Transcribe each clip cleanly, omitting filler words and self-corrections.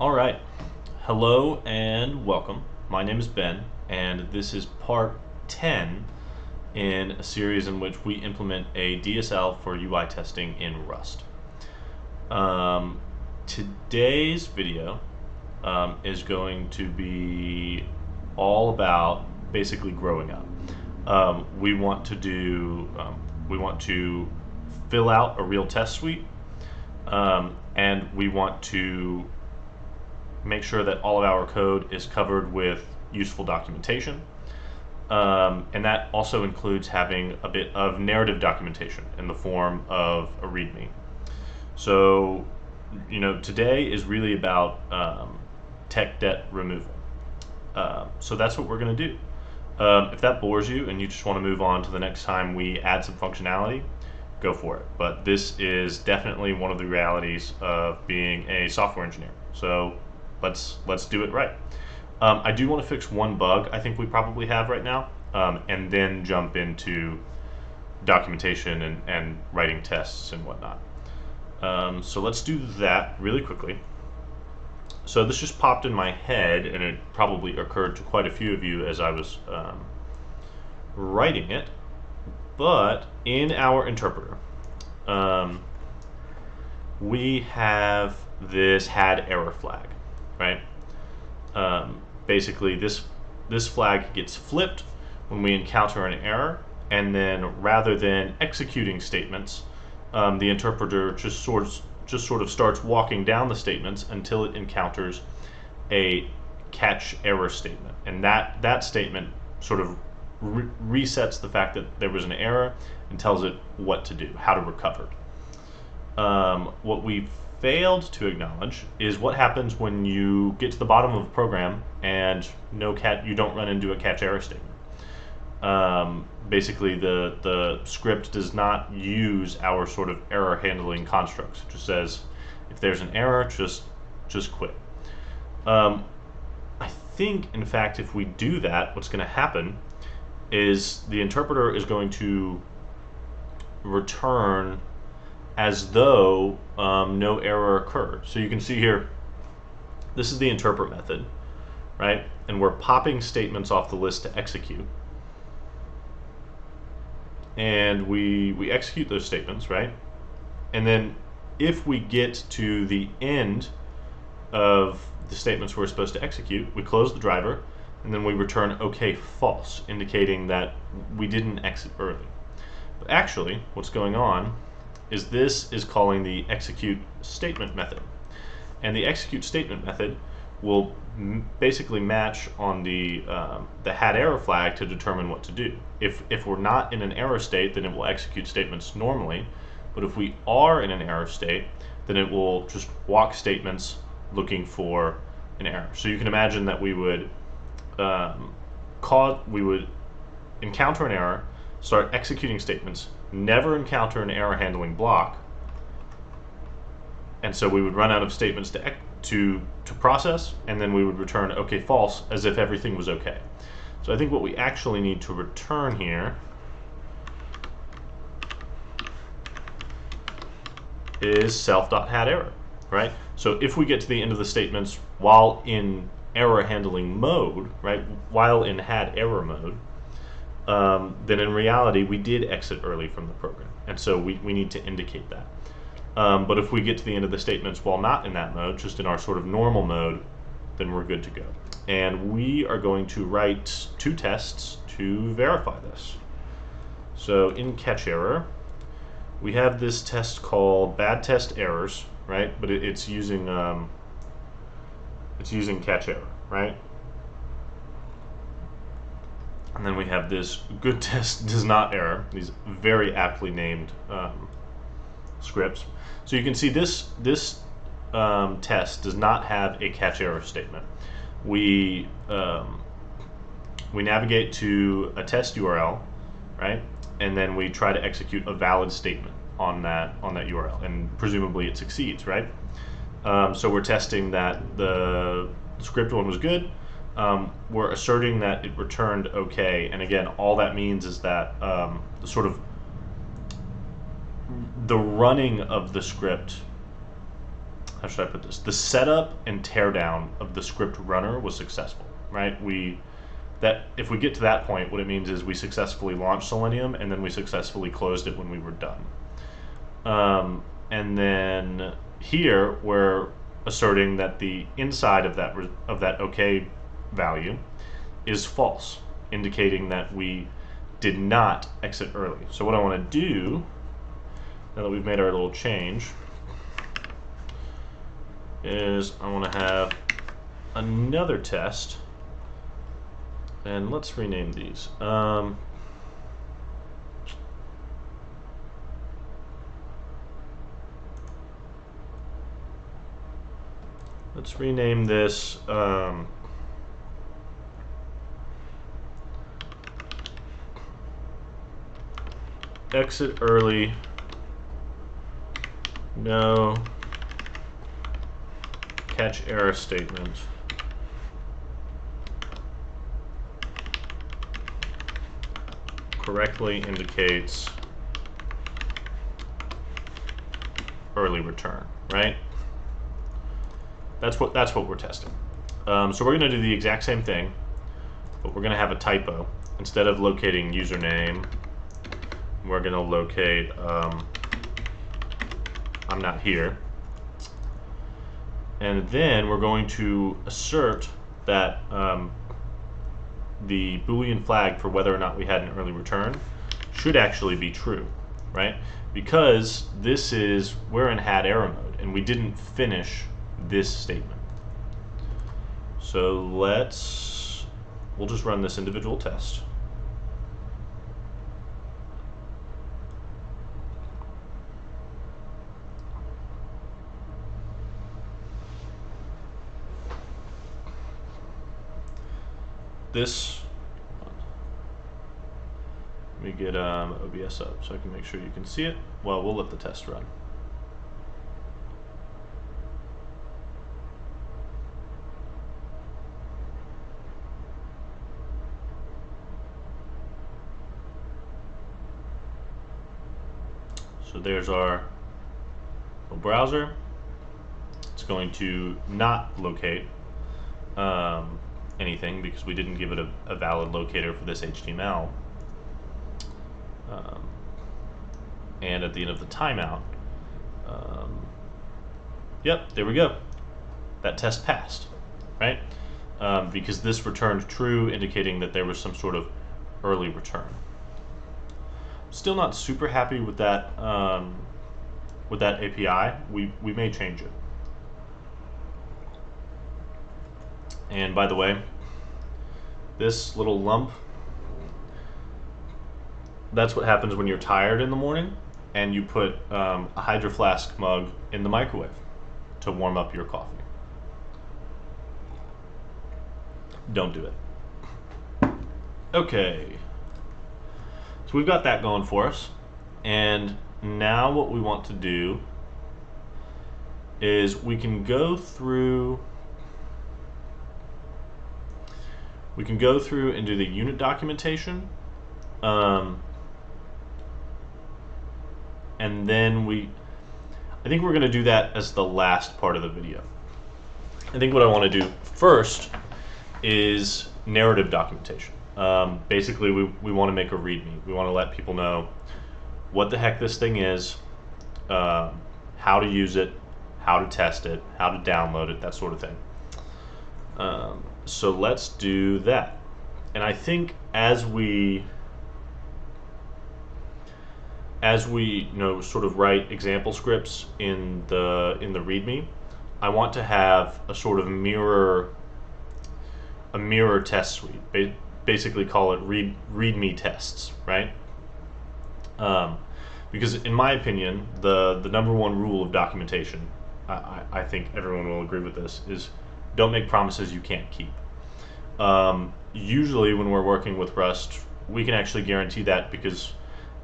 All right. Hello and welcome. My name is Ben, and this is part 10 in a series in which we implement a DSL for UI testing in Rust. Today's video is going to be all about basically growing up. We want to fill out a real test suite, and we want to make sure that all of our code is covered with useful documentation. And that also includes having a bit of narrative documentation in the form of a README. So, today is really about tech debt removal. So that's what we're going to do. If that bores you and you just want to move on to the next time we add some functionality, go for it. But this is definitely one of the realities of being a software engineer. So let's do it right. I do want to fix one bug I think we probably have right now, and then jump into documentation and writing tests and whatnot. So let's do that really quickly. So this just popped in my head, and it probably occurred to quite a few of you as I was writing it. But in our interpreter, we have this had error flag, right? Basically, this flag gets flipped when we encounter an error, and then rather than executing statements, the interpreter just sort of starts walking down the statements until it encounters a catch error statement, and that statement sort of resets the fact that there was an error and tells it what to do, how to recover. What we failed to acknowledge is what happens when you get to the bottom of a program and you don't run into a catch error statement. Basically, the script does not use our sort of error handling constructs. It just says if there's an error, just quit. I think, in fact, if we do that, what's going to happen is the interpreter is going to return as though no error occurred. So you can see here, this is the interpret method, right? And we're popping statements off the list to execute. And we execute those statements, right? And then if we get to the end of the statements we're supposed to execute, we close the driver, and then we return OK false, indicating that we didn't exit early. But actually, what's going on is this is calling the execute statement method. And the execute statement method will basically match on the had error flag to determine what to do. If we're not in an error state, then it will execute statements normally. But if we are in an error state, then it will just walk statements looking for an error. So you can imagine that we would encounter an error, start executing statements, never encounter an error handling block, and so we would run out of statements to process, and then we would return OK false as if everything was okay. So I think what we actually need to return here is self.hadError, right? So if we get to the end of the statements while in error handling mode, right, while in had error mode, then in reality we did exit early from the program, and so we need to indicate that. But if we get to the end of the statements while not in that mode, just in our sort of normal mode, then we're good to go. And we are going to write two tests to verify this. So in catch error, we have this test called bad test errors, right? But it's using catch error, right? And then we have this good test does not error, these very aptly named scripts. So you can see this test does not have a catch error statement. We navigate to a test URL, right? And then we try to execute a valid statement on that URL, and presumably it succeeds, right? So we're testing that the script one was good. We're asserting that it returned OK, and again, all that means is that the running of the script how should I put this? The setup and teardown of the script runner was successful, right? That if we get to that point, what it means is we successfully launched Selenium and then we successfully closed it when we were done. And then here we're asserting that the inside of that OK value is false, indicating that we did not exit early. So what I want to do, now that we've made our little change, is I want to have another test, and let's rename these. Let's rename this exit early, no catch error statement. Correctly indicates early return, right? That's what we're testing. So we're going to do the exact same thing, but we're going to have a typo. Instead of locating username, we're going to locate I'm not here. And then we're going to assert that the Boolean flag for whether or not we had an early return should actually be true, right? Because we're in had error mode and we didn't finish this statement. So we'll just run this individual test. Let me get OBS up so I can make sure you can see it. Well, we'll let the test run. So there's our browser. It's going to not locate anything because we didn't give it a valid locator for this HTML. And at the end of the timeout, yep, there we go. That test passed, right? Because this returned true, indicating that there was some sort of early return. Still not super happy with that API. We may change it. And by the way, this little lump, that's what happens when you're tired in the morning and you put a Hydro Flask mug in the microwave to warm up your coffee. Don't do it. Okay. So we've got that going for us. And now what we want to do is we can go through and do the unit documentation, and then I think we're going to do that as the last part of the video. I think what I want to do first is narrative documentation. Basically, we want to make a README. We want to let people know what the heck this thing is, how to use it, how to test it, how to download it, that sort of thing. So let's do that. And I think as we sort of write example scripts in the README, I want to have a sort of mirror test suite. Basically call it README tests, right? Because in my opinion, the number one rule of documentation, I think everyone will agree with this, is don't make promises you can't keep. Usually when we're working with Rust, we can actually guarantee that because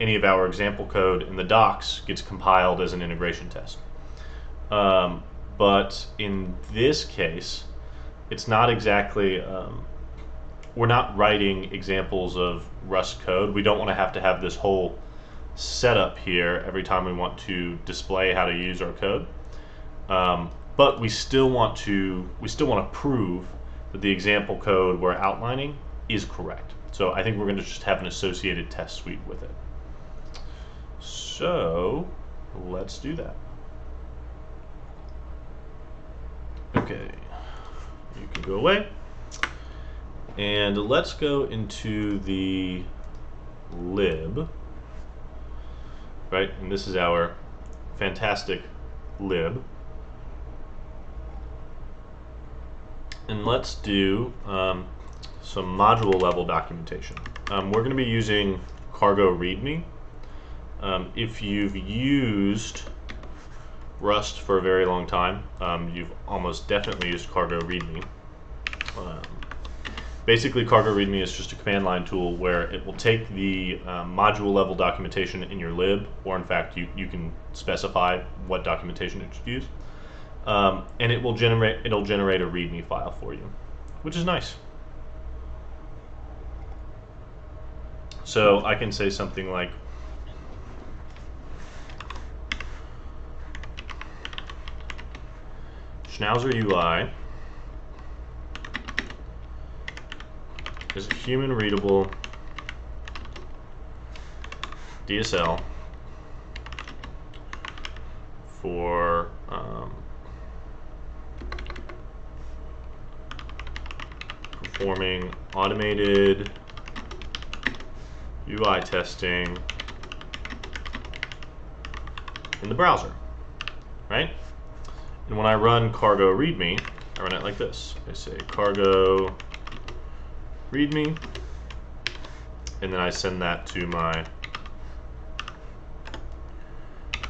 any of our example code in the docs gets compiled as an integration test. But in this case, it's not exactly, we're not writing examples of Rust code. We don't want to have this whole setup here every time we want to display how to use our code. but we still want to prove that the example code we're outlining is correct. So I think we're going to just have an associated test suite with it. So let's do that. Okay, you can go away. And let's go into the lib, right? And this is our fantastic lib. And let's do some module level documentation. We're going to be using cargo readme. If you've used Rust for a very long time, you've almost definitely used cargo readme. Basically, cargo readme is just a command line tool where it will take the module level documentation in your lib, or in fact, you can specify what documentation it should use, and it'll generate a readme file for you, which is nice. So I can say something like schnauzer UI is a human readable DSL for performing automated UI testing in the browser, right? And when I run cargo readme, I run it like this. I say cargo readme, and then I send that to my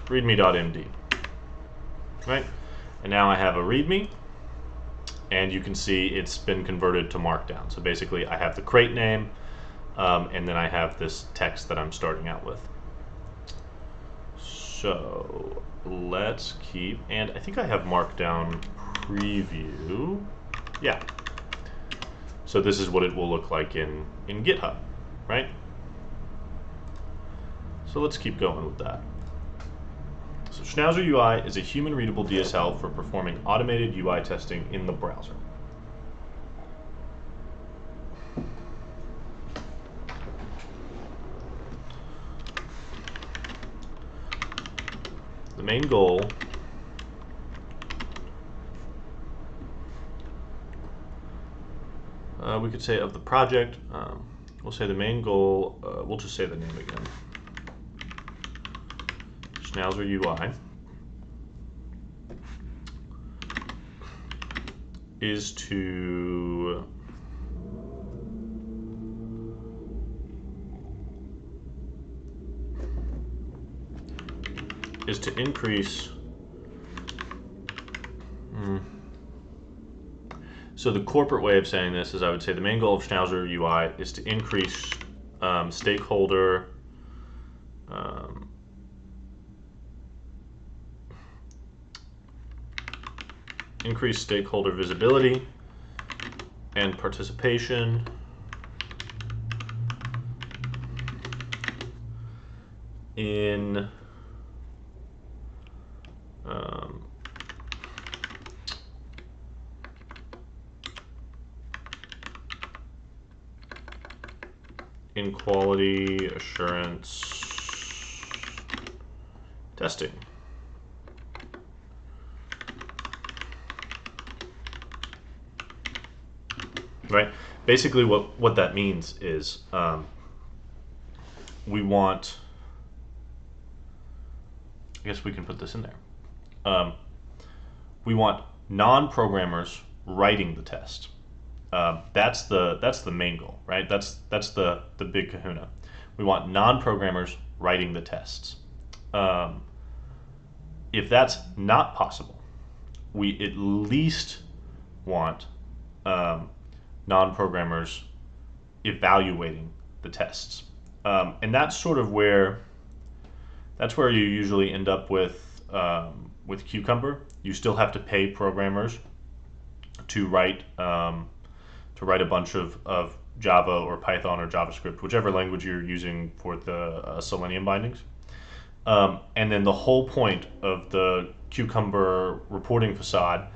readme.md, right? And now I have a readme, and you can see it's been converted to Markdown. So basically I have the crate name, and then I have this text that I'm starting out with. So let's keep, and I think I have Markdown preview. Yeah. So this is what it will look like in GitHub, right? So let's keep going with that. So Schnauzer UI is a human readable DSL for performing automated UI testing in the browser. The main goal we could say of the project, we'll say the main goal, we'll just say the name again, Schnauzer UI, is to increase so the corporate way of saying this is I would say the main goal of Schnauzer UI is to increase stakeholder visibility and participation in quality assurance testing. Right? Basically what that means is we want, I guess we can put this in there. We want non-programmers writing the test. That's the main goal, right? That's the big kahuna. We want non-programmers writing the tests. If that's not possible, we at least want non-programmers evaluating the tests, and that's sort of where you usually end up with Cucumber. You still have to pay programmers to write a bunch of Java or Python or JavaScript, whichever language you're using for the Selenium bindings. And then the whole point of the Cucumber reporting facade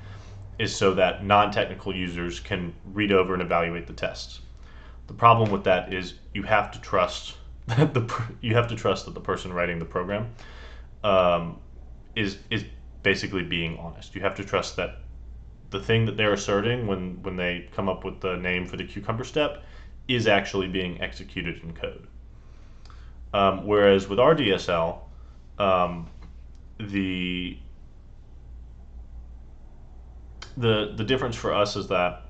is so that non-technical users can read over and evaluate the tests. The problem with that is you have to trust that the person writing the program is basically being honest. You have to trust that the thing that they're asserting when they come up with the name for the Cucumber step is actually being executed in code. Whereas with our DSL, the difference for us is that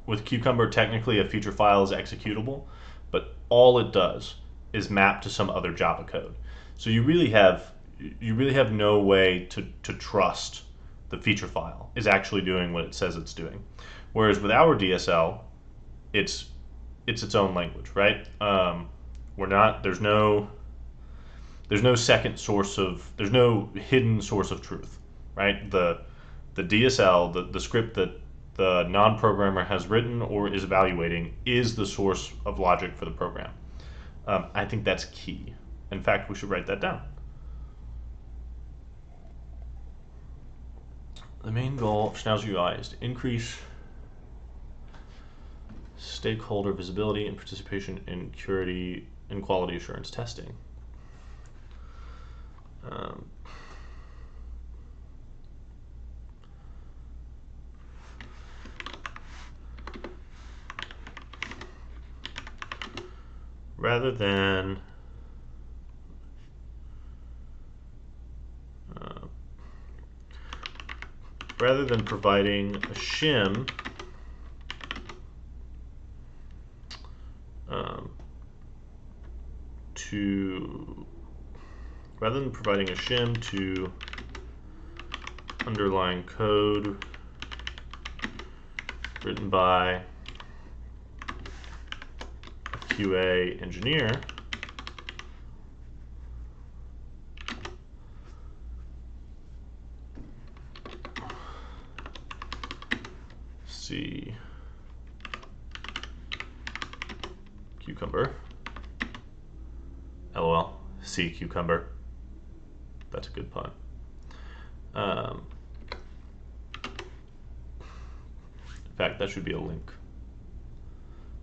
with Cucumber, technically a feature file is executable, but all it does is map to some other Java code. So you really have no way to trust the feature file is actually doing what it says it's doing. Whereas with our DSL, it's its own language, right? There's no second source of, there's no hidden source of truth, right? The DSL, the script that the non-programmer has written or is evaluating is the source of logic for the program. I think that's key. In fact, we should write that down. The main goal of schnauzer UI is to increase stakeholder visibility and participation in quality assurance testing. Rather than providing a shim to underlying code written by a QA engineer, C Cucumber, LOL, C Cucumber. That's a good pun. In fact, that should be a link.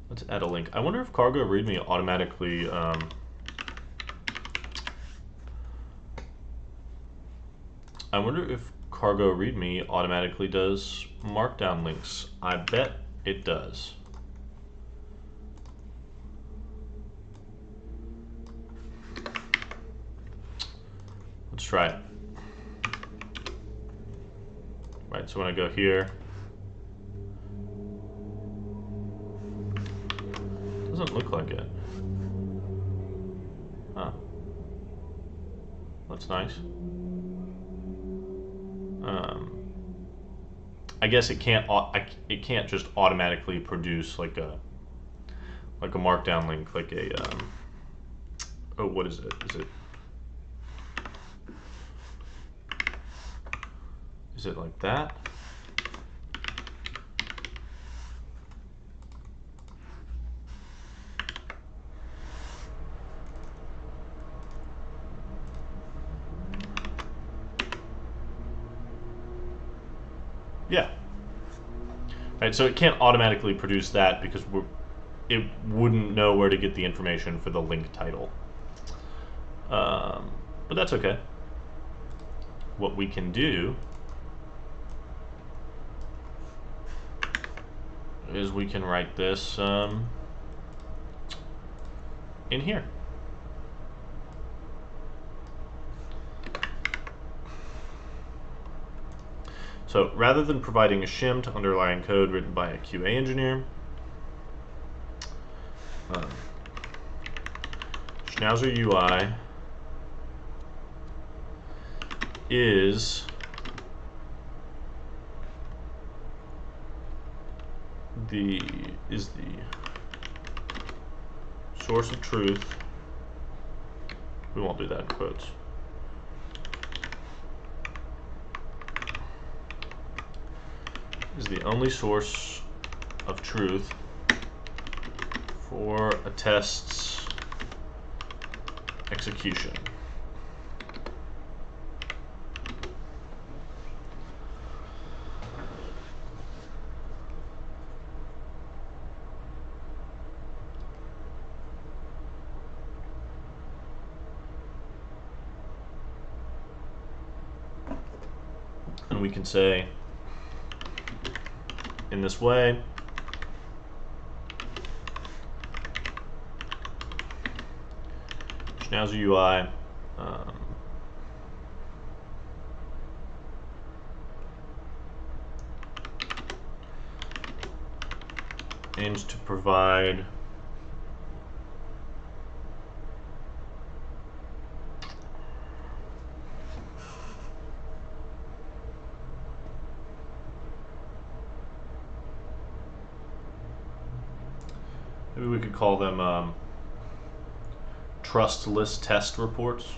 Let's add a link. I wonder if cargo readme automatically does markdown links. I bet it does. Let's try it. Right, so when I go here, it doesn't look like it. Huh. That's nice. I guess it can't just automatically produce like a markdown link, like a oh, what is it? Is it like that? Yeah. Right, so it can't automatically produce that because it wouldn't know where to get the information for the link title. But that's okay. What we can do is we can write this in here. So rather than providing a shim to underlying code written by a QA engineer, schnauzer UI is the source of truth. We won't do that in quotes. Is the only source of truth for a test's execution. And we can say in this way, schnauzer UI aims to provide maybe we could call them trustless test reports,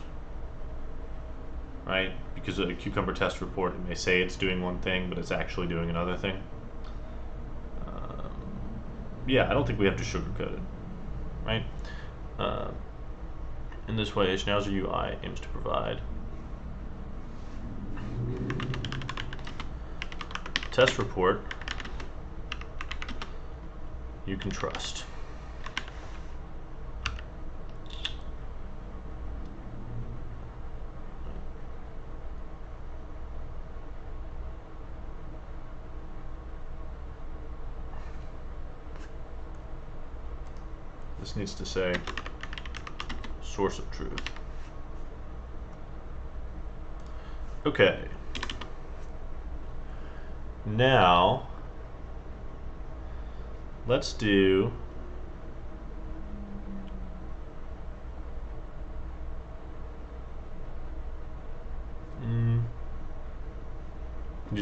right? Because a Cucumber test report, it may say it's doing one thing, but it's actually doing another thing. Yeah, I don't think we have to sugarcoat it, right? In this way, Schnauzer UI aims to provide test report you can trust. This needs to say source of truth. Okay. Now, let's do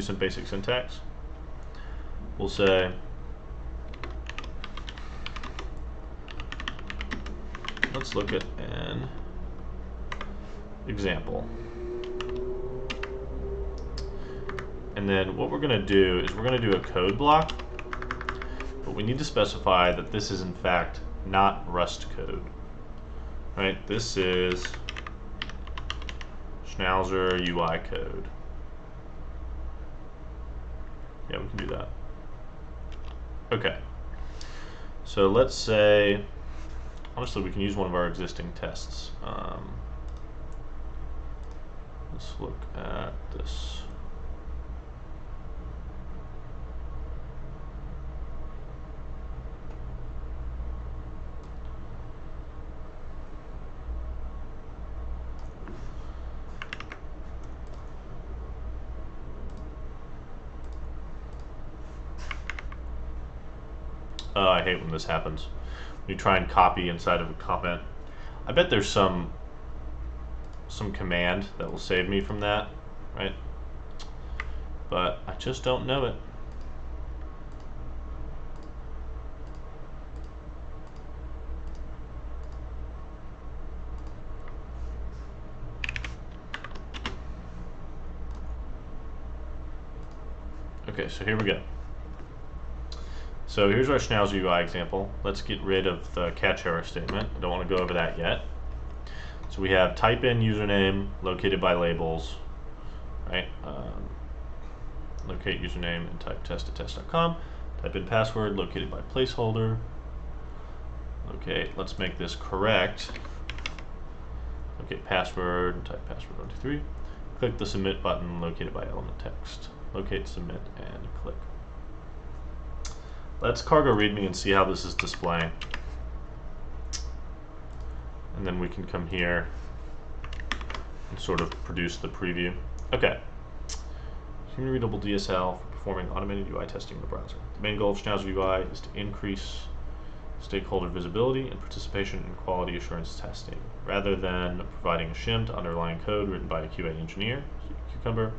some basic syntax. We'll say let's look at an example. And then what we're going to do is we're going to do a code block, but we need to specify that this is in fact not Rust code. Right? This is Schnauzer UI code. Yeah, we can do that. Okay. So let's say, honestly, we can use one of our existing tests. Let's look at this. I hate when this happens. When you try and copy inside of a comment. I bet there's some command that will save me from that, right? But I just don't know it. Okay, so here we go. So here's our Schnauzer UI example. Let's get rid of the catch error statement. I don't want to go over that yet. So we have type in username located by labels, right? Locate username and type test@test.com. Type in password located by placeholder. Okay, let's make this correct. Locate password, type password 123. Click the submit button located by element text. Locate, submit, and click. Let's cargo readme and see how this is displaying. And then we can come here and sort of produce the preview. Okay. Human readable DSL for performing automated UI testing in the browser. The main goal of Schnauzer UI is to increase stakeholder visibility and participation in quality assurance testing, rather than providing a shim to underlying code written by a QA engineer, Cucumber.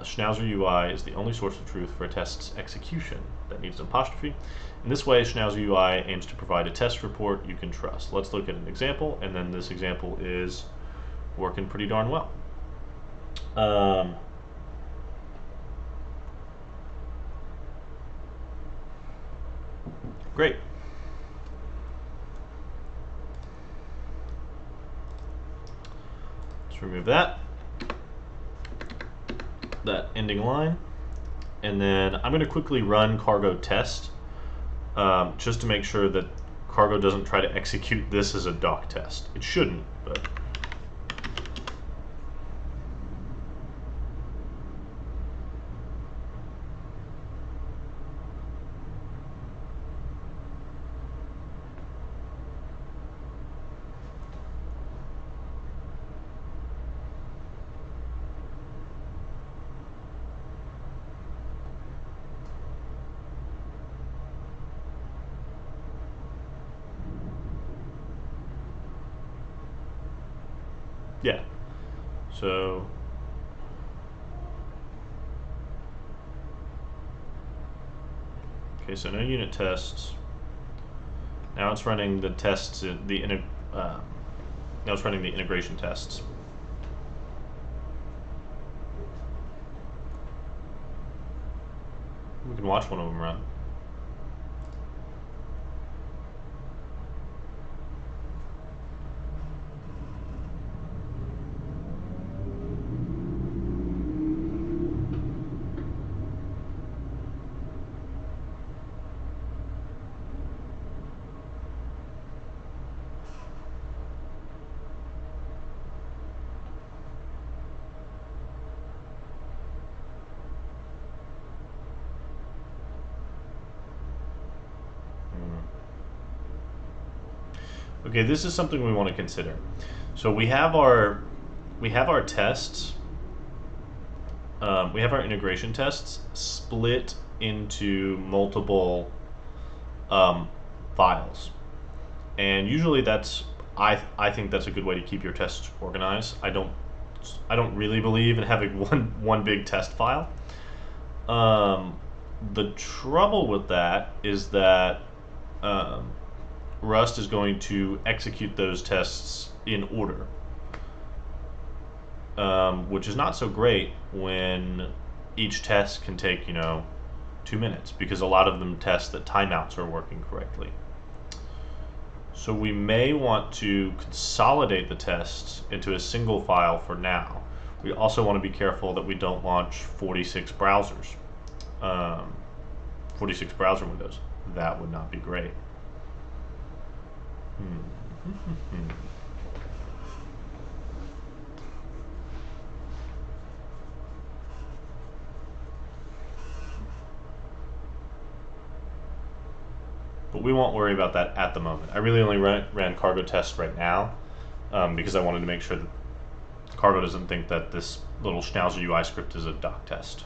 Schnauzer UI is the only source of truth for a test's execution that needs an apostrophe. In this way, Schnauzer UI aims to provide a test report you can trust. Let's look at an example, and then this example is working pretty darn well. Great. Let's remove that ending line, and then I'm going to quickly run cargo test just to make sure that cargo doesn't try to execute this as a doc test. It shouldn't, but Yeah. So okay, so no unit tests. Now it's running the tests. Now it's running the integration tests. We can watch one of them run. Okay, this is something we want to consider. So we have our tests. We have our integration tests split into multiple files, and usually that's I think that's a good way to keep your tests organized. I don't really believe in having one big test file. The trouble with that is that Rust is going to execute those tests in order, which is not so great when each test can take 2 minutes, because a lot of them test that timeouts are working correctly. So we may want to consolidate the tests into a single file for now. We also want to be careful that we don't launch 46 browsers, 46 browser windows. That would not be great. But we won't worry about that at the moment. I really only ran cargo tests right now because I wanted to make sure that cargo doesn't think that this little schnauzer UI script is a doc test.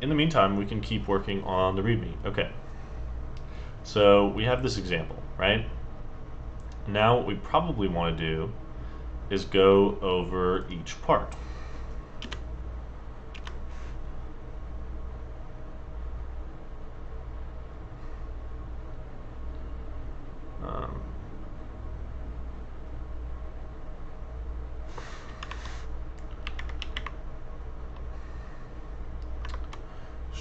In the meantime, we can keep working on the README. Okay. So we have this example, right? Now what we probably want to do is go over each part.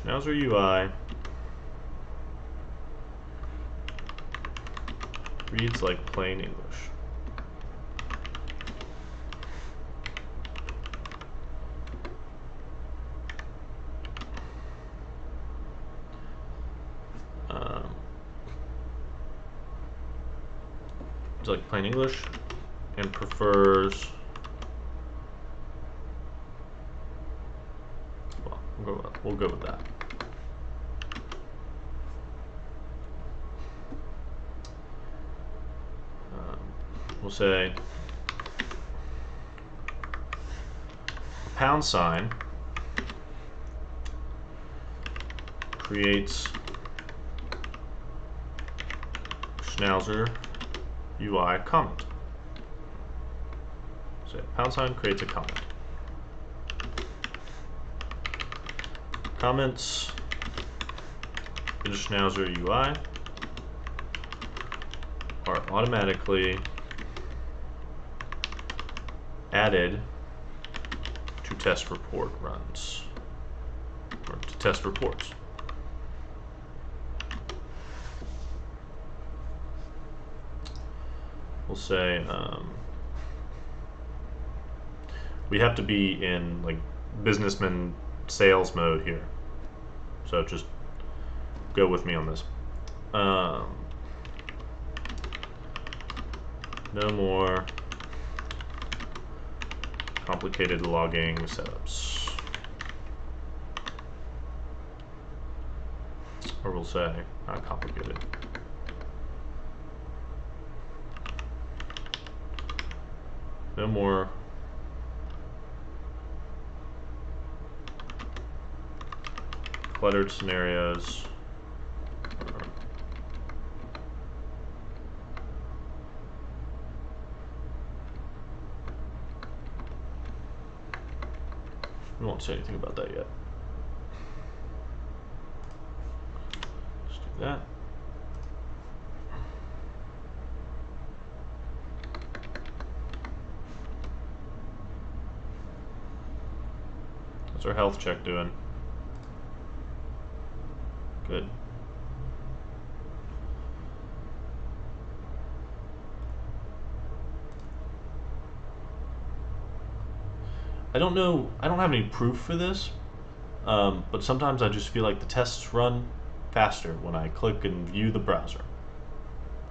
Schnauzer UI reads like plain English. It's like plain English and prefers, well, we'll go with that. We'll say # creates Schnauzer UI comment. So # creates a comment. Comments in Schnauzer UI are automatically added to test report runs, or to test reports. We'll say we have to be in like businessman sales mode here, so just go with me on this. No more complicated logging setups. Or we'll say not complicated. No more cluttered scenarios We won't say anything about that yet. Let's do that. How's our health check doing? Good. I don't know, I don't have any proof for this, but sometimes I just feel like the tests run faster when I click and view the browser.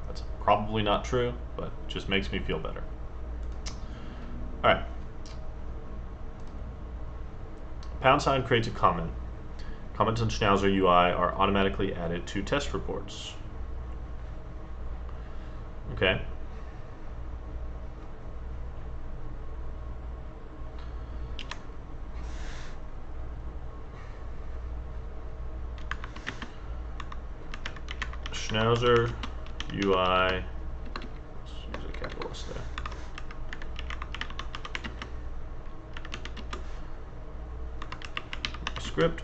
That's probably not true, but it just makes me feel better. Alright. # creates a comment. Comments on Schnauzer UI are automatically added to test reports. Okay. Schnauzer UI, let's use a capital S there. Script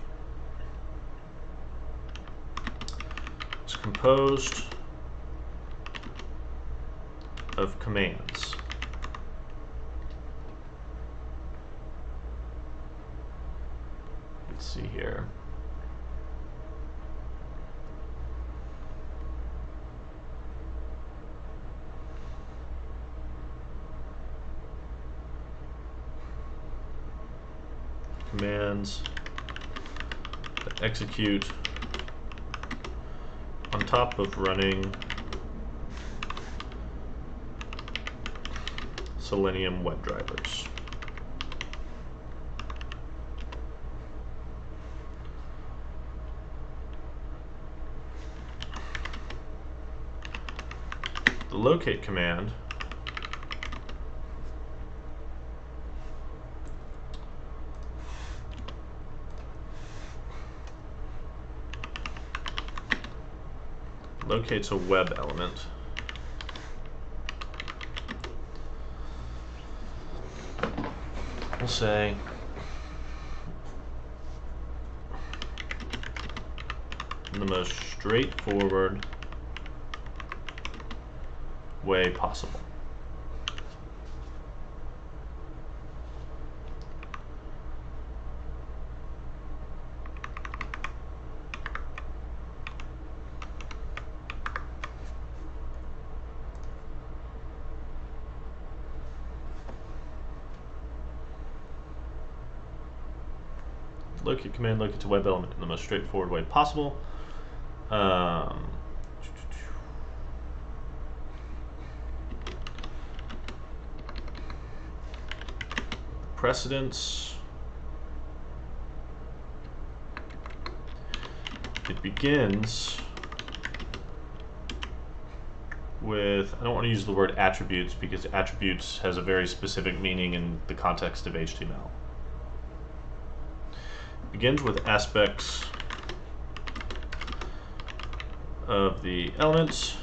is composed of commands. Let's see here. Commands that execute on top of running Selenium WebDrivers. The locate command locates a web element. We'll say in the most straightforward way possible. Locate command locates a web element in the most straightforward way possible. Precedence. It begins with, I don't want to use the word attributes because attributes has a very specific meaning in the context of HTML. Begins with aspects of the elements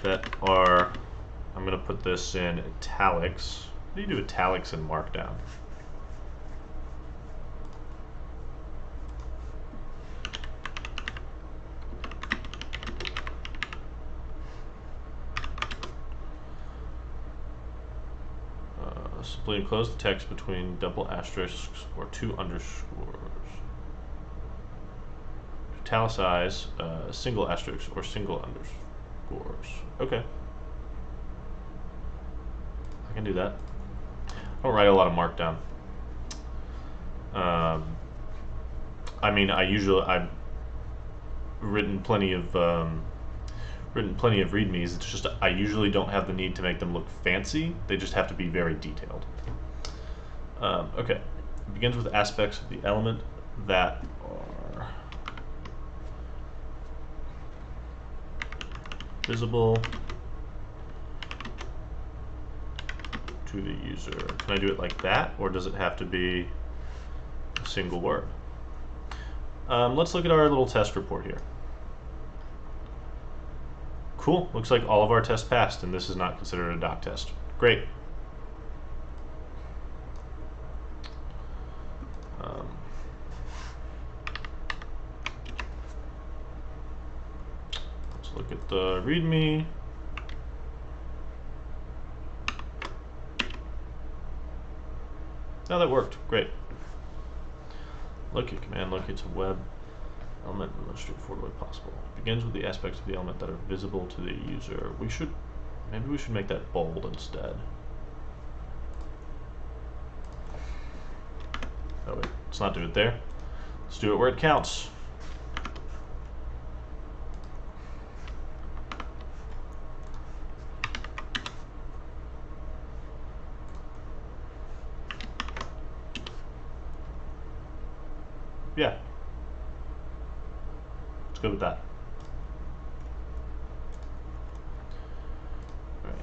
that are, I'm going to put this in italics. How do you do italics in Markdown? Simply enclose the text between double asterisks or 2 underscores. Italicize single asterisks or single underscores. Okay. I can do that. I don't write a lot of Markdown. I mean, I've written plenty of readmes. It's just I usually don't have the need to make them look fancy. They just have to be very detailed. Okay, it begins with aspects of the element that are visible to the user. Can I do it like that, or does it have to be a single word? Let's look at our little test report here. Cool, looks like all of our tests passed, and this is not considered a doc test. Great. the README. Oh, that worked. Great. Locate command locates a web element in the most straightforward way possible. It begins with the aspects of the element that are visible to the user. Maybe we should make that bold instead. Oh wait, let's not do it there. Let's do it where it counts. Yeah. Let's go with that. All right.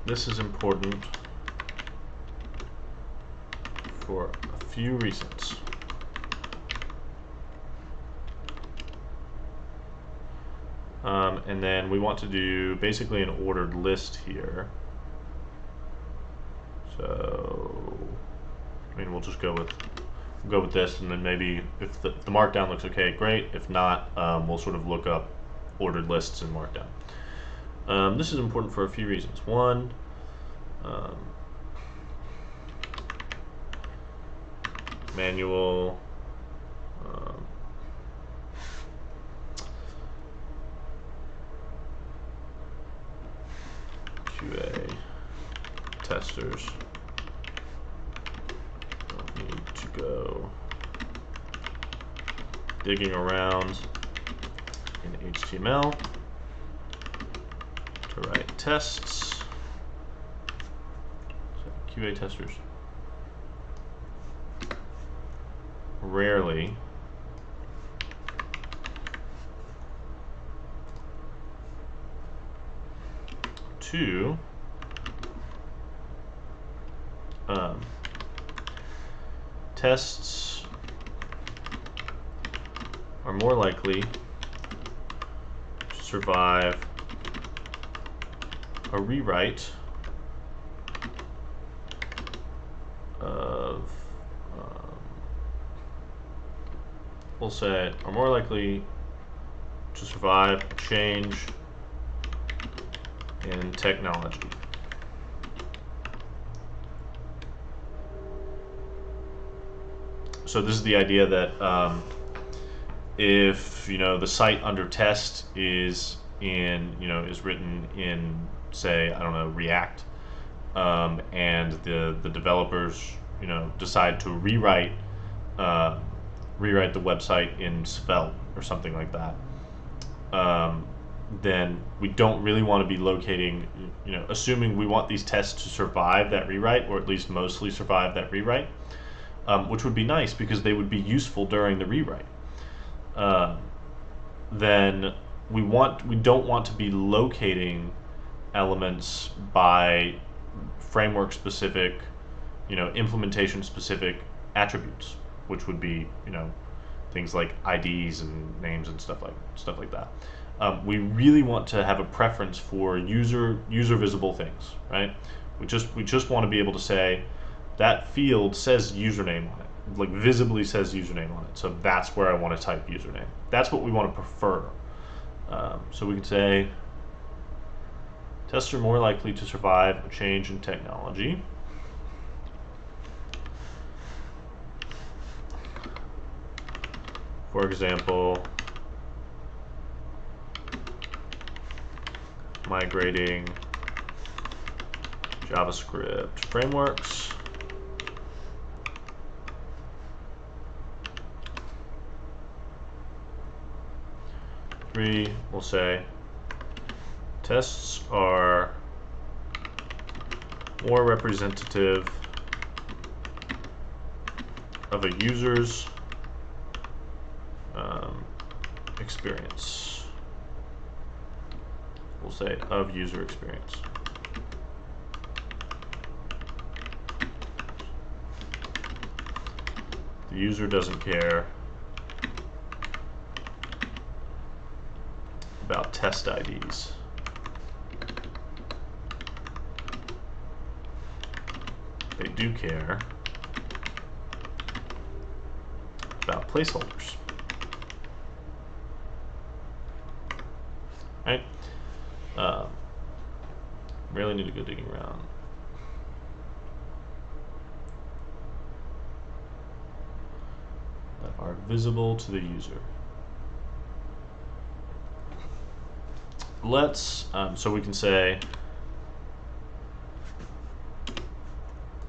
This is important for a few reasons. And then we want to do basically an ordered list here. So, I mean, we'll just go with this, and then maybe if the markdown looks okay, great. If not, we'll sort of look up ordered lists in markdown. This is important for a few reasons. One, manual. QA testers don't need to go digging around in HTML to write tests. So QA testers rarely to tests are more likely to survive a rewrite of, we'll say, are more likely to survive a change in technology. So this is the idea that if the site under test is is written in, say, I don't know, React, and the developers decide to rewrite the website in Svelte or something like that, then we don't really want to be locating, assuming we want these tests to survive that rewrite, or at least mostly survive that rewrite, which would be nice because they would be useful during the rewrite. Then we don't want to be locating elements by framework specific, implementation specific attributes, which would be things like IDs and names and stuff like that. We really want to have a preference for user visible things, right? We just want to be able to say that field says username on it, like visibly says username on it. So that's where I want to type username. That's what we want to prefer. So we can say tests are more likely to survive a change in technology. For example, migrating JavaScript frameworks. Three, we'll say tests are more representative of a user's experience. We'll say of user experience. The user doesn't care about test IDs. they do care about placeholders. Right? Really need to go digging around. That are visible to the user. Let's, so we can say,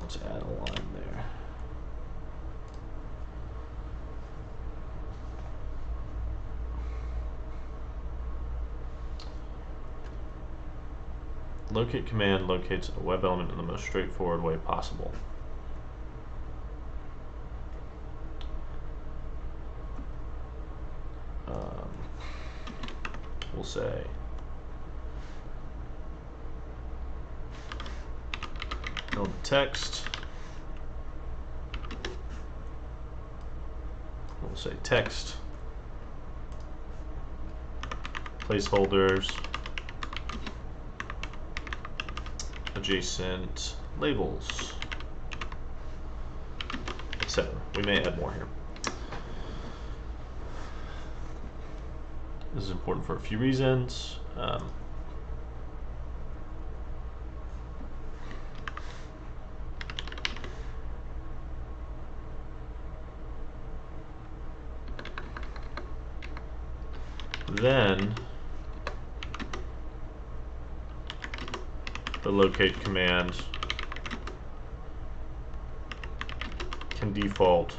let's add a line there. Locate command locates a web element in the most straightforward way possible. We'll say build text. We'll say text, placeholders, adjacent labels, etc. We may add more here. This is important for a few reasons. Then the locate command can default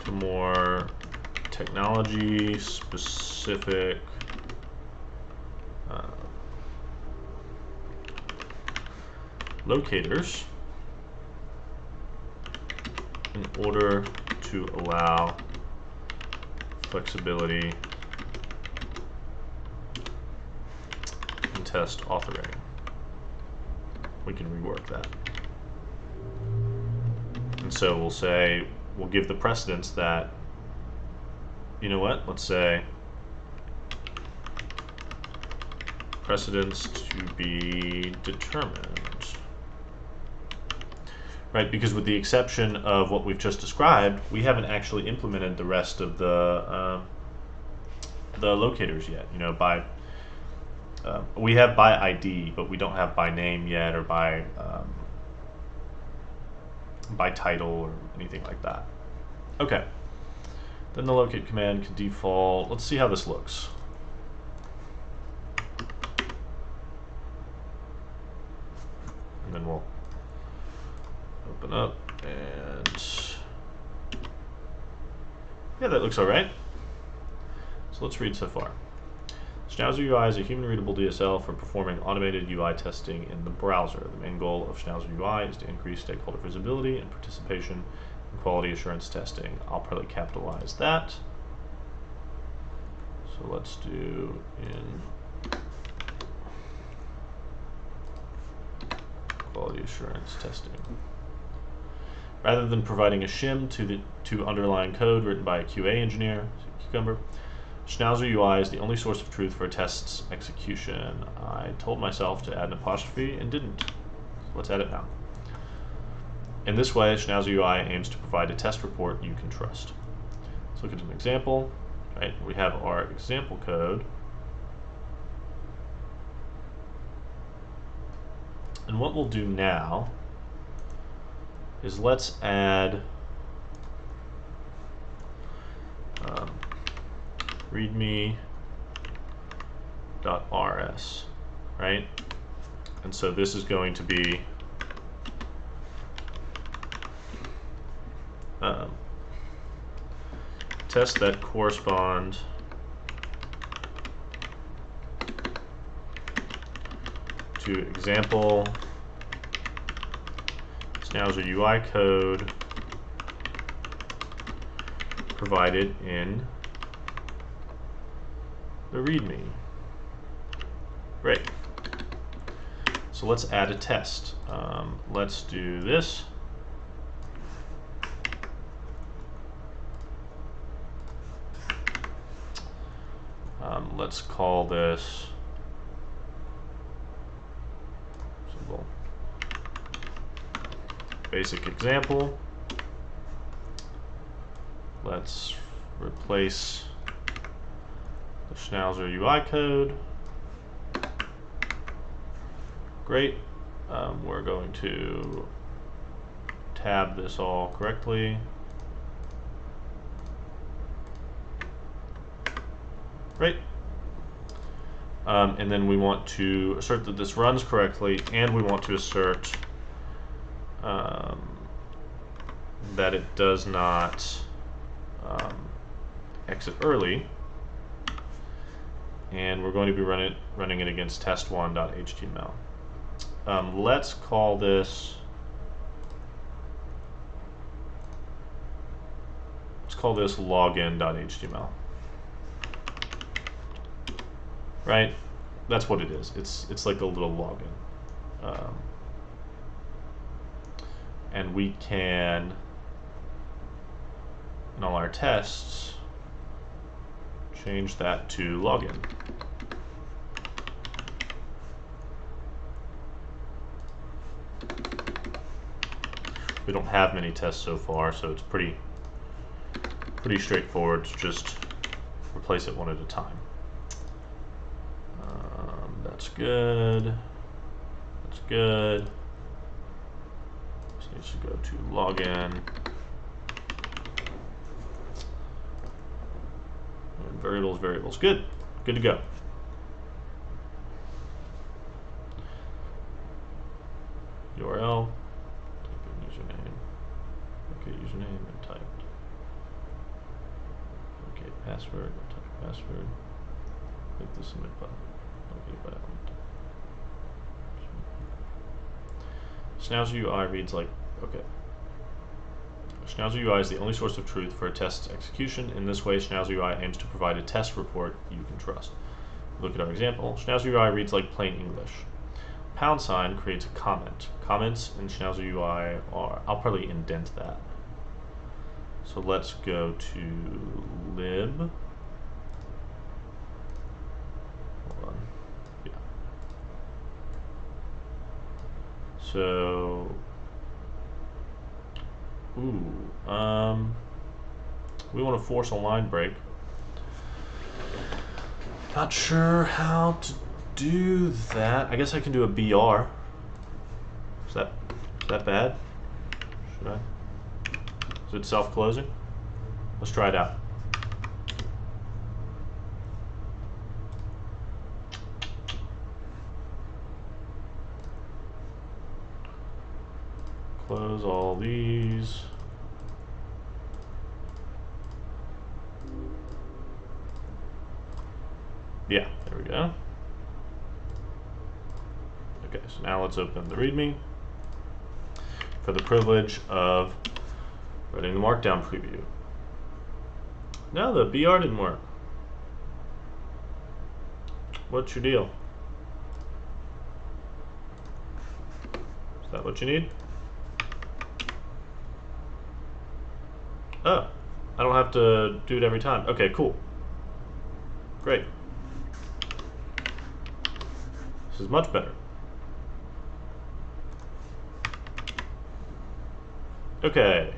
to more technology specific locators in order to allow flexibility in test authoring. We can rework that. And so we'll say, we'll give the precedence that, you know what, let's say precedence to be determined. Right, because with the exception of what we've just described, we haven't actually implemented the rest of the locators yet. You know, by we have by ID, but we don't have by name yet, or by title or anything like that. Okay. Then the locate command can default. Let's see how this looks. And then we'll open up, and yeah, that looks all right. So let's read so far. Schnauzer UI is a human-readable DSL for performing automated UI testing in the browser. The main goal of Schnauzer UI is to increase stakeholder visibility and participation in quality assurance testing. I'll probably capitalize that. So let's do in quality assurance testing. Rather than providing a shim to underlying code written by a QA engineer, Cucumber, Schnauzer UI is the only source of truth for a test's execution. I told myself to add an apostrophe and didn't. Let's add it now. In this way, Schnauzer UI aims to provide a test report you can trust. Let's look at an example. Right, we have our example code. And what we'll do now is let's add readme.rs, right? And so this is going to be tests that correspond to example Schnauzer UI code provided in the README. Great. So let's add a test. Let's do this. Let's call this symbol basic example. Let's replace the schnauzer UI code. Great. We're going to tab this all correctly. Great. And then we want to assert that this runs correctly, and we want to assert that it does not exit early. And we're going to be running it against test1.html. Let's call this. Let's call this login.html. Right? That's what it is. It's like a little login. And we can, in all our tests, change that to login. We don't have many tests so far, so it's pretty straightforward to just replace it one at a time. That's good. That's good. This needs to go to login. And variables. Good. Good to go. URL. Username. Okay, username and typed. Okay, password. Type password. Click the submit button. Okay, button. Schnauzer UI reads like, okay. Schnauzer UI is the only source of truth for a test's execution. In this way, Schnauzer UI aims to provide a test report you can trust. Look at our example. Schnauzer UI reads like plain English. # creates a comment. Comments in Schnauzer UI are, I'll probably indent that. So let's go to lib. Hold on. Yeah. So, we want to force a line break. Not sure how to do that. I guess I can do a BR. Is that bad? Should I? Is it self-closing? Let's try it out. Close all these. Yeah, there we go. Okay, so now let's open the README for the privilege of running the Markdown preview. No, the BR didn't work. What's your deal? Is that what you need? Oh, I don't have to do it every time. Okay, cool. Great. This is much better. Okay.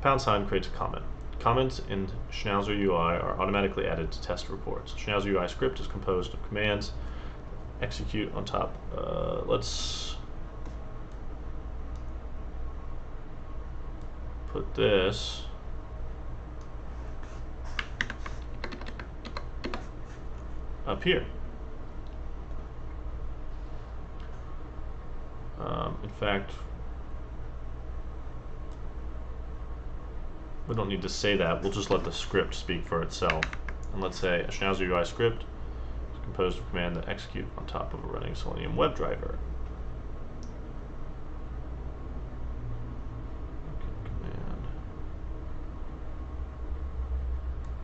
# creates a comment. Comments in Schnauzer UI are automatically added to test reports. Schnauzer UI script is composed of commands. Execute on top. Let's put this up here. In fact, we don't need to say that. We'll just let the script speak for itself. And let's say a Schnauzer UI script is composed of command that execute on top of a running Selenium WebDriver. Okay, command.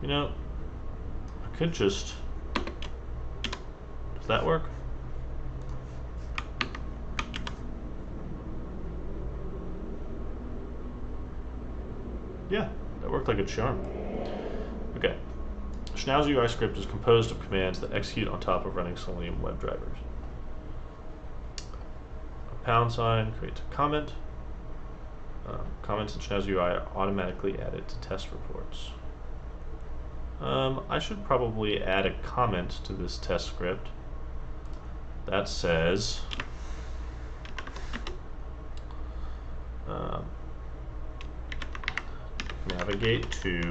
You know, I could just. Does that work? Yeah, that worked like a charm. Okay. Schnauzer UI script is composed of commands that execute on top of running Selenium WebDrivers. # creates a comment. Comments in schnauzer UI are automatically added to test reports. I should probably add a comment to this test script that says navigate to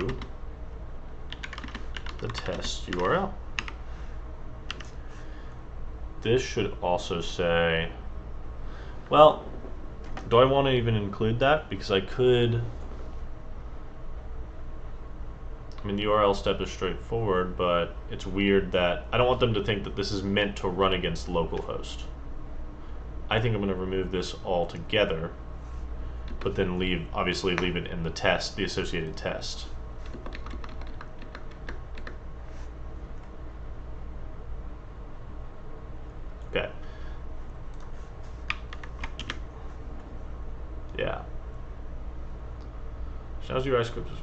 the test URL. This should also say, well, do I want to even include that? Because I could, I mean, the URL step is straightforward, but it's weird that I don't want them to think that this is meant to run against localhost. I think I'm going to remove this altogether, but then obviously leave it in the test, the associated test. Okay. Yeah. Schnauzer UI script is,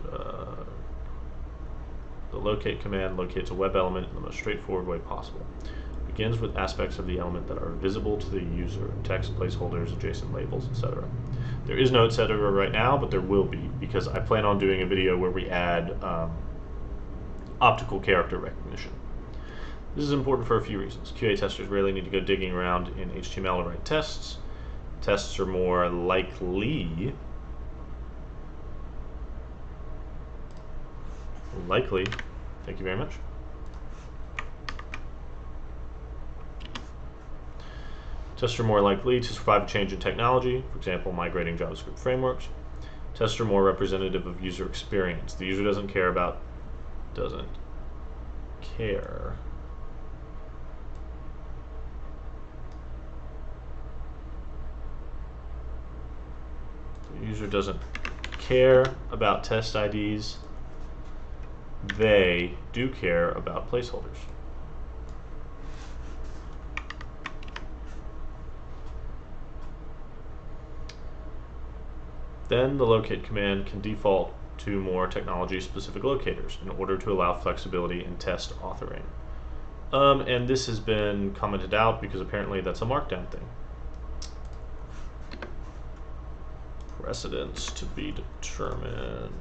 the locate command locates a web element in the most straightforward way possible. It begins with aspects of the element that are visible to the user, text, placeholders, adjacent labels, etc. There is no etc. right now, but there will be, because I plan on doing a video where we add optical character recognition. This is important for a few reasons. QA testers rarely need to go digging around in HTML to write tests. Tests are more likely, thank you very much. Tests are more likely to survive a change in technology, for example, migrating JavaScript frameworks. Tests are more representative of user experience. The user doesn't care. The user doesn't care about test IDs. They do care about placeholders. Then the locate command can default to more technology-specific locators in order to allow flexibility in test authoring. And this has been commented out because apparently that's a markdown thing. Precedence to be determined.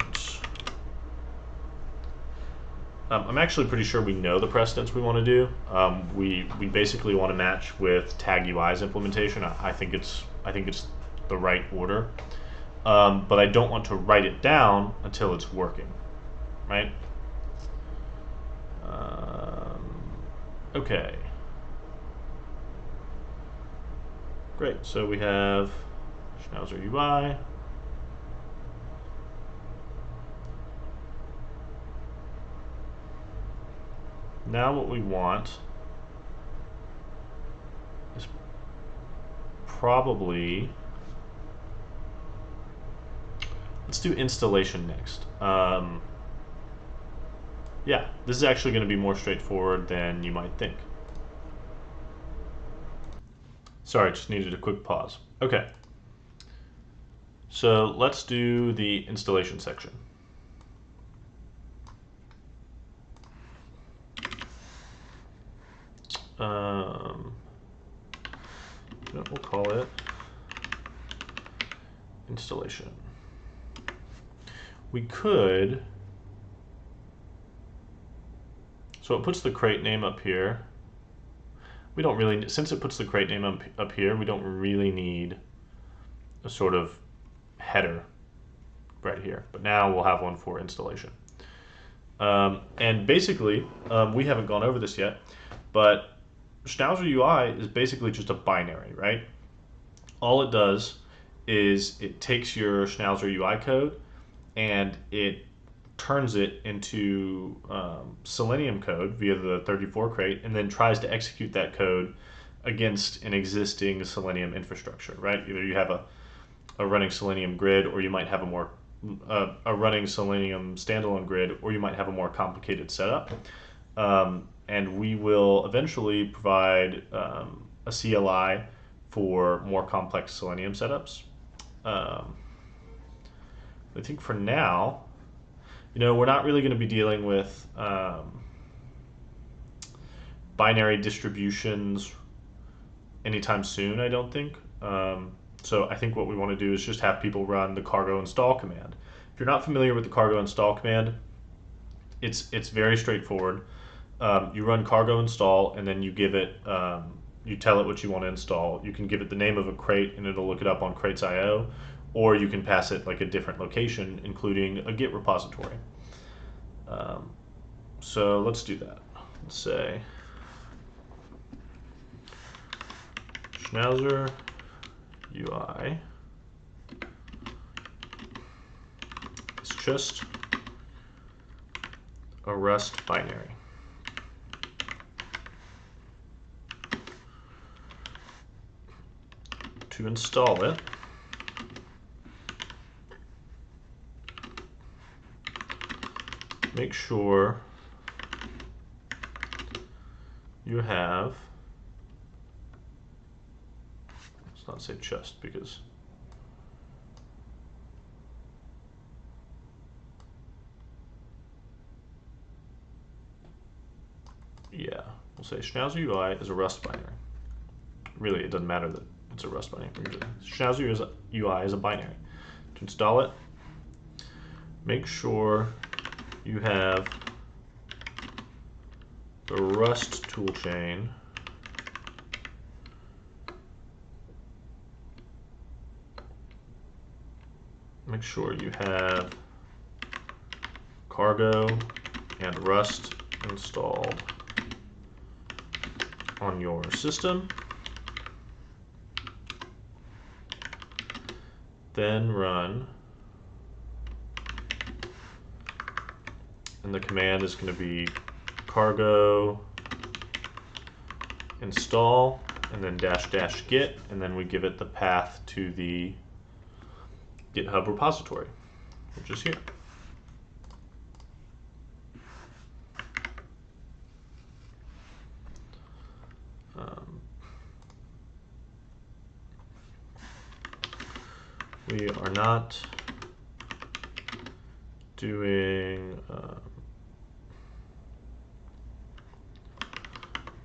I'm actually pretty sure we know the precedence we want to do. We basically want to match with TagUI's implementation. I think it's the right order, but I don't want to write it down until it's working, right? Okay. Great. So we have Schnauzer UI. Now what we want is probably, let's do installation next. Yeah, this is actually going to be more straightforward than you might think. Sorry, just needed a quick pause. Okay. So let's do the installation section. We'll call it installation. We could, so it puts the crate name up here. We don't really, since it puts the crate name up here, we don't really need a sort of header right here. But now we'll have one for installation. And basically, we haven't gone over this yet, but Schnauzer UI is basically just a binary, right? All it does is it takes your Schnauzer UI code and it turns it into Selenium code via the 34 crate, and then tries to execute that code against an existing Selenium infrastructure, right? Either you have a running Selenium grid, or you might have a running Selenium standalone grid, or you might have a more complicated setup. And we will eventually provide a CLI for more complex Selenium setups. I think for now, we're not really going to be dealing with binary distributions anytime soon, I don't think. So I think what we want to do is just have people run the cargo install command. If you're not familiar with the cargo install command, it's very straightforward. You run cargo install, and then you give it, you tell it what you want to install. You can give it the name of a crate, and it'll look it up on crates.io, or you can pass it like a different location, including a Git repository. So let's do that. Let's say schnauzer UI is just a Rust binary. To install it, make sure you have, let's not say just because yeah, we'll say schnauzer UI is a Rust binary. Really, it doesn't matter that it's a Rust binary. Schnauzer UI is a binary. To install it, make sure you have the Rust toolchain make sure you have cargo and Rust installed on your system. Then run, and the command is going to be cargo install and then -- git, and then we give it the path to the GitHub repository, which is here. We are not doing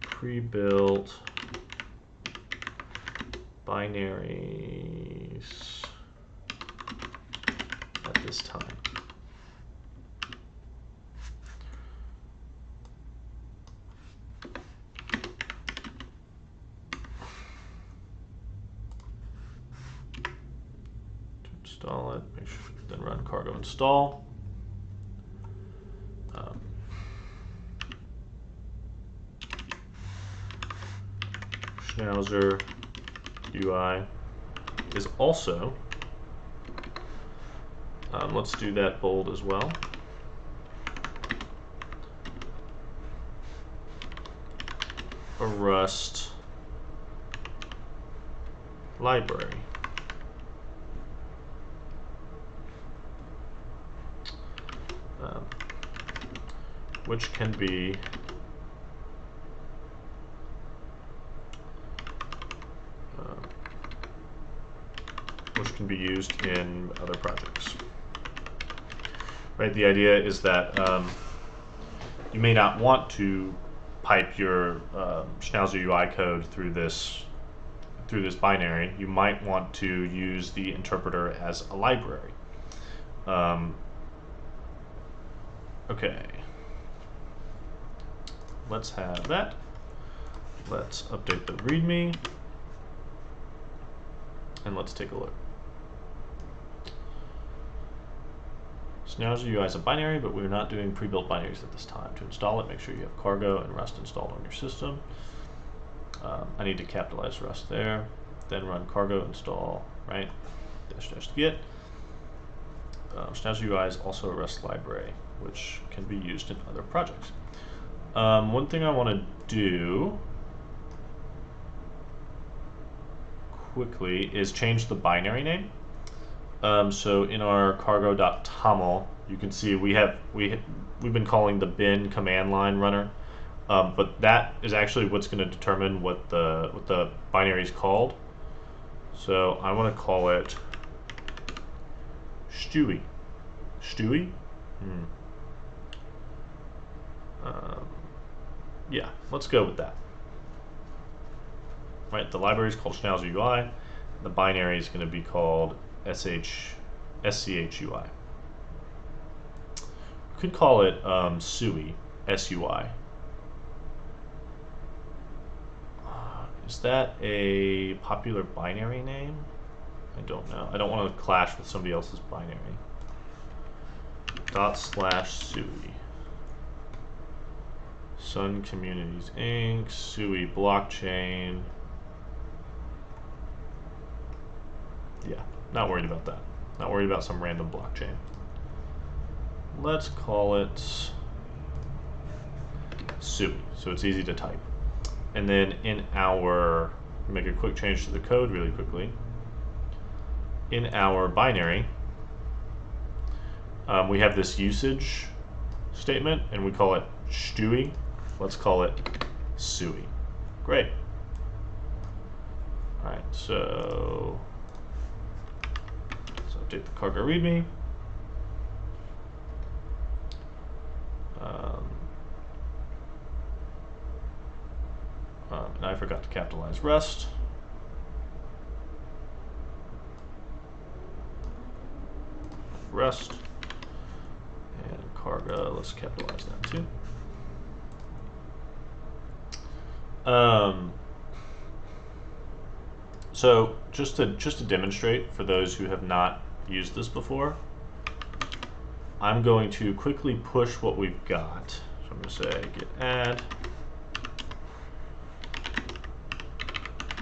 pre-built binaries at this time. Install it, make sure, then run cargo install. Schnauzer UI is also, let's do that bold as well. A Rust library. Which can be used in other projects. Right. The idea is that you may not want to pipe your Schnauzer UI code through this binary. You might want to use the interpreter as a library. Okay. Let's have that. Let's update the README, and let's take a look. Schnauzer UI is a binary, but we're not doing pre-built binaries at this time. To install it, make sure you have cargo and Rust installed on your system. I need to capitalize Rust there. Then run cargo install, right? -- git. Schnauzer UI is also a Rust library, which can be used in other projects. One thing I want to do quickly is change the binary name. So in our cargo.toml, you can see we've been calling the bin command line runner, but that is actually what's going to determine what the binary is called. So I want to call it Stewie. Stewie? Yeah, let's go with that. Right, the library is called Schnauzer UI. The binary is going to be called SCHUI. We could call it SUI, SUI. Is that a popular binary name? I don't know. I don't want to clash with somebody else's binary. /SUI. Sun Communities Inc. SUI blockchain. Yeah, not worried about that. Not worried about some random blockchain. Let's call it SUI, so it's easy to type. And then in our, make a quick change to the code really quickly. In our binary, we have this usage statement, and we call it STUI. Let's call it SUI. Great. All right, so let's update the cargo README. And I forgot to capitalize rest. Rest. And cargo, let's capitalize that too. So just to demonstrate for those who have not used this before, I'm going to quickly push what we've got. So I'm going to say git add,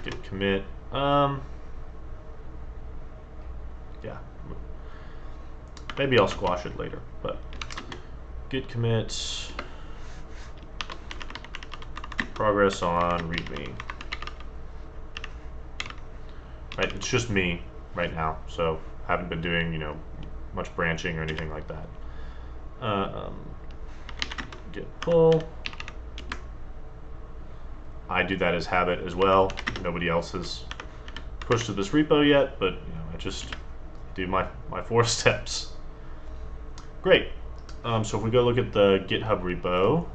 git commit. Yeah, maybe I'll squash it later, but git commit progress on README. Right, it's just me right now, so haven't been doing, you know, much branching or anything like that. Git pull. I do that as habit as well. Nobody else has pushed to this repo yet, but you know, I just do my 4 steps. Great. So if we go look at the GitHub repo,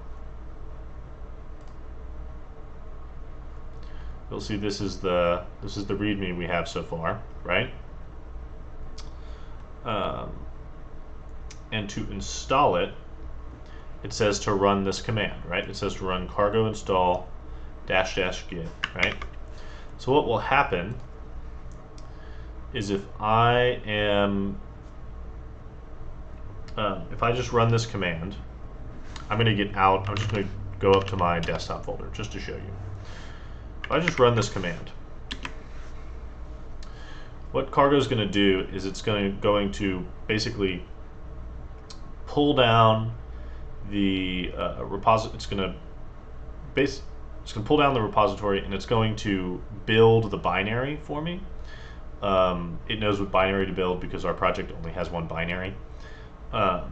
you'll see this is the README we have so far, right? And to install it, it says to run this command, right? It says to run cargo install --git, right? So what will happen is if I am, if I just run this command, I'm going to get out. I'm just going to go up to my desktop folder just to show you. If I just run this command, what cargo is going to do is it's going to basically pull down the repository. It's going to pull down the repository, and it's going to build the binary for me. It knows what binary to build because our project only has one binary. And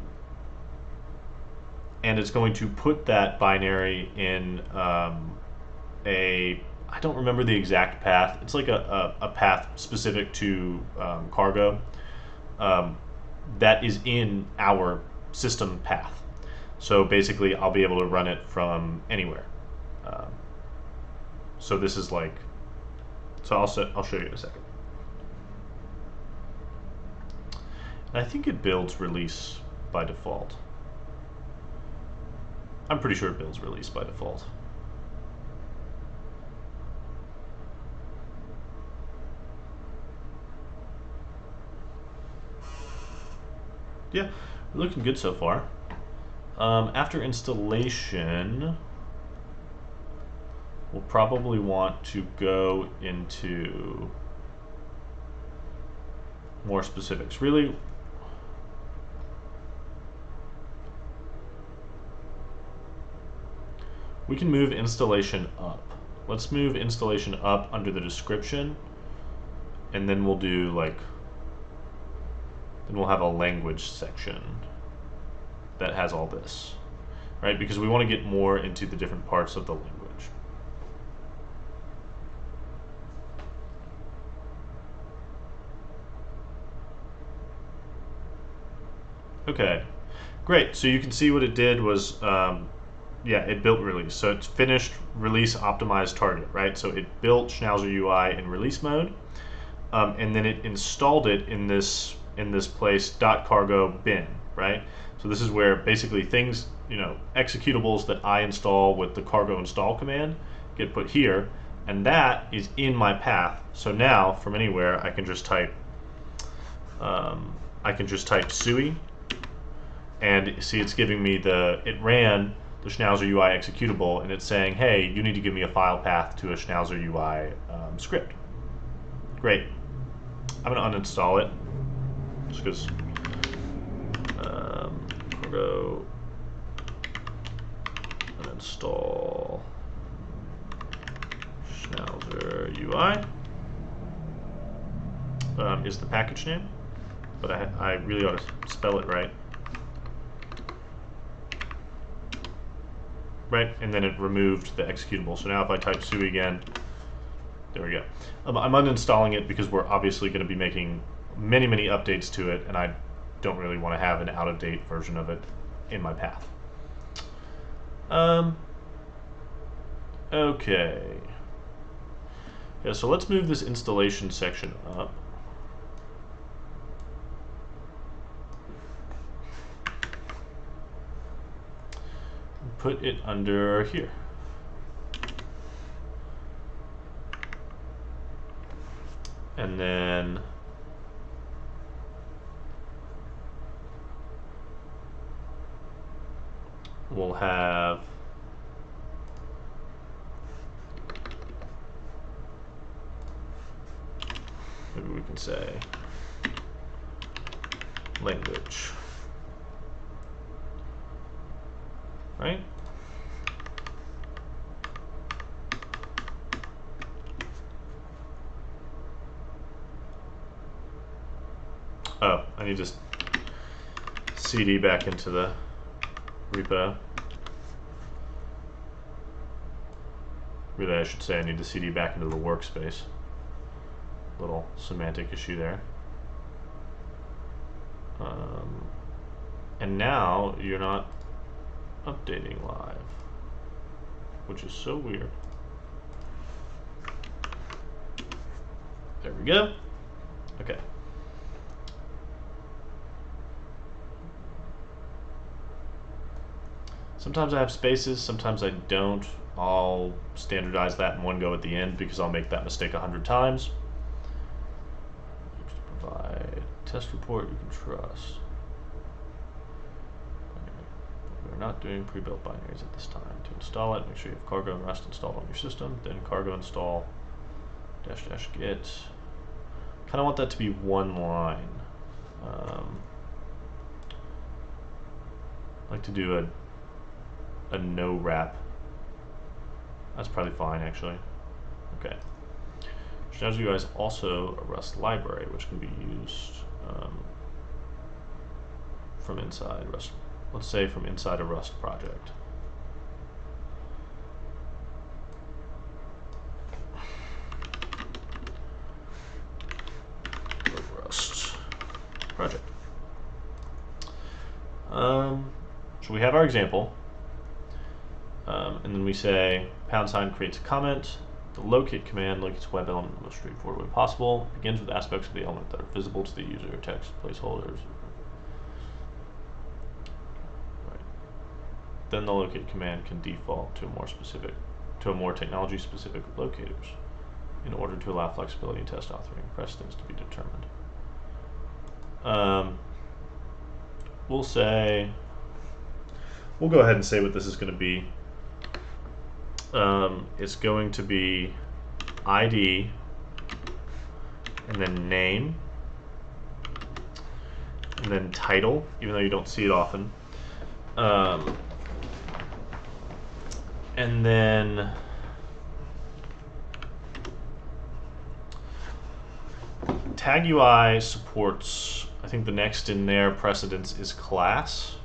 it's going to put that binary in I don't remember the exact path. It's like a path specific to cargo that is in our system path. So basically, I'll be able to run it from anywhere. So this is like, so I'll show you in a second. And I think it builds release by default. I'm pretty sure it builds release by default. Yeah, we're looking good so far. After installation, we'll probably want to go into more specifics. Really, we can move installation up. Let's move installation up under the description, and then we'll do like, then we'll have a language section that has all this, right? Because we want to get more into the different parts of the language. Okay, great. So you can see what it did was, yeah, it built release. So it's finished release optimized target, right? So it built Schnauzer UI in release mode. and then it installed it in this place .cargo bin, right? So this is where basically things, executables that I install with the cargo install command get put here, and that is in my path. So now from anywhere I can just type SUI, and see it's giving me it ran the schnauzer UI executable, and it's saying, hey, you need to give me a file path to a schnauzer UI script. Great. I'm going to uninstall it just because cargo uninstall schnauzer UI is the package name, but I really ought to spell it right. Right, and then it removed the executable. So now if I type SUI again, there we go. I'm uninstalling it because we're obviously going to be making many, many updates to it, and I don't really want to have an out-of-date version of it in my path. Okay. Yeah, so let's move this installation section up. Put it under here. And then we'll have maybe we can say language, right? Oh, I need to CD back into the repo. Really, I should say I need to CD back into the workspace. Little semantic issue there. And now you're not updating live, which is so weird. There we go. Okay. Sometimes I have spaces, sometimes I don't. I'll standardize that in one go at the end because I'll make that mistake 100 times. Provide test report you can trust. We're not doing pre-built binaries at this time. To install it, make sure you have cargo and rust installed on your system, then cargo install -- git. Kind of want that to be one line. I like to do a no wrap. That's probably fine, actually. Okay. Schnauzer UI is also a Rust library, which can be used from inside Rust. Let's say from inside a Rust project. Rust project. So we have our example. And then we say # creates a comment. The locate command locates a web element in the most straightforward way possible. It begins with aspects of the element that are visible to the user, text, placeholders. Right. Then the locate command can default to a more technology-specific locators in order to allow flexibility in test authoring and precedence to be determined. We'll go ahead and say what this is going to be. It's going to be ID and then name and then title, even though you don't see it often. And then TagUI supports, I think the next in their precedence is class.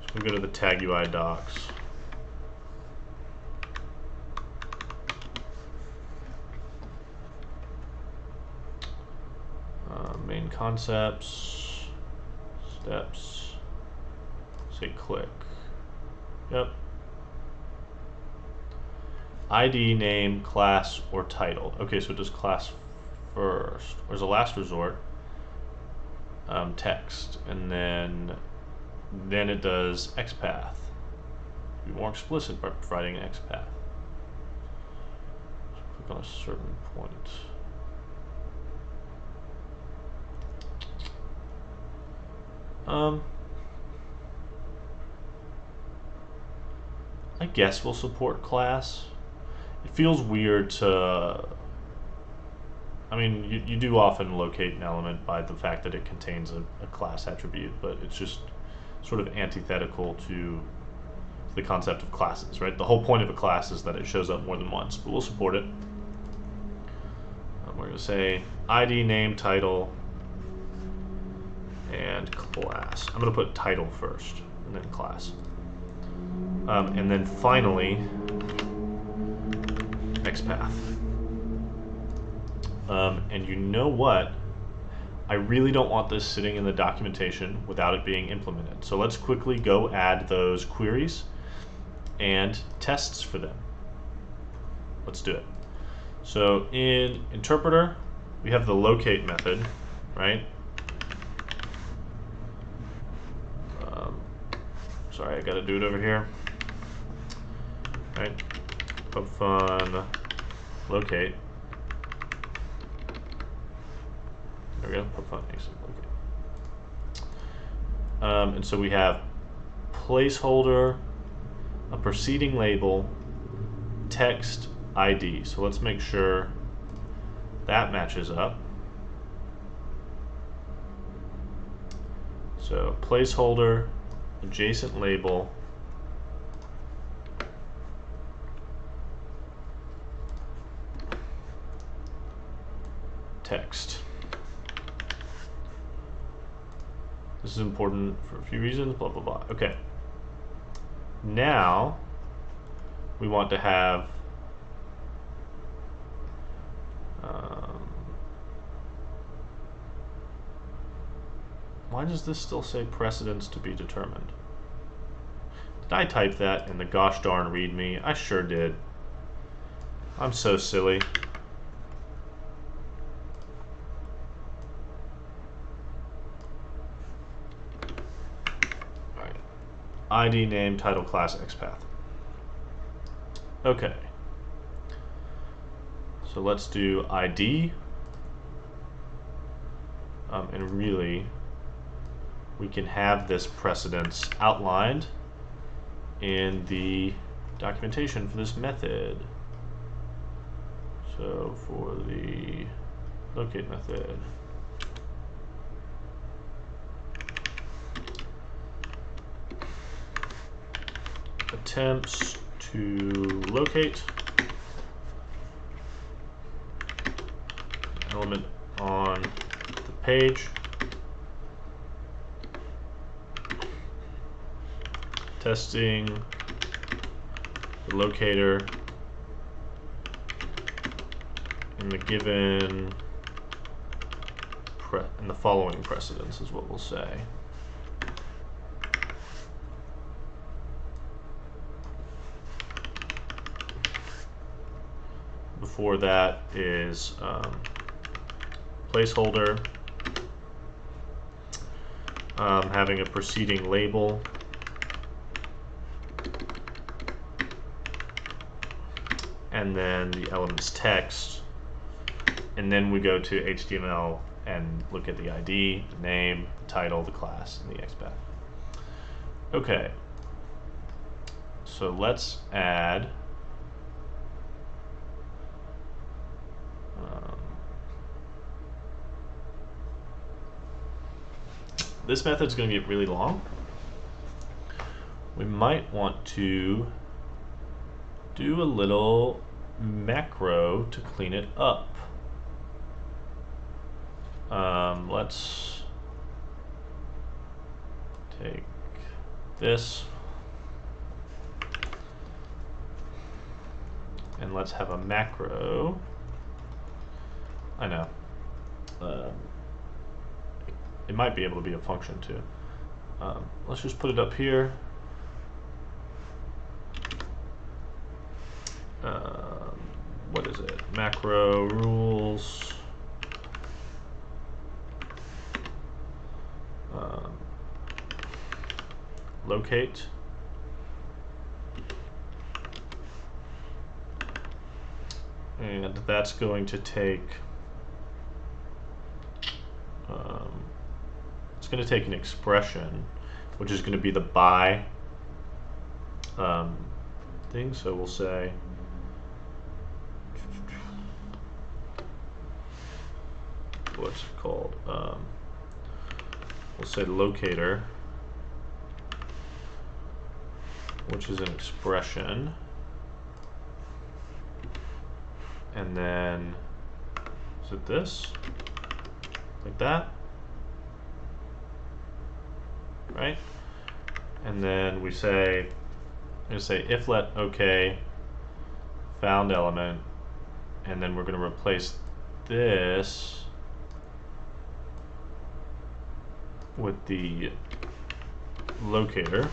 So we'll go to the TagUI docs. Main concepts, steps, say click. Yep. ID, name, class, or title. Okay, so it does class first, or as a last resort, text, and then it does XPath. Be more explicit by providing an XPath. So click on a certain point. I guess we'll support class. It feels weird to, I mean, you do often locate an element by the fact that it contains a class attribute, but it's just sort of antithetical to the concept of classes, right? The whole point of a class is that it shows up more than once, but we'll support it. We're going to say ID, name, title, and class. I'm going to put title first, and then class. And then finally, XPath. And you know what? I really don't want this sitting in the documentation without it being implemented. So let's quickly go add those queries and tests for them. Let's do it. So in interpreter, we have the locate method, right? Sorry, I gotta do it over here. Right, pubfun locate. There we go, pubfun locate. And so we have placeholder, a preceding label, text, ID. So let's make sure that matches up. So placeholder, adjacent label, text. This is important for a few reasons, blah, blah, blah. Okay. Now, we want to have why does this still say precedence to be determined? Did I type that in the gosh darn README? I sure did. I'm so silly. Alright. ID, name, title, class, XPath. Okay. So let's do ID. And really, we can have this precedence outlined in the documentation for this method. So for the locate method, attempts to locate element on the page, testing the locator in the given in the following precedence is what we'll say. Before that is placeholder, having a preceding label, and then the element's text, and then we go to HTML and look at the ID, the name, the title, the class, and the XPath. Okay, so let's add this method's going to get really long. We might want to do a little macro to clean it up. Let's take this and let's have a macro. I know. It might be able to be a function too. Let's just put it up here. what is it? Macro rules. Locate. And that's going to take, it's going to take an expression, which is going to be the by thing. So we'll say, what's it called? We'll say locator, which is an expression. And then, is it this? Like that? Right? And then we say, I'm going to say if let OK found element, and then we're going to replace this with the locator.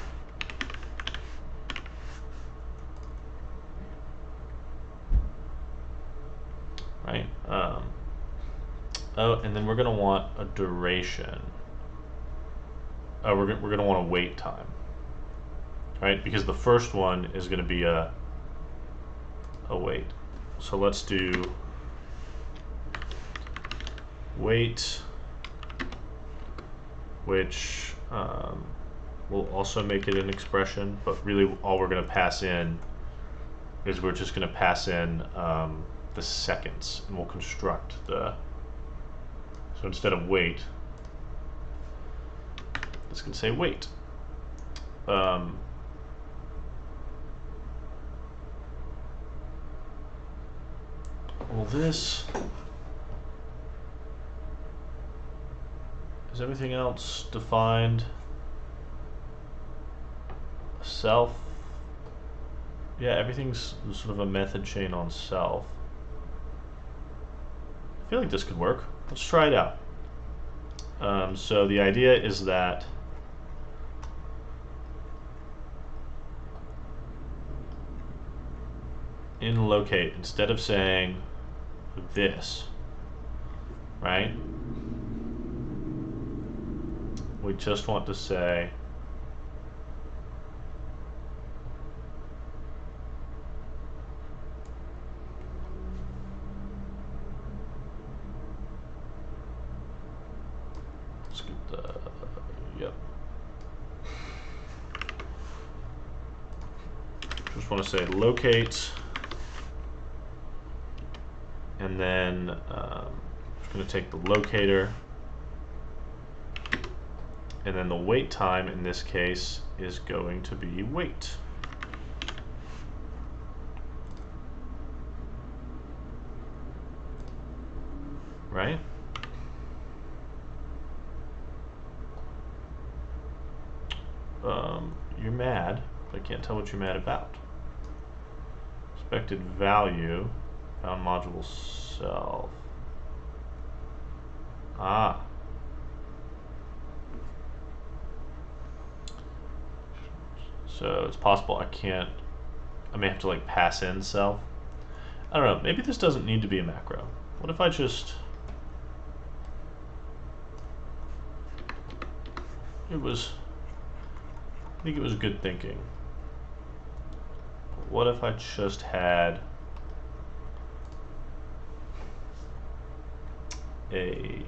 Right? Oh, and then we're going to want a duration. Oh, we're going to want a wait time. Right? Because the first one is going to be a wait. So let's do wait, which will also make it an expression, but really all we're going to pass in is we're just going to pass in the seconds, and we'll construct the, so instead of wait, this can say wait. Well, this is everything else defined. Self, yeah, everything's sort of a method chain on self. I feel like this could work. Let's try it out. So the idea is that in locate, instead of saying this, right, we just want to say just want to say locate, and then I'm going to take the locator, and then the wait time in this case is going to be wait. Right? You're mad, but I can't tell what you're mad about. Expected value, found module self. Ah. So it's possible I may have to like pass in self. I don't know, maybe this doesn't need to be a macro. What if I just, I think it was good thinking. But what if I just had a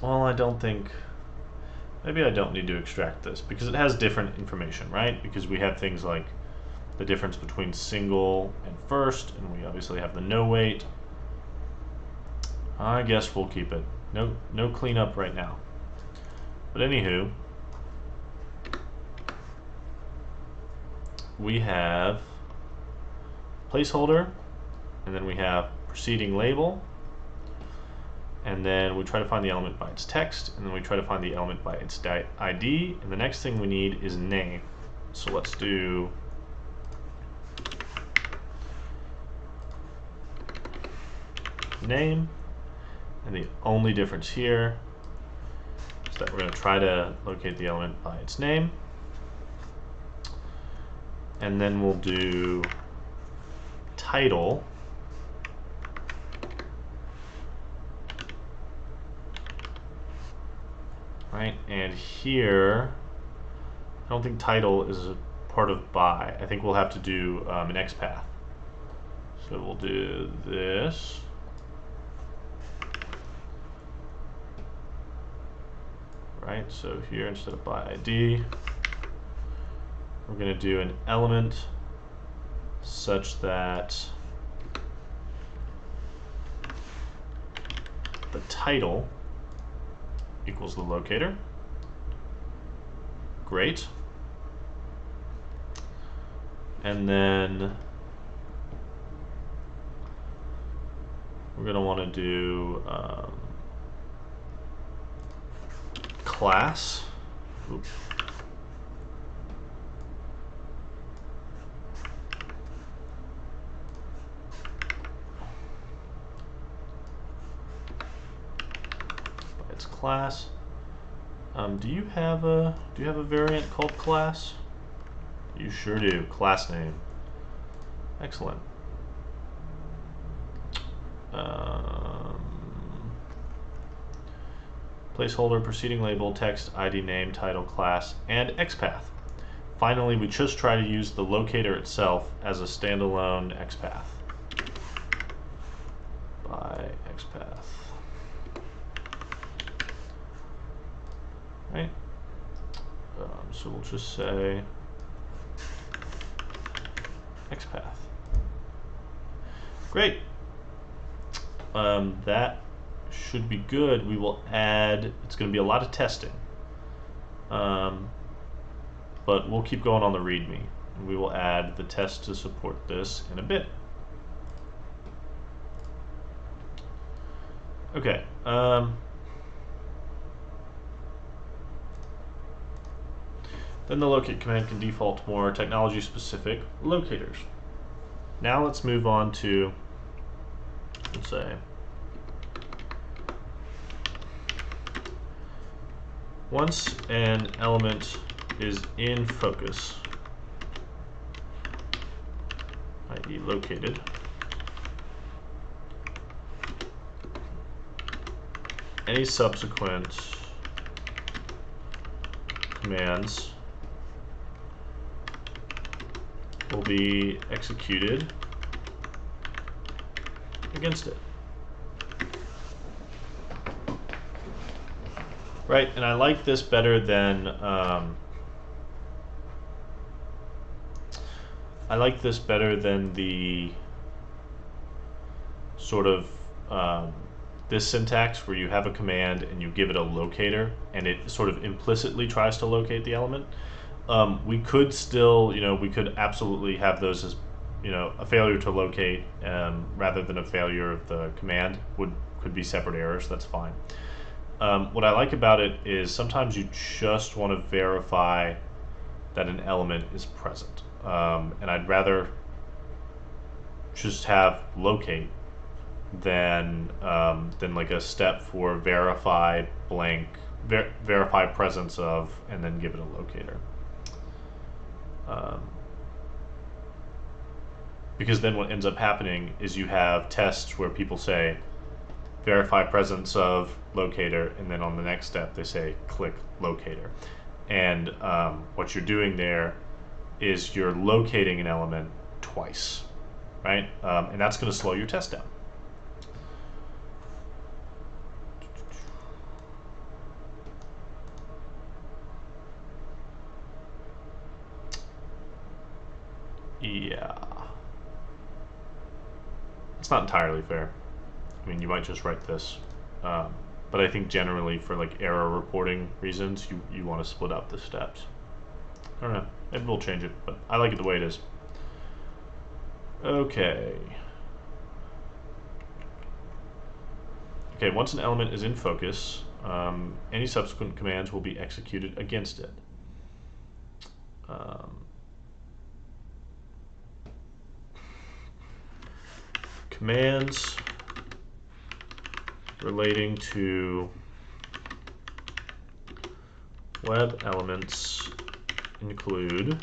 well, I don't think, maybe I don't need to extract this because it has different information, right? Because we have things like the difference between single and first, and we obviously have the no wait. I guess we'll keep it. No cleanup right now. But anywho, we have placeholder, and then we have preceding label, and then we try to find the element by its text, and then we try to find the element by its ID, and the next thing we need is name. So let's do name, and the only difference here is that we're going to try to locate the element by its name. And then we'll do title. Right, and here, I don't think title is a part of by. I think we'll have to do an XPath. So we'll do this. Right, so here instead of by ID, we're going to do an element such that the title equals the locator. Great. And then we're going to want to do class. Oops. By its class. Do you have a variant called class? You sure do. Class name. Excellent. Placeholder, preceding label, text, ID, name, title, class, and XPath. Finally, we just try to use the locator itself as a standalone XPath. By XPath. Right? So we'll just say XPath. Great. That should be good. We will add, it's going to be a lot of testing, but we'll keep going on the README. And we will add the test to support this in a bit. Okay. Then the locate command can default to more technology-specific locators. Now let's move on to, let's say, once an element is in focus, i.e. located, any subsequent commands will be executed against it. Right, and I like this better than the sort of this syntax where you have a command and you give it a locator and it sort of implicitly tries to locate the element. We could still, we could absolutely have those as, a failure to locate rather than a failure of the command could be separate errors. That's fine. What I like about it is sometimes you just want to verify that an element is present, and I'd rather just have locate than like a step for verify blank, verify presence of, and then give it a locator. Because then what ends up happening is you have tests where people say verify presence of locator, and then on the next step they say click locator, and what you're doing there is you're locating an element twice, right? And that's going to slow your test down. Yeah, it's not entirely fair. I mean, you might just write this, but I think generally for like error reporting reasons, you want to split up the steps. I don't know, maybe we'll change it, but I like it the way it is. Okay. Okay, once an element is in focus, any subsequent commands will be executed against it. Commands relating to web elements include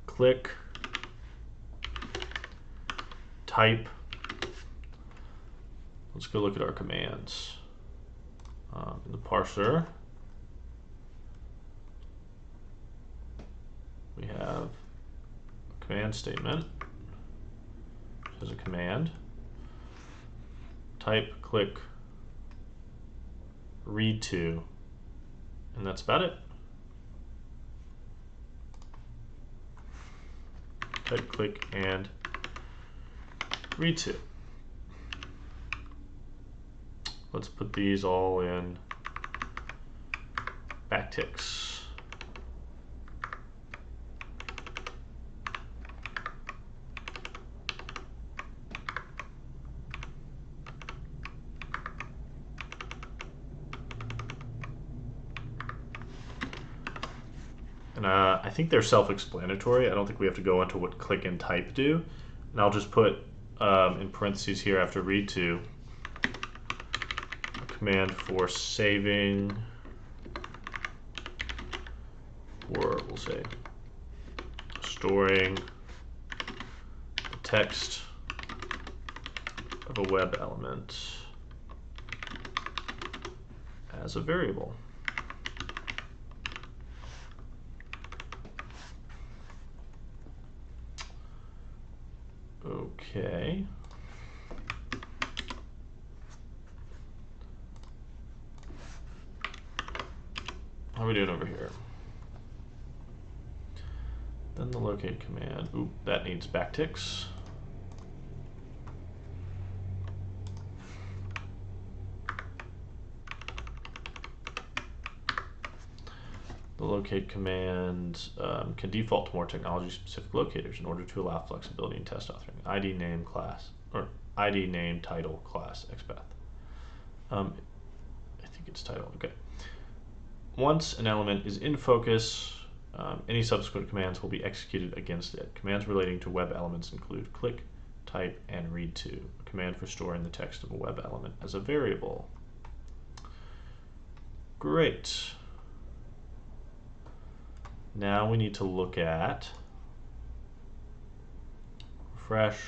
click, type. Let's go look at our commands. In the parser, we have a command statement, which is a command, type, click, read to, and that's about it. Type, click, and read to. Let's put these all in backticks. And I think they're self-explanatory. I don't think we have to go into what click and type do. And I'll just put in parentheses here after read to a command for saving, or we'll say storing the text of a web element as a variable. Okay. How are we doing over here? Then the locate command. Oop, that needs backticks. The locate command can default to more technology-specific locators in order to allow flexibility in test authoring. ID name class, or ID name title class XPath. I think it's title. Okay. Once an element is in focus, any subsequent commands will be executed against it. Commands relating to web elements include click, type, and read to. A command for storing the text of a web element as a variable. Great. Now we need to look at refresh,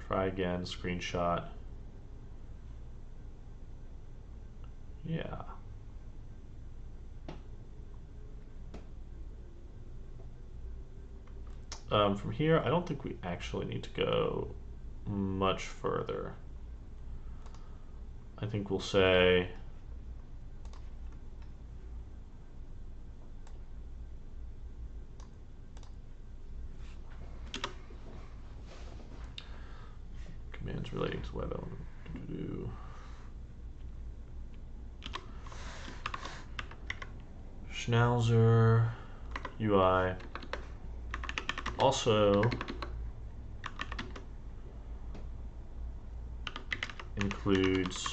try again, screenshot. Yeah. From here, I don't think we actually need to go much further. I think we'll say commands relating to web element. Schnauzer UI also includes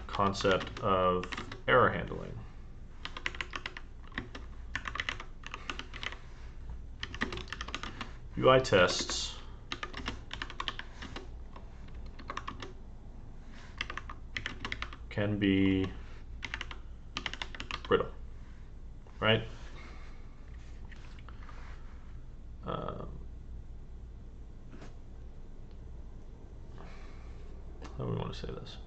concept of error handling. UI tests can be brittle, right? How do we want to say this?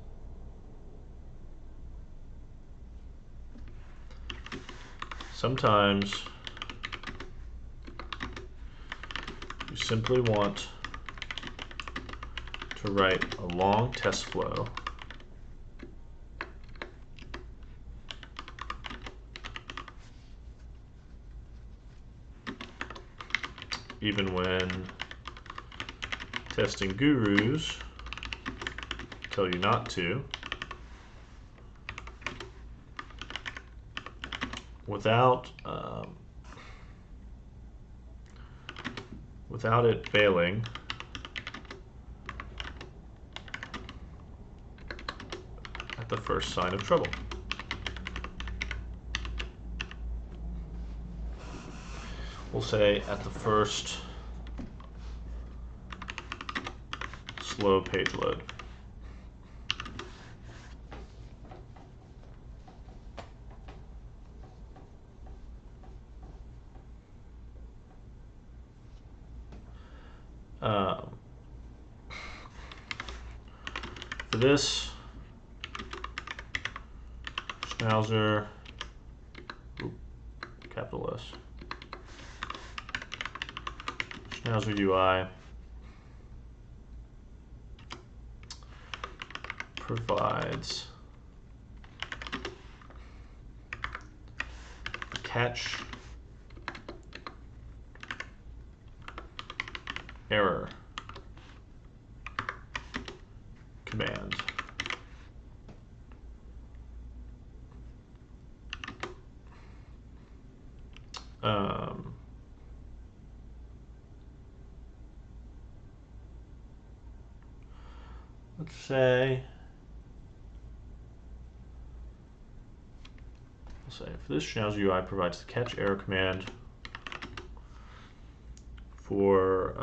Sometimes you simply want to write a long test flow even when testing gurus tell you not to, without it failing at the first sign of trouble. We'll say at the first slow page load. For this, schnauzer, capital S, schnauzer UI provides catch error command. Let's say, for this schnauzer UI provides the catch error command for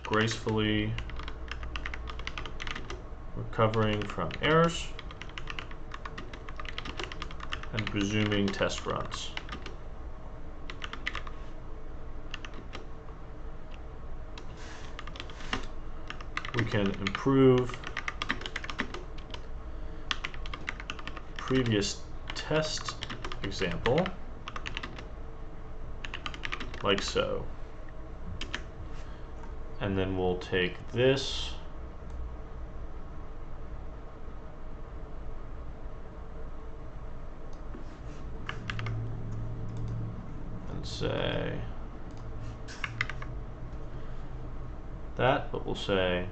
gracefully recovering from errors and resuming test runs. We can improve previous test example like so. And then we'll take this and say that, but we'll say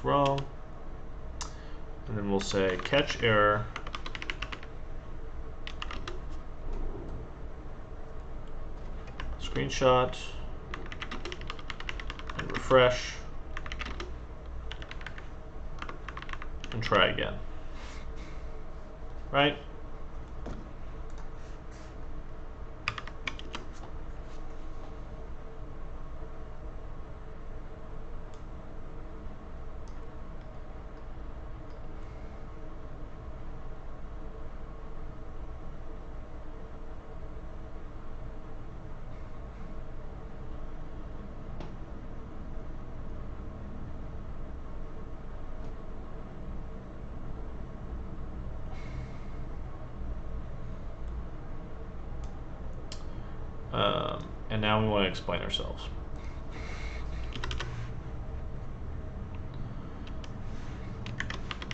wrong, and then we'll say catch error screenshot and refresh and try again, right? And now we want to explain ourselves.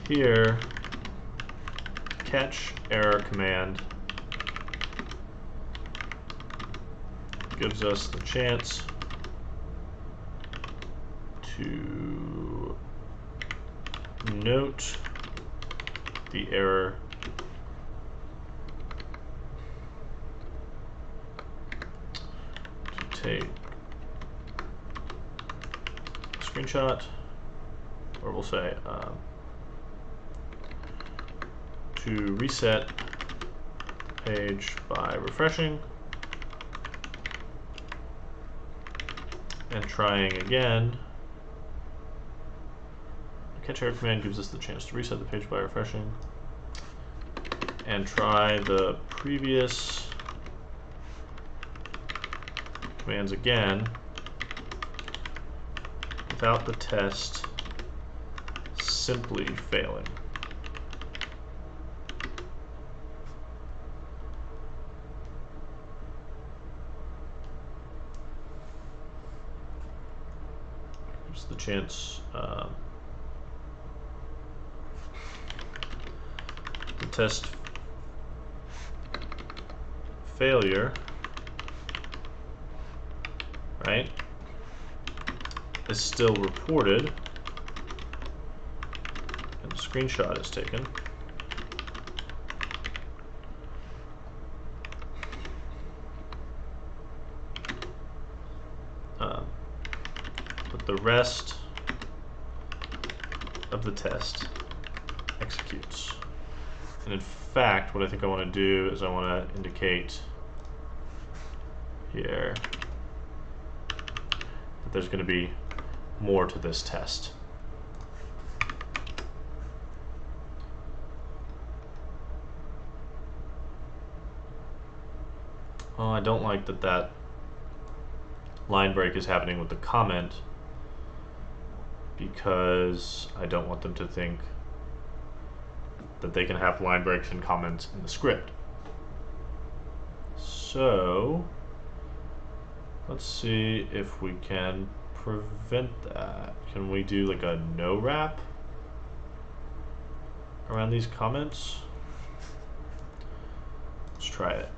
Here, catch error command gives us the chance to note the error take a screenshot, or we'll say to reset page by refreshing and trying again. The catch error command gives us the chance to reset the page by refreshing and try the previous commands again without the test simply failing. It's the chance the test failure, right, is still reported and the screenshot is taken. But the rest of the test executes. And in fact, what I think I want to do is I want to indicate here that there's going to be more to this test. Well, I don't like that that line break is happening with the comment, because I don't want them to think that they can have line breaks and comments in the script. So let's see if we can prevent that. Can we do like a no wrap around these comments? Let's try it.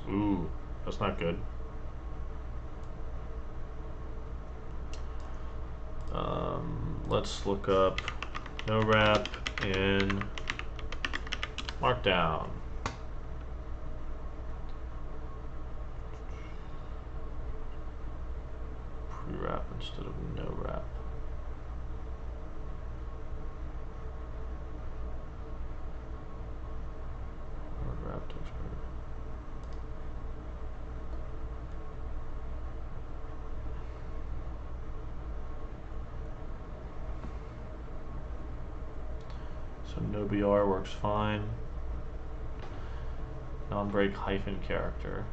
Ooh, that's not good. Let's look up no wrap in Markdown. Pre-wrap instead of no wrap. Wrap text. So no BR works fine. Non-break hyphen character.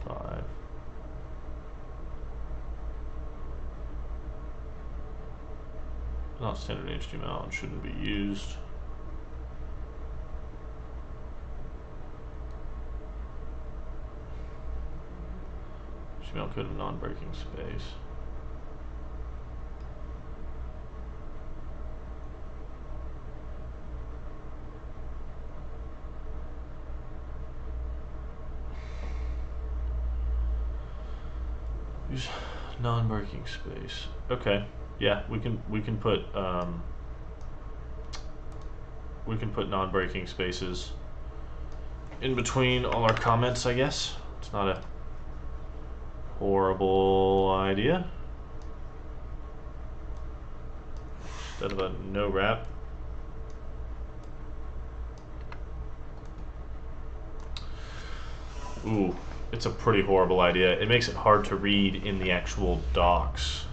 25. Not standard HTML and shouldn't be used. HTML code of non-breaking space. Use non-breaking space. Okay, yeah, we can put non-breaking spaces in between all our comments, I guess. It's not a horrible idea. Instead of a no wrap. Ooh, it's a pretty horrible idea. It makes it hard to read in the actual docs.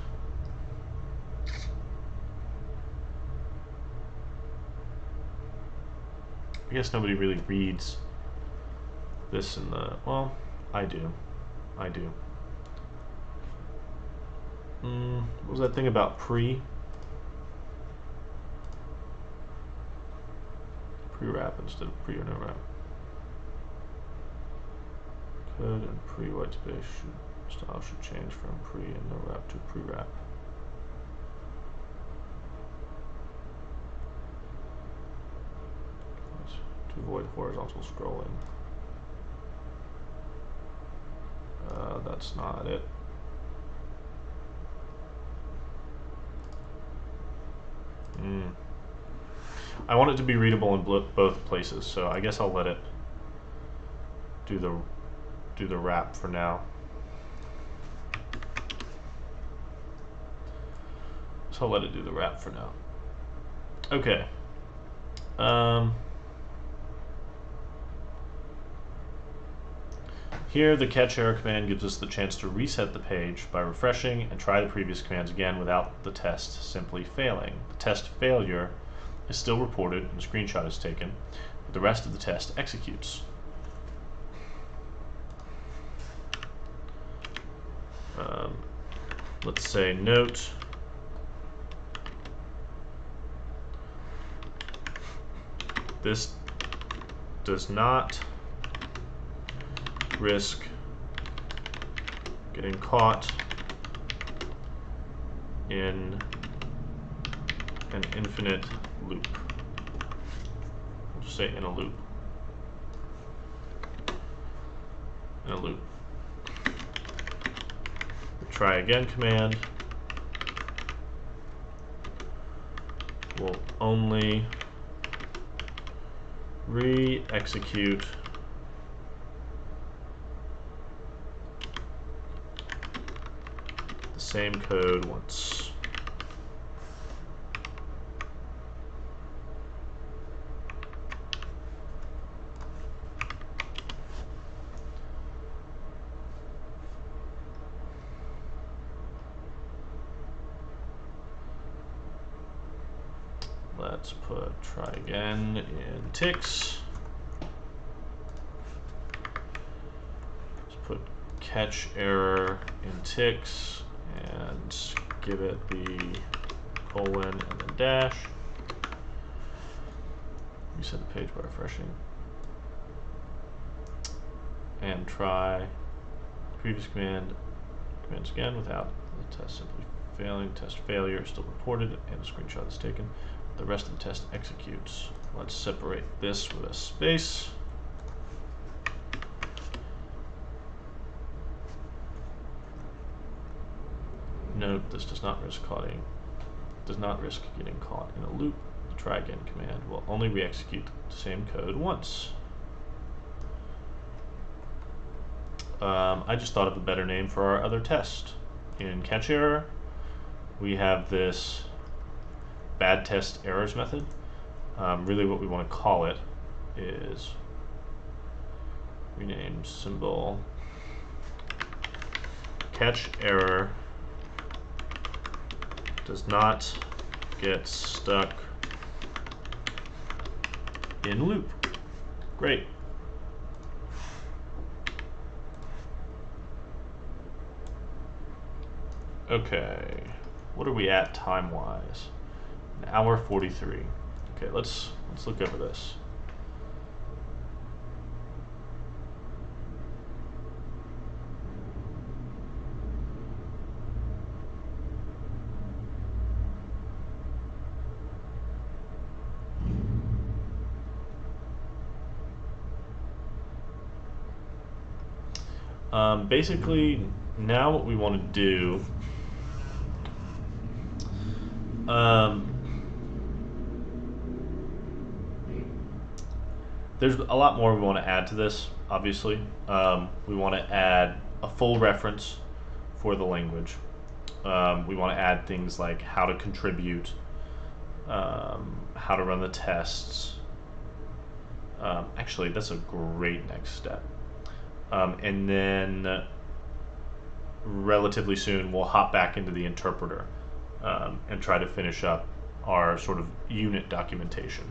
I guess nobody really reads this in the, well, I do. What was that thing about pre-wrap instead of pre or no wrap? Code and pre-white space style should change from pre and no wrap to pre-wrap. To avoid horizontal scrolling. That's not it. I want it to be readable in both places, so I guess I'll let it do the wrap for now. So I'll let it do the wrap for now. Okay. Here, the catch error command gives us the chance to reset the page by refreshing and try the previous commands again without the test simply failing. The test failure is still reported and a screenshot is taken, but the rest of the test executes. Let's say note this does not risk getting caught in an infinite loop. We'll just say in a loop. In a loop. Try again command will only re-execute the same code once. Let's put try again in ticks. Let's put catch error in ticks and give it the colon and then dash. Reset the page by refreshing. And try previous commands again without the test simply failing. Test failure is still reported and a screenshot is taken. The rest of the test executes. Let's separate this with a space. Note this does not risk getting caught in a loop. The try again command will only re-execute the same code once. I just thought of a better name for our other test. In catch error, we have this bad test errors method. Really what we want to call it is rename symbol catch error does not get stuck in loop. Great. Okay, what are we at time-wise? An hour 43. Okay, let's look over this. Basically, now what we want to do, there's a lot more we want to add to this, obviously. We want to add a full reference for the language. We want to add things like how to contribute, how to run the tests. Actually, that's a great next step. And then relatively soon we'll hop back into the interpreter and try to finish up our sort of unit documentation.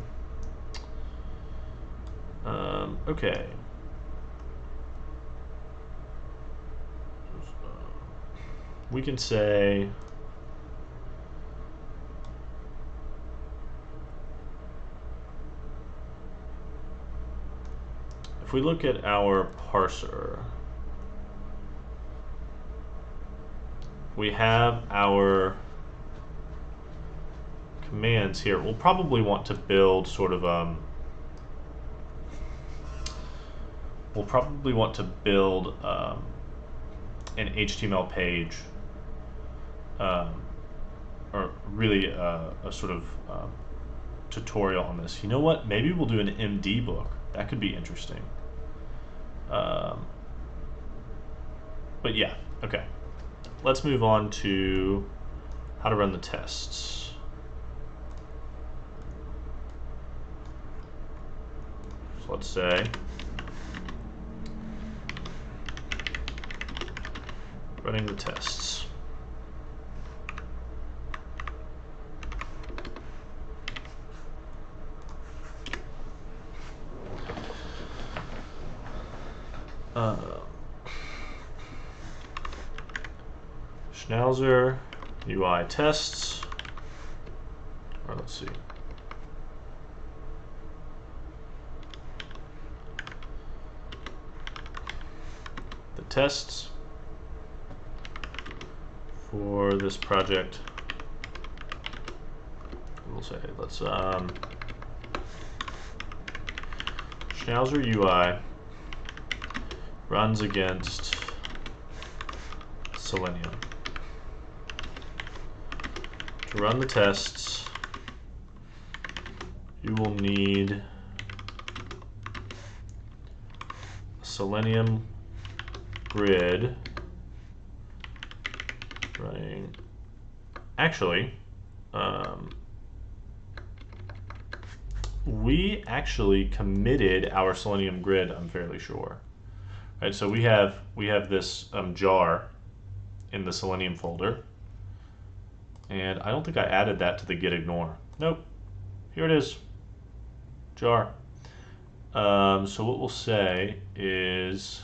Okay. We can say if we look at our parser, we have our commands here. We'll probably want to build sort of an HTML page, or really a sort of tutorial on this. You know what? Maybe we'll do an MD book. That could be interesting. But yeah, okay. Let's move on to how to run the tests. So let's say running the tests. Schnauzer UI tests, or let's see. The tests for this project, we'll say, let's Schnauzer UI runs against Selenium. To run the tests, you will need a Selenium grid running. Actually, we actually committed our Selenium grid, I'm fairly sure. Right, so we have this jar in the Selenium folder, and I don't think I added that to the git ignore. Nope, here it is, jar. So what we'll say is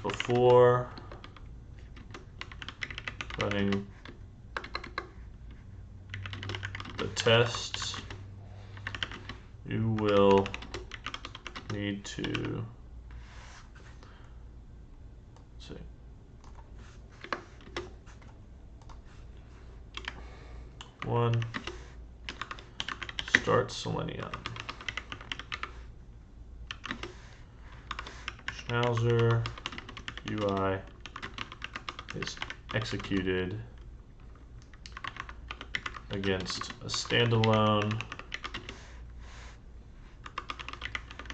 before running the tests, you will need to see. One, start Selenium. Schnauzer UI is executed against a standalone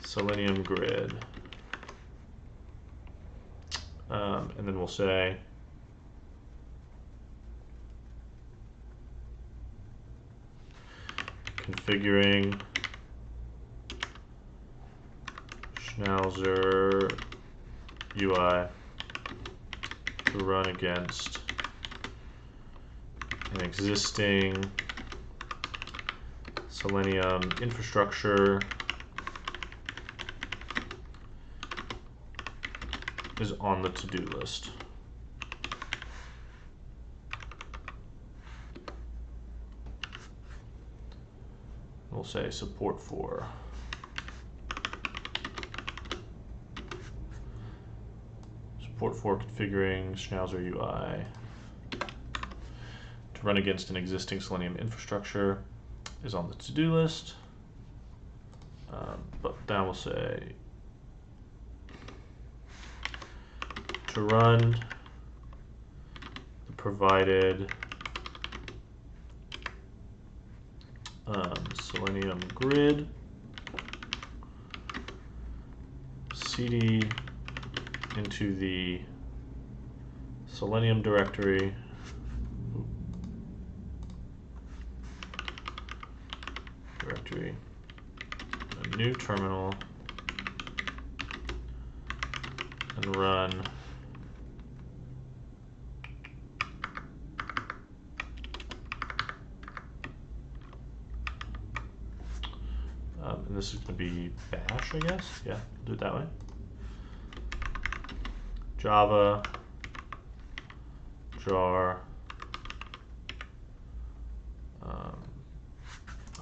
Selenium grid. And then we'll say configuring Schnauzer UI to run against an existing Selenium infrastructure is on the to-do list. We'll say support for. Support for configuring Schnauzer UI to run against an existing Selenium infrastructure is on the to-do list. But then we'll say to run the provided Selenium grid, cd into the Selenium directory, a new terminal, and run and this is going to be bash, I guess. Yeah, we'll do it that way. Java jar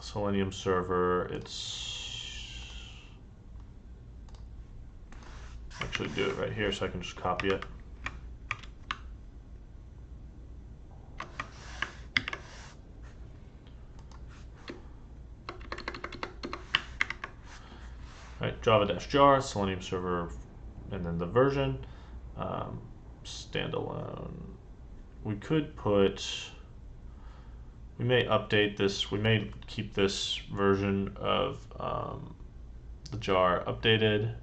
Selenium server. It's actually do it right here, so I can just copy it. Right, java-jar Selenium server, and then the version standalone. We could put. We may update this. We may keep this version of the jar updated.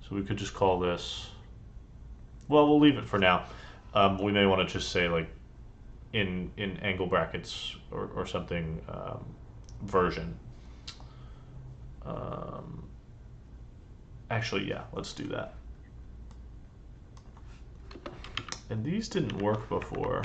So we could just call this. Well, we'll leave it for now. We may want to just say like in angle brackets or something version. Actually, yeah, let's do that. And these didn't work before.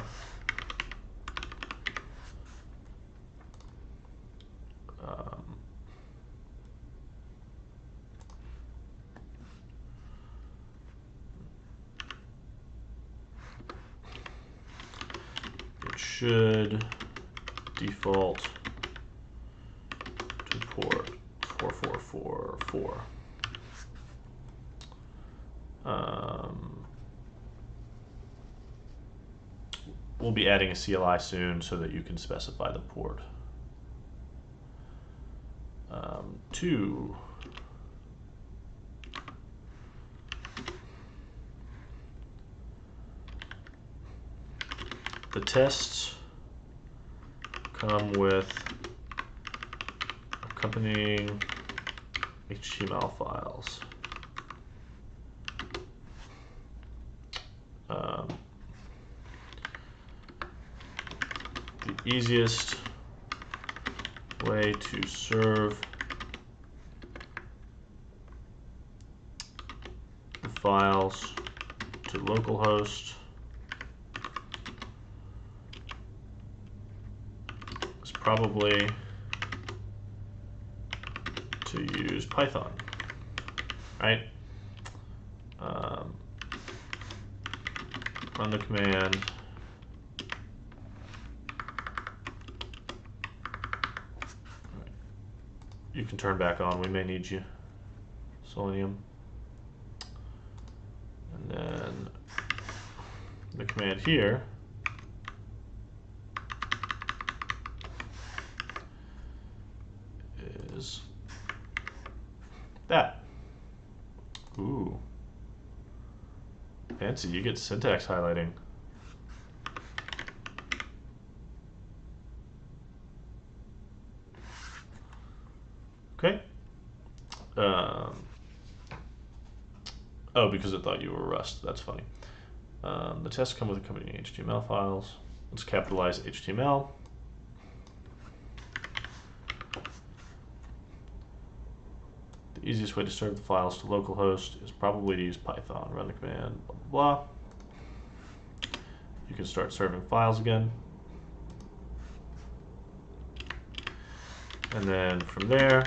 should default to port 4444. We'll be adding a CLI soon so that you can specify the port. 2. The tests come with accompanying HTML files. The easiest way to serve the files to localhost is probably to use Python, right? Run the command. You can turn back on, we may need you, Selenium. And then the command here is that. Ooh. Fancy, you get syntax highlighting. Okay. Oh, because it thought you were Rust. That's funny. The tests come with accompanying HTML files. Let's capitalize HTML. The easiest way to serve the files to localhost is probably to use Python. Run the command, blah, blah, blah. You can start serving files again. And then from there,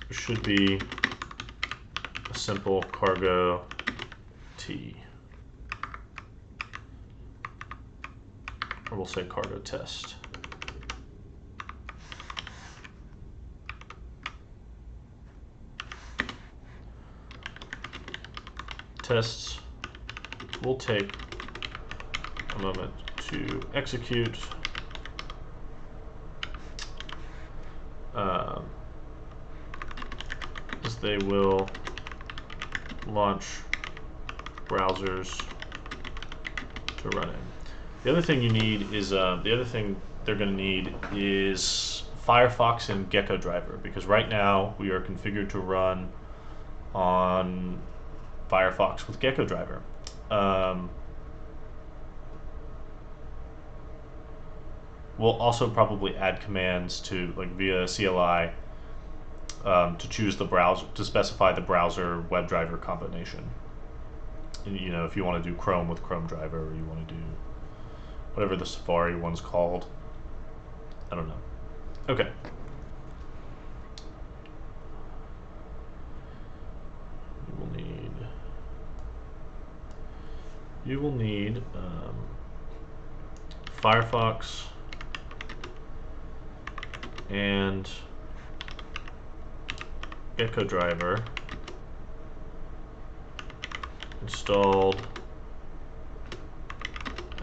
there should be a simple cargo T. Or we'll say cargo test. Tests will take a moment to execute. As they will launch browsers to run in. The other thing you need is the other thing they're going to need is Firefox and Gecko driver, because right now we are configured to run on Firefox with Gecko driver. We'll also probably add commands to, like, via CLI to choose the browser, to specify the browser WebDriver combination. And, you know, if you want to do Chrome with Chrome driver, or you want to do whatever the Safari one's called. I don't know. Okay. You will need Firefox and Gecko driver installed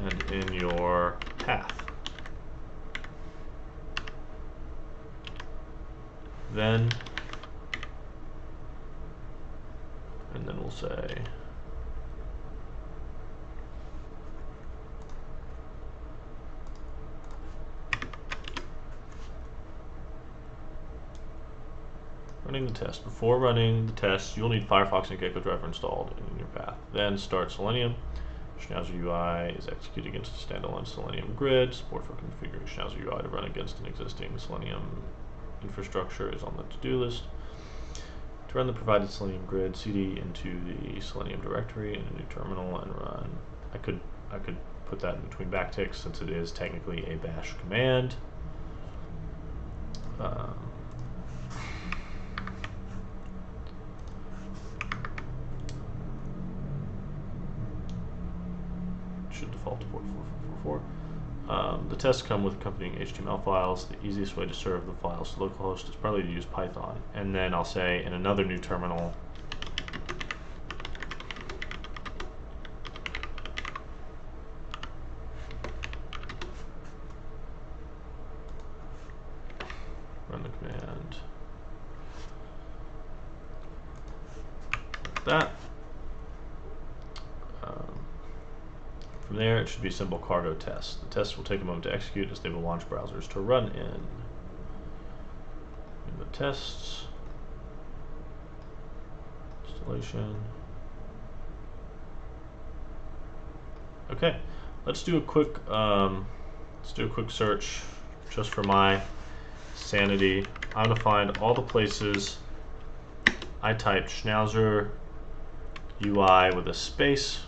and in your path. And then we'll say running the test. Before running the test, you'll need Firefox and Gecko driver installed in your path. Then start Selenium. Schnauzer UI is executed against a standalone Selenium grid. Support for configuring Schnauzer UI to run against an existing Selenium infrastructure is on the to-do list. To run the provided Selenium grid, cd into the Selenium directory in a new terminal and run. I could put that in between backticks since it is technically a bash command. default to port 4444. The tests come with accompanying HTML files. The easiest way to serve the files to localhost is probably to use Python. And then I'll say in another new terminal, run the command like that. From there, it should be simple cargo test. The test will take a moment to execute as they will launch browsers to run in. The tests, installation. Okay, let's do a quick search just for my sanity. I'm gonna find all the places I typed schnauzer UI with a space,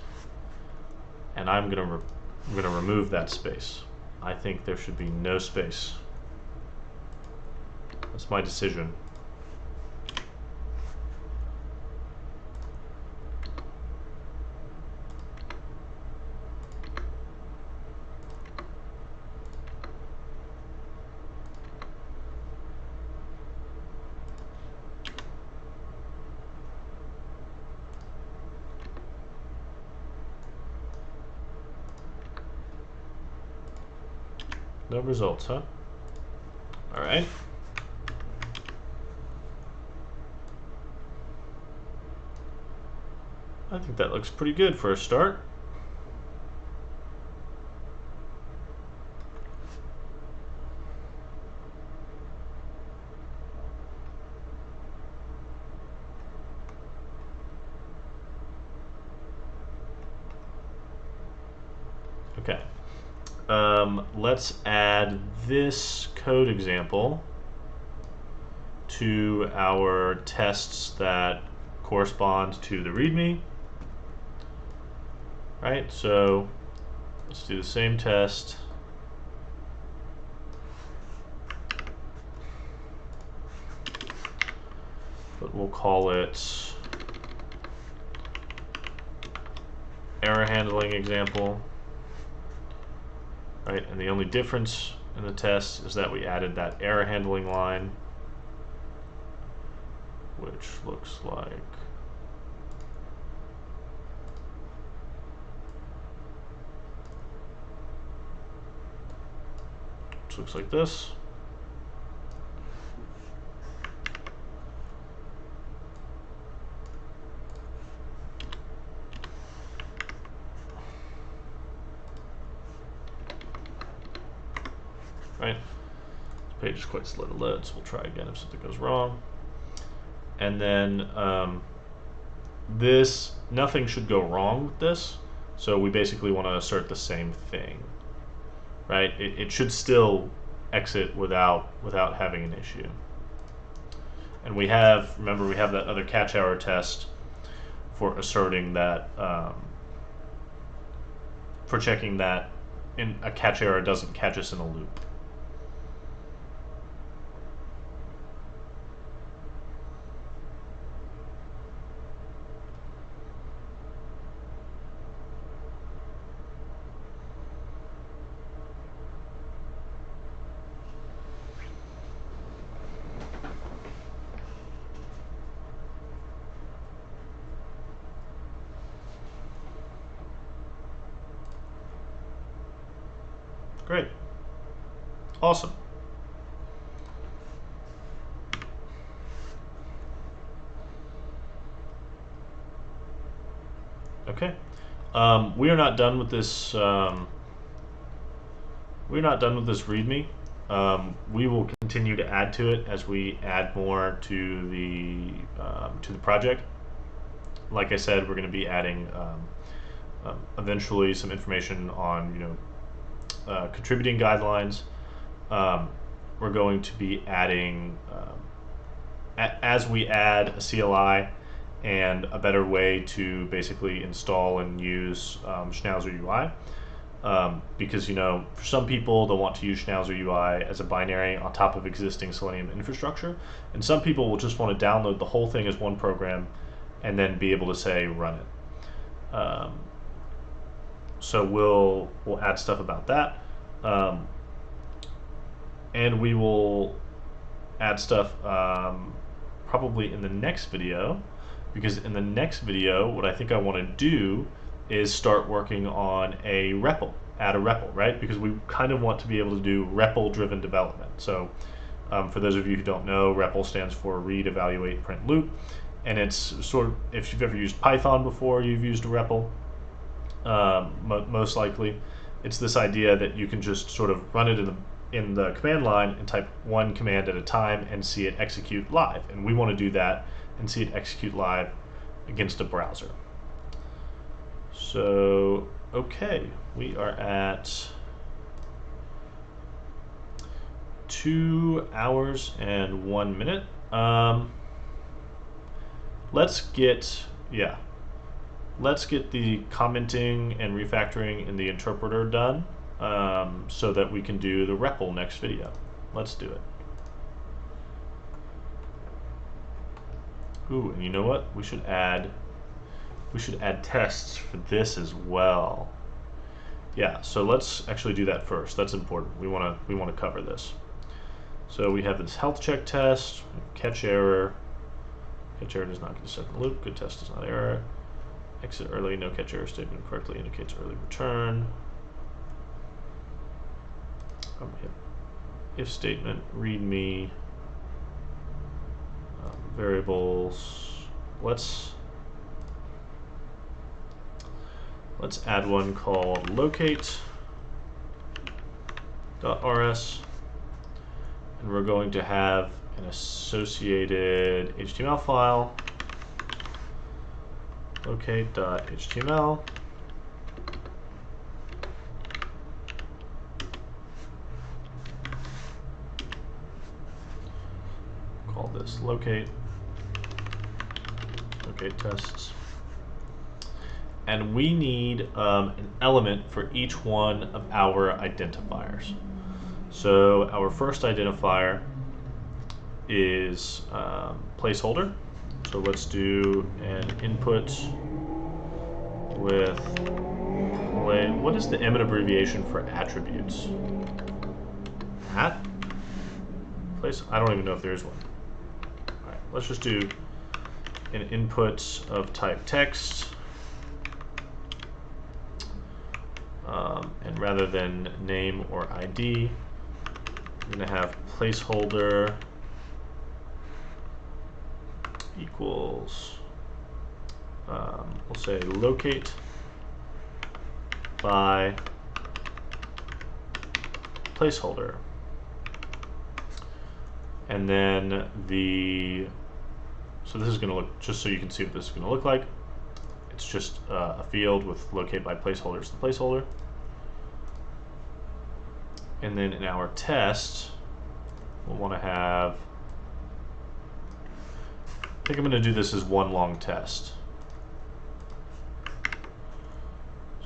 and I'm gonna remove that space. I think there should be no space. That's my decision. No results, huh? All right. I think that looks pretty good for a start. Okay. Let's add this code example to our tests that correspond to the README. Right, so let's do the same test. But we'll call it error handling example. Right, and the only difference in the test is that we added that error handling line, which looks like this. Right, this page is quite slow to load, so we'll try again if something goes wrong. And then nothing should go wrong with this, so we basically want to assert the same thing. Right, it should still exit without having an issue. And remember we have that other catch error test for asserting that, for checking that a catch error doesn't catch us in a loop. Great. Awesome. Okay. We are not done with this. We're not done with this README. We will continue to add to it as we add more to the project. Like I said, we're going to be adding eventually some information on contributing guidelines. We're going to be adding, as we add a CLI and a better way to basically install and use Schnauzer UI. Because for some people they'll want to use Schnauzer UI as a binary on top of existing Selenium infrastructure, and some people will just want to download the whole thing as one program and then be able to say run it. So we'll add stuff about that, and we will add stuff probably in the next video, because in the next video what I think I want to do is start working on a REPL, add a REPL, right? Because we kind of want to be able to do REPL driven development. So for those of you who don't know, REPL stands for read, evaluate, print, loop, and it's sort of, if you've ever used Python before, you've used a REPL. Most likely, it's this idea that you can just sort of run it in the command line and type one command at a time and see it execute live. And we want to do that and see it execute live against a browser. So, okay, we are at 2 hours and 1 minute. Let's get the commenting and refactoring in the interpreter done, so that we can do the REPL next video. Let's do it. Ooh, and you know what? We should add tests for this as well. Yeah, so let's actually do that first. That's important. We want to cover this. So we have this health check test, catch error. Catch error does not get a second loop. Good test does not error. Exit early, no catch error statement correctly indicates early return. If statement, readme, variables. Let's add one called locate.rs, and we're going to have an associated HTML file, locate.html. Call this locate tests. And we need an element for each one of our identifiers. So our first identifier is placeholder. So let's do an input with, what is the Emmet abbreviation for attributes? At? Place? I don't even know if there's one. All right, let's just do an input of type text. And rather than name or ID, I'm going to have placeholder equals, we'll say locate by placeholder. And then so this is going to look, just so you can see what this is going to look like. It's just a field with locate by placeholder is the placeholder. And then in our test, we'll want to have, I think I'm going to do this as one long test.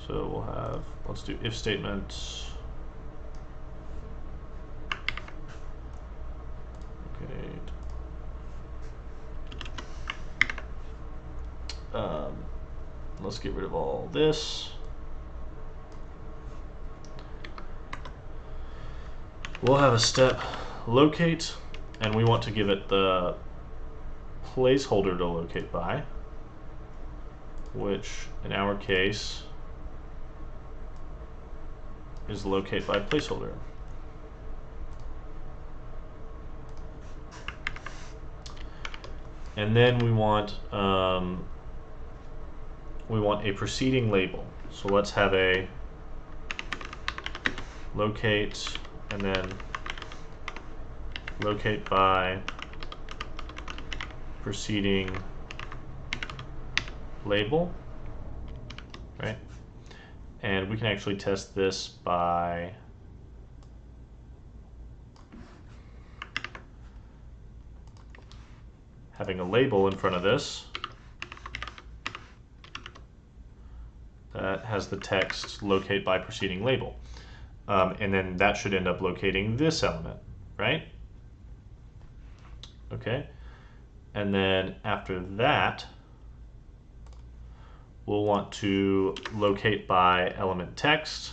So we'll have, let's do if statement. Okay. Let's get rid of all this. We'll have a step locate, and we want to give it the placeholder to locate by, which in our case is locate by placeholder. And then we want a preceding label. So let's have a locate and then locate by preceding label, right? And we can actually test this by having a label in front of this that has the text locate by preceding label. And then that should end up locating this element, right? Okay. And then after that, we'll want to locate by element text.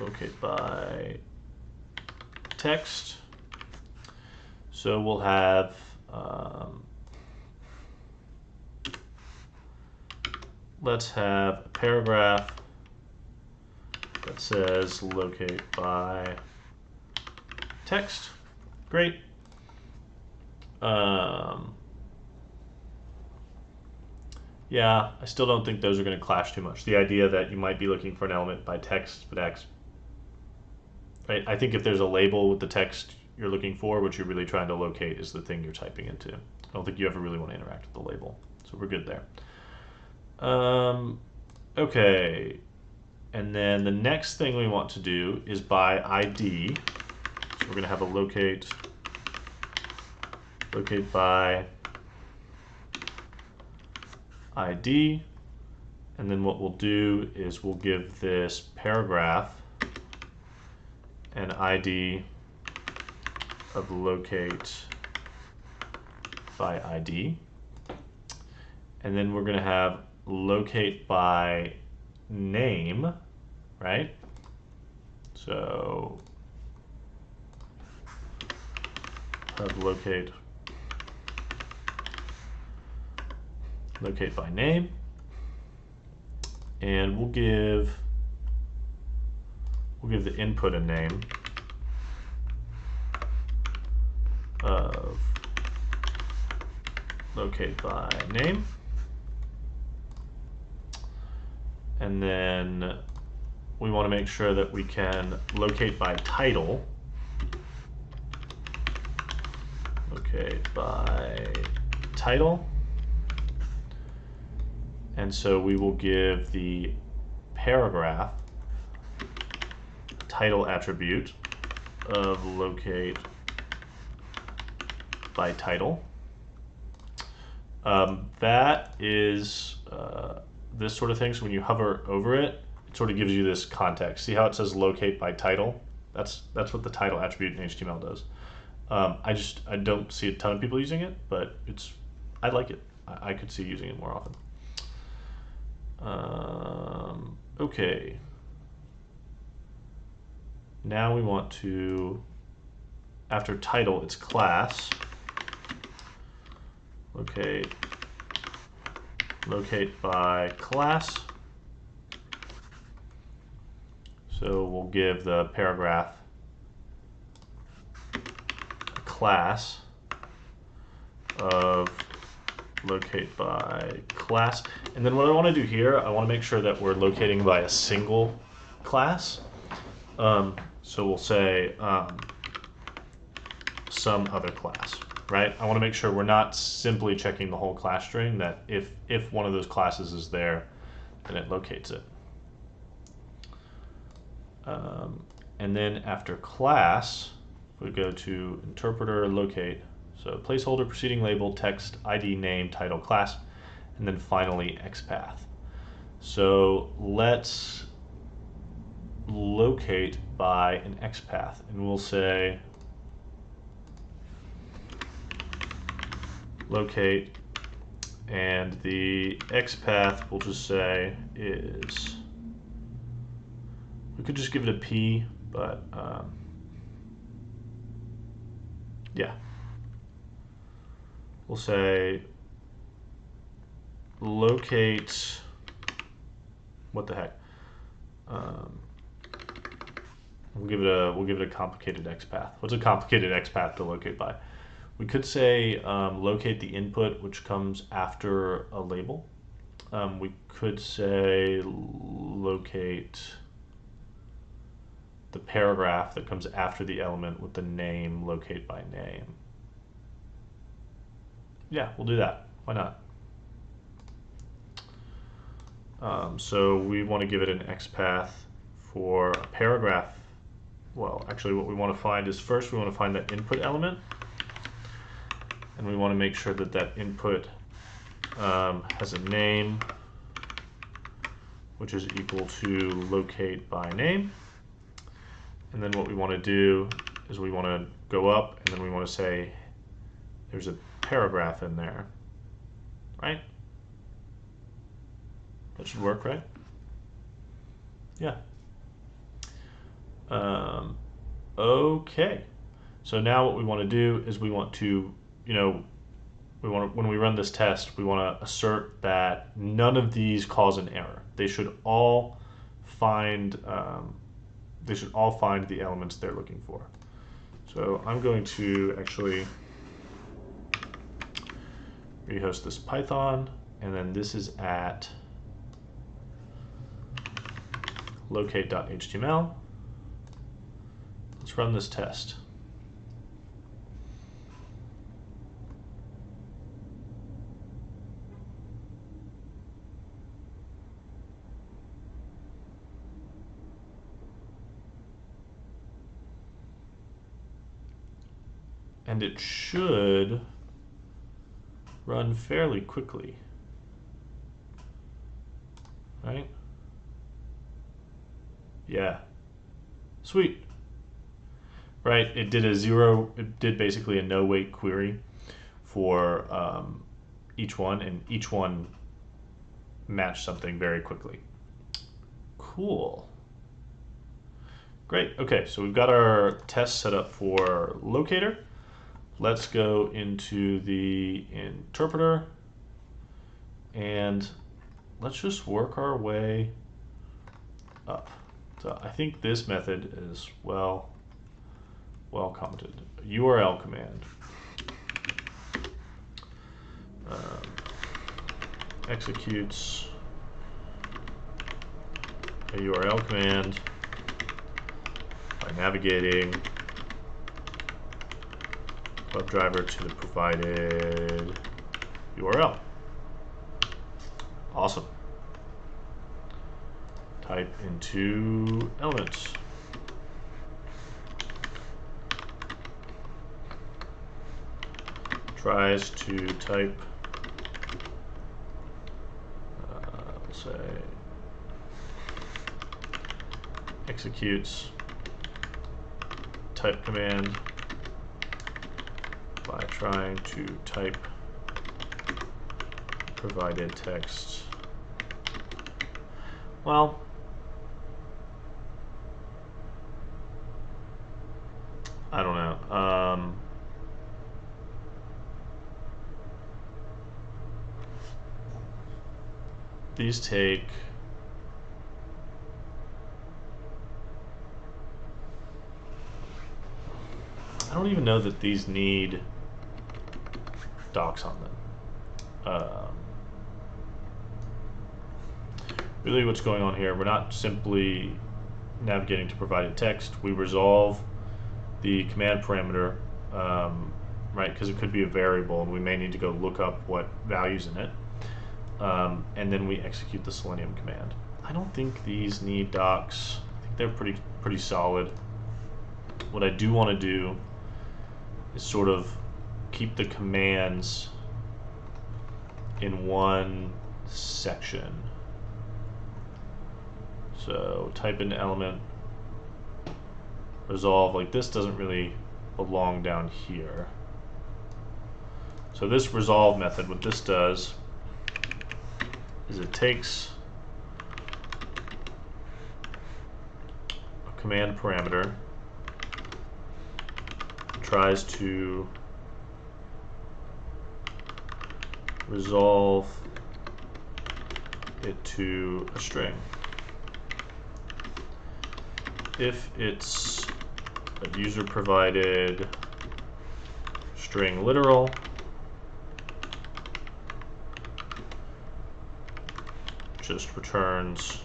Locate by text. So we'll have let's have a paragraph that says locate by text. Great. Yeah, I still don't think those are going to clash too much. The idea that you might be looking for an element by text, but right? I think if there's a label with the text you're looking for, what you're really trying to locate is the thing you're typing into. I don't think you ever really want to interact with the label. So we're good there. Okay. And then the next thing we want to do is by ID. So we're going to have a locate by ID. And then what we'll do is we'll give this paragraph an ID of locate by ID. And then we're going to have locate by name, right? So have locate by name, and we'll give the input a name of locate by name, and then we want to make sure that we can locate by title. Locate by title. And so we will give the paragraph title attribute of locate by title. That is this sort of thing. So when you hover over it, it sort of gives you this context. See how it says locate by title? That's what the title attribute in HTML does. I don't see a ton of people using it, but I like it. I could see using it more often. Okay. Now we want to, after title, it's class. Locate by class. So we'll give the paragraph a class of locate by class. And then what I want to do here, I want to make sure that we're locating by a single class. So we'll say some other class, right? I want to make sure we're not simply checking the whole class string, that if one of those classes is there, then it locates it. And then after class, we go to interpreter locate. So placeholder, preceding label, text, ID, name, title, class, and then finally XPath. So let's locate by an XPath, and we'll say locate, and the XPath we'll just say is, we could just give it a P, but yeah. We'll say locate, what the heck? We'll give it a complicated XPath. What's a complicated XPath to locate by? We could say locate the input, which comes after a label. We could say locate the paragraph that comes after the element with the name, locate by name. Yeah, we'll do that. Why not? So we want to give it an XPath for a paragraph. Well, actually what we want to find is, first we want to find that input element, and we want to make sure that that input has a name which is equal to locate by name. And then what we want to do is we want to go up, and then we want to say there's a paragraph in there, right? That should work, right? Yeah. Okay. So now what we want to do is we want to, when we run this test, we want to assert that none of these cause an error. They should all find the elements they're looking for. So I'm going to actually rehost this Python, and then this is at locate.html. Let's run this test. And it should run fairly quickly, right? Yeah, sweet. Right, it did basically a no wait query for each one, and each one matched something very quickly. Cool. Great, okay, so we've got our test set up for locator. Let's go into the interpreter, and let's just work our way up. So I think this method is well commented. URL command executes a URL command by navigating WebDriver to the provided URL. Awesome. Type into elements. Tries to type, we'll say, executes type command by trying to type provided text. Well, I don't know. These take I don't even know that these need docs on them. Really what's going on here, we're not simply navigating to provided text. We resolve the command parameter, right, because it could be a variable and we may need to go look up what value's in it. And then we execute the Selenium command. I don't think these need docs. I think they're pretty solid. What I do want to do is sort of keep the commands in one section. So type in element, resolve, like this doesn't really belong down here. So this resolve method, what this does is it takes a command parameter, tries to resolve it to a string. If it's a user provided string literal, just returns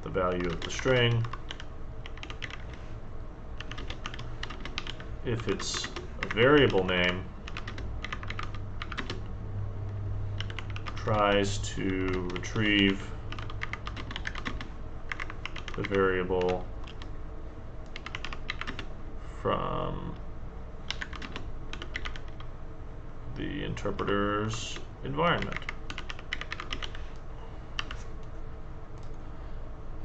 the value of the string. If it's a variable name, tries to retrieve the variable from the interpreter's environment.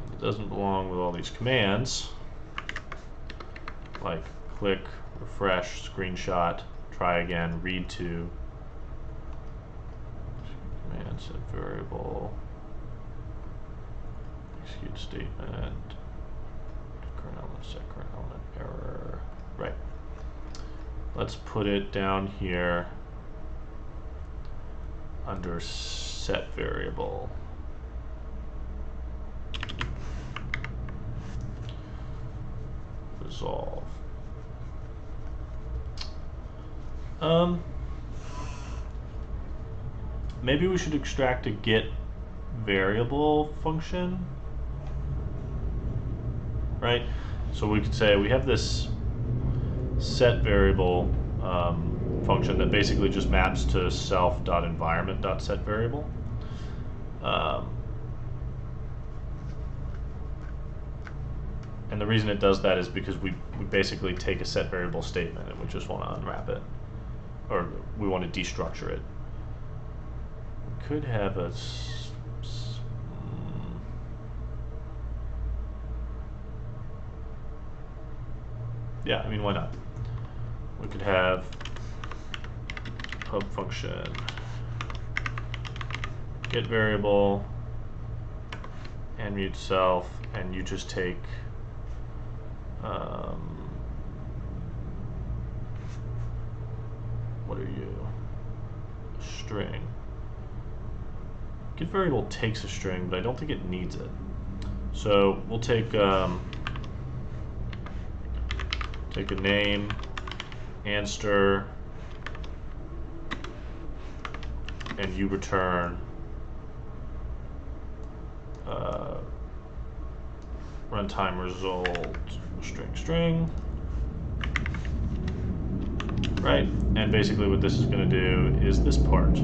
And it doesn't belong with all these commands. like click, refresh, screenshot, try again, read to, command set variable, execute statement, current element, set current element, error. Right. Let's put it down here under set variable. Resolve. Maybe we should extract a get variable function, right? So we could say we have this set variable function that basically just maps to self.environment.setVariable. And the reason it does that is because we basically take a set variable statement and we just want to unwrap it, or we want to destructure it. We could have a yeah, I mean, why not? We could have pub function get variable and mute self, and you just take what are you? A string. Get variable takes a string, but I don't think it needs it. So we'll take a name, answer, and you return runtime result string, right? And basically what this is going to do is this part.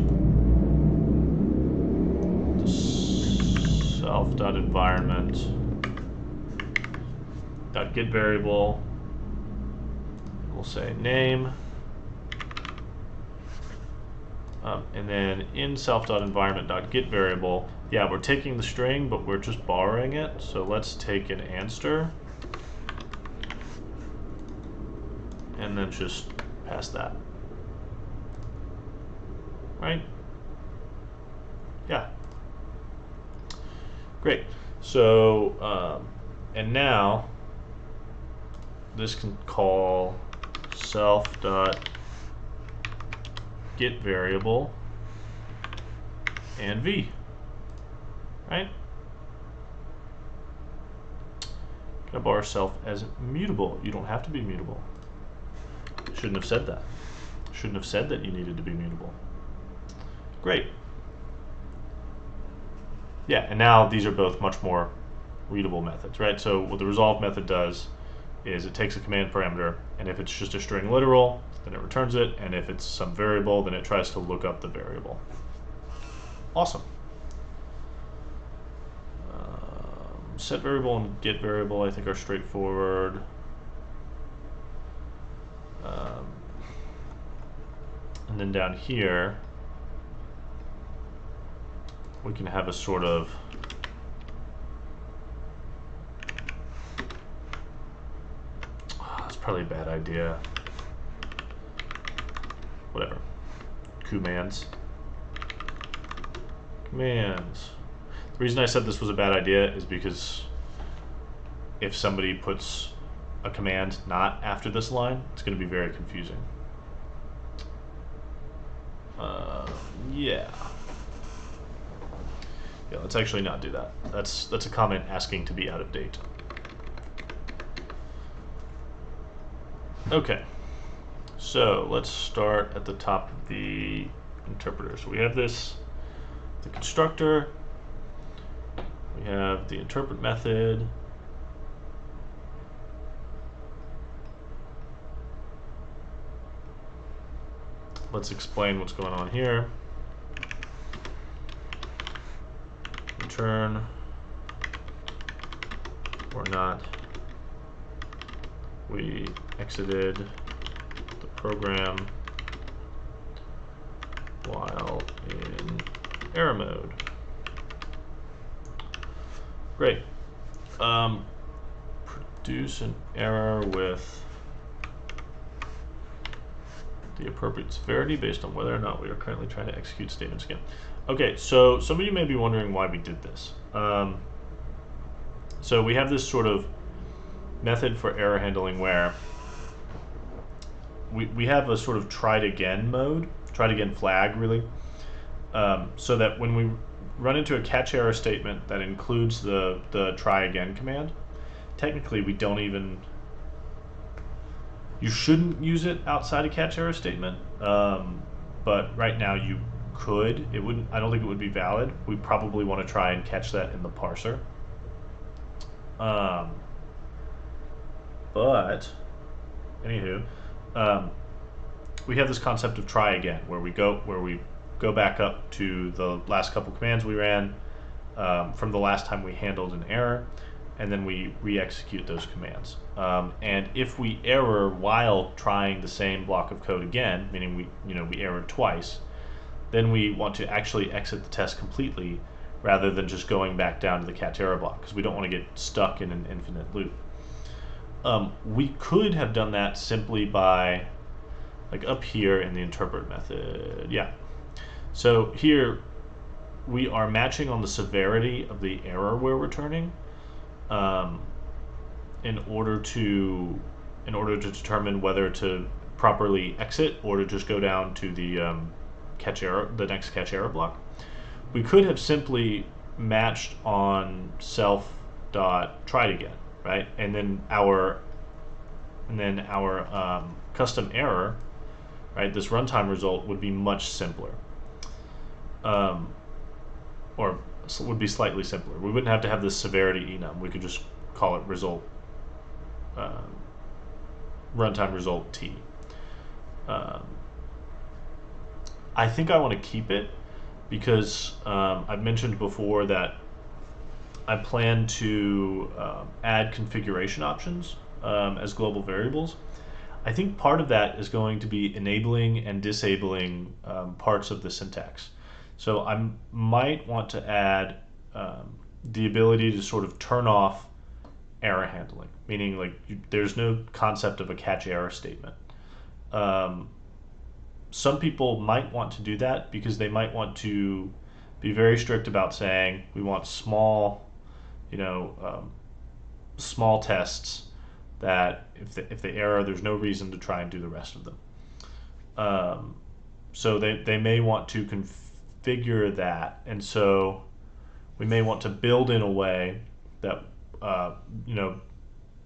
Self.environment.get variable. We'll say name. And then in self.environment.get variable, yeah, we're taking the string, but we're just borrowing it. So let's take an answer and then just pass that. Right? Yeah. Great. So, and now this can call self.get variable and v, right? Can I borrow self as mutable? You don't have to be mutable. Shouldn't have said that. Shouldn't have said that you needed to be mutable. Great. Yeah, and now these are both much more readable methods, right? So what the resolve method does is it takes a command parameter, and if it's just a string literal, then it returns it, and if it's some variable, then it tries to look up the variable. Awesome. Set variable and get variable, I think, are straightforward. And then down here, we can have a sort of that's probably a bad idea. Whatever. Commands. Commands. The reason I said this was a bad idea is because if somebody puts a command not after this line, it's going to be very confusing. Yeah. Yeah, let's actually not do that. That's a comment asking to be out of date. Okay. So let's start at the top of the interpreter. So we have the constructor, we have the interpret method, let's explain what's going on here. Return or not. We exited the program while in error mode. Great. Produce an error with the appropriate severity based on whether or not we are currently trying to execute statements again. Okay, so some of you may be wondering why we did this. So we have this sort of method for error handling where we have a sort of tried again mode, tried again flag really, so that when we run into a catch error statement that includes the try again command, technically we don't even, you shouldn't use it outside a catch error statement, but right now you could. It wouldn't, I don't think it would be valid. We probably want to try and catch that in the parser. But anywho, we have this concept of try again, where we go back up to the last couple commands we ran from the last time we handled an error, and then we re-execute those commands. And if we error while trying the same block of code again, meaning we errored twice, then we want to actually exit the test completely rather than just going back down to the catch error block, because we don't want to get stuck in an infinite loop. We could have done that simply by, like up here in the interpret method, yeah. So here we are matching on the severity of the error we're returning in order to determine whether to properly exit or to just go down to the the next catch error block. We could have simply matched on self dot tried again, right? And then our custom error, right? This runtime result would be much simpler, or would be slightly simpler. We wouldn't have to have this severity enum. We could just call it result runtime result t. I think I want to keep it because I've mentioned before that I plan to add configuration options as global variables. I think part of that is going to be enabling and disabling parts of the syntax. So I might want to add the ability to sort of turn off error handling, meaning like there's no concept of a catch error statement. Some people might want to do that because they might want to be very strict about saying we want small, small tests that if they error, there's no reason to try and do the rest of them. So they may want to configure that, and so we may want to build in a way that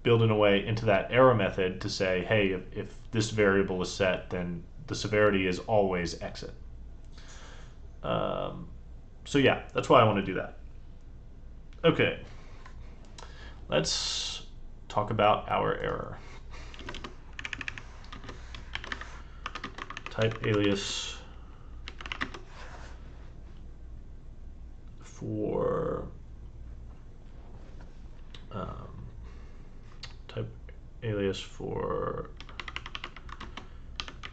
build in a way into that error method to say, hey, if this variable is set, then the severity is always exit. So yeah, that's why I want to do that. Okay, let's talk about our error. Type alias for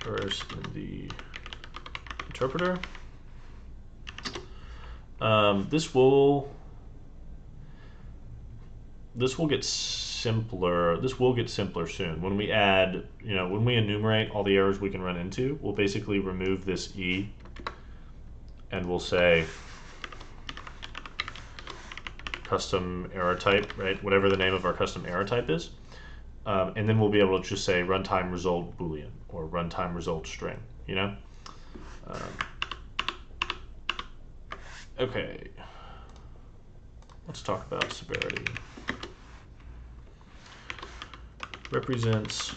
errors in the interpreter. This will get simpler. This will get simpler soon. When we add, when we enumerate all the errors we can run into, we'll basically remove this E and we'll say custom error type, right? Whatever the name of our custom error type is. And then we'll be able to just say runtime result Boolean or runtime result string, Okay, let's talk about severity. Represents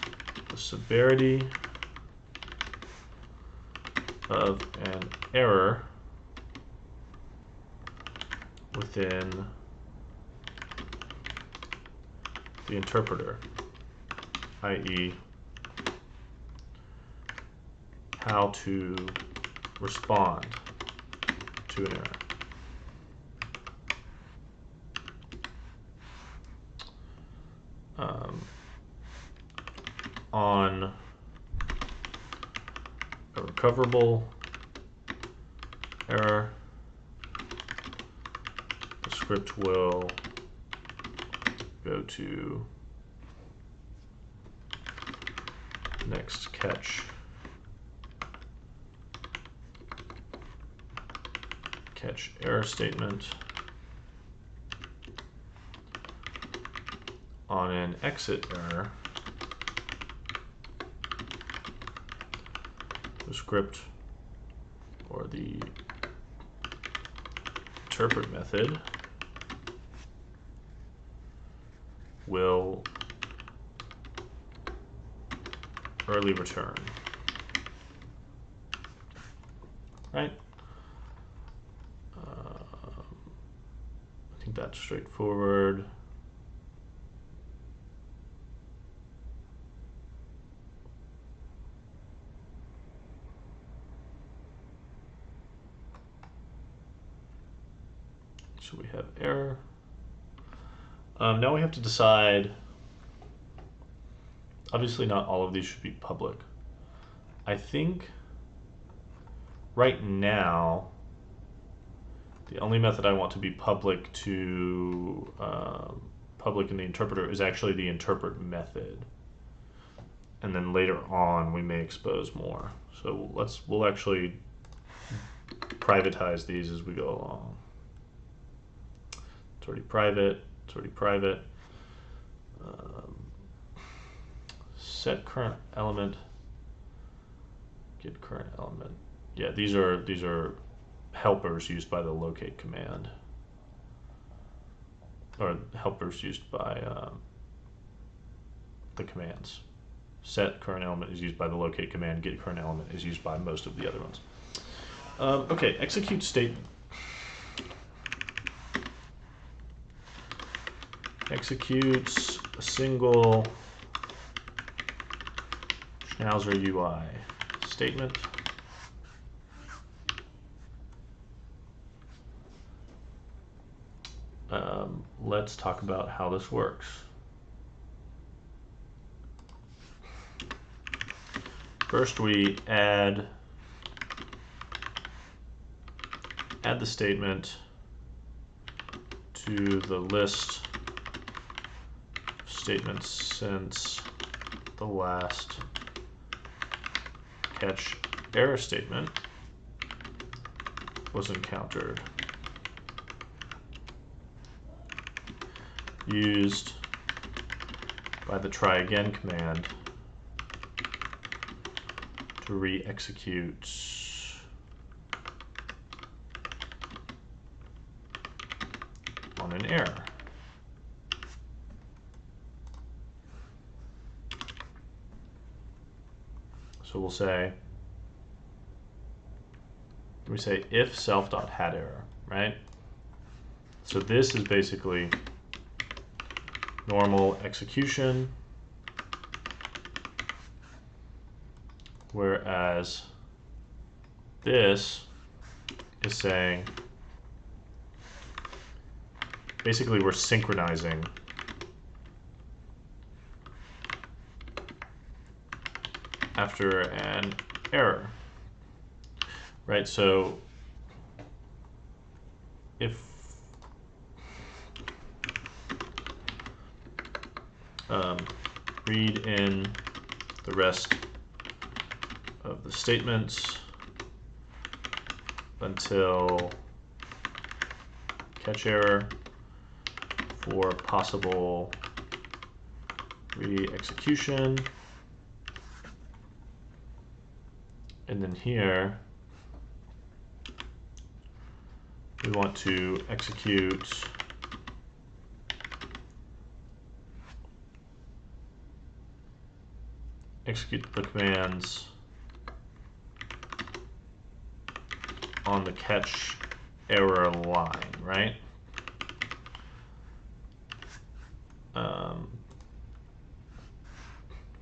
the severity of an error within the interpreter, i.e. how to respond to an error. On a recoverable error, the script will go to next catch catch error statement on an exit error. The script or the interpret method will early return, right? I think that's straightforward. So we have error. Now we have to decide, obviously not all of these should be public. I think right now, the only method I want to be public to public in the interpreter is actually the interpret method. And then later on we may expose more. So we'll actually privatize these as we go along. It's already private. It's already private. Set current element. Get current element. Yeah, these are helpers used by the locate command, or helpers used by the commands. Set current element is used by the locate command. Get current element is used by most of the other ones. Okay, execute statement. Executes a single schnauzer UI statement. Let's talk about how this works. First, we add the statement to the list of statements since the last catch error statement was encountered. Used by the try again command to re-execute on an error. So we'll say, we say if self.hadError, right? So this is basically normal execution, whereas this is saying, basically we're synchronizing after an error, right? So if read in the rest of the statements until catch error for possible re-execution. And then here we want to execute the commands on the catch error line, right?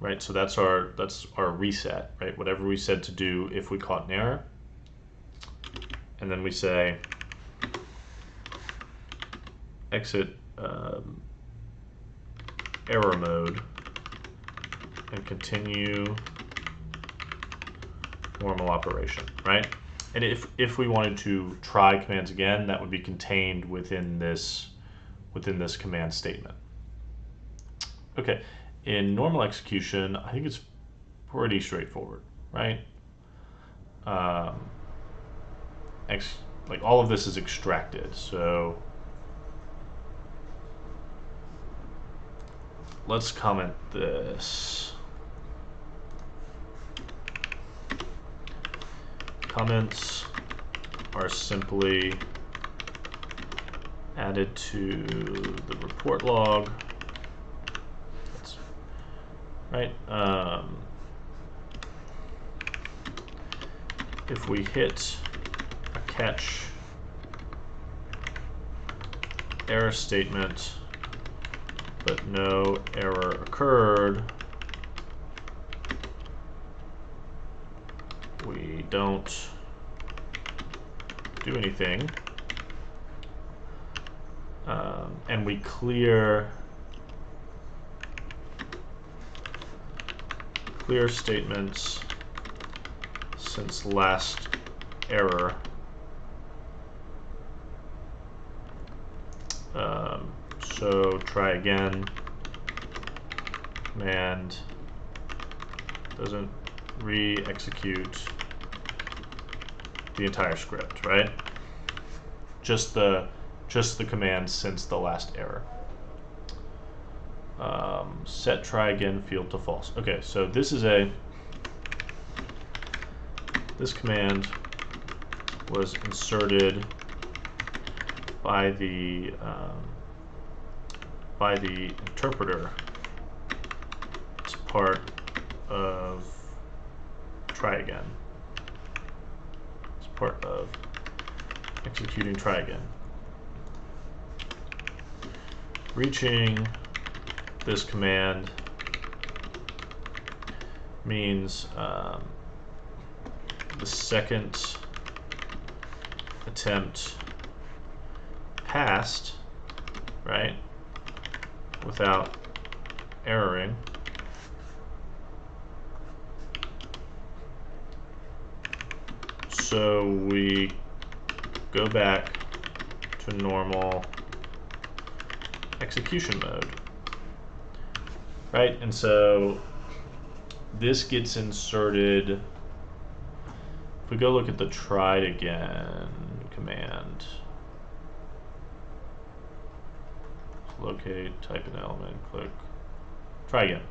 Right, so that's our reset, right? Whatever we said to do if we caught an error, and then we say exit error mode and continue normal operation, right? And if we wanted to try commands again, that would be contained within this command statement. Okay, in normal execution, I think it's pretty straightforward, right? like all of this is extracted. So let's comment this. Comments are simply added to the report log. That's right. If we hit a catch error statement, but no error occurred, we don't do anything, and we clear statements since last error. So try again. Command doesn't re-execute the entire script, right? Just the command since the last error. Set try again field to false. Okay, so this command was inserted by the interpreter. It's part of try again. It's part of executing try again. Reaching this command means the second attempt passed, right, without erroring. So we go back to normal execution mode, right? And so this gets inserted. If we go look at the tried again command, locate, type an element, click, try again.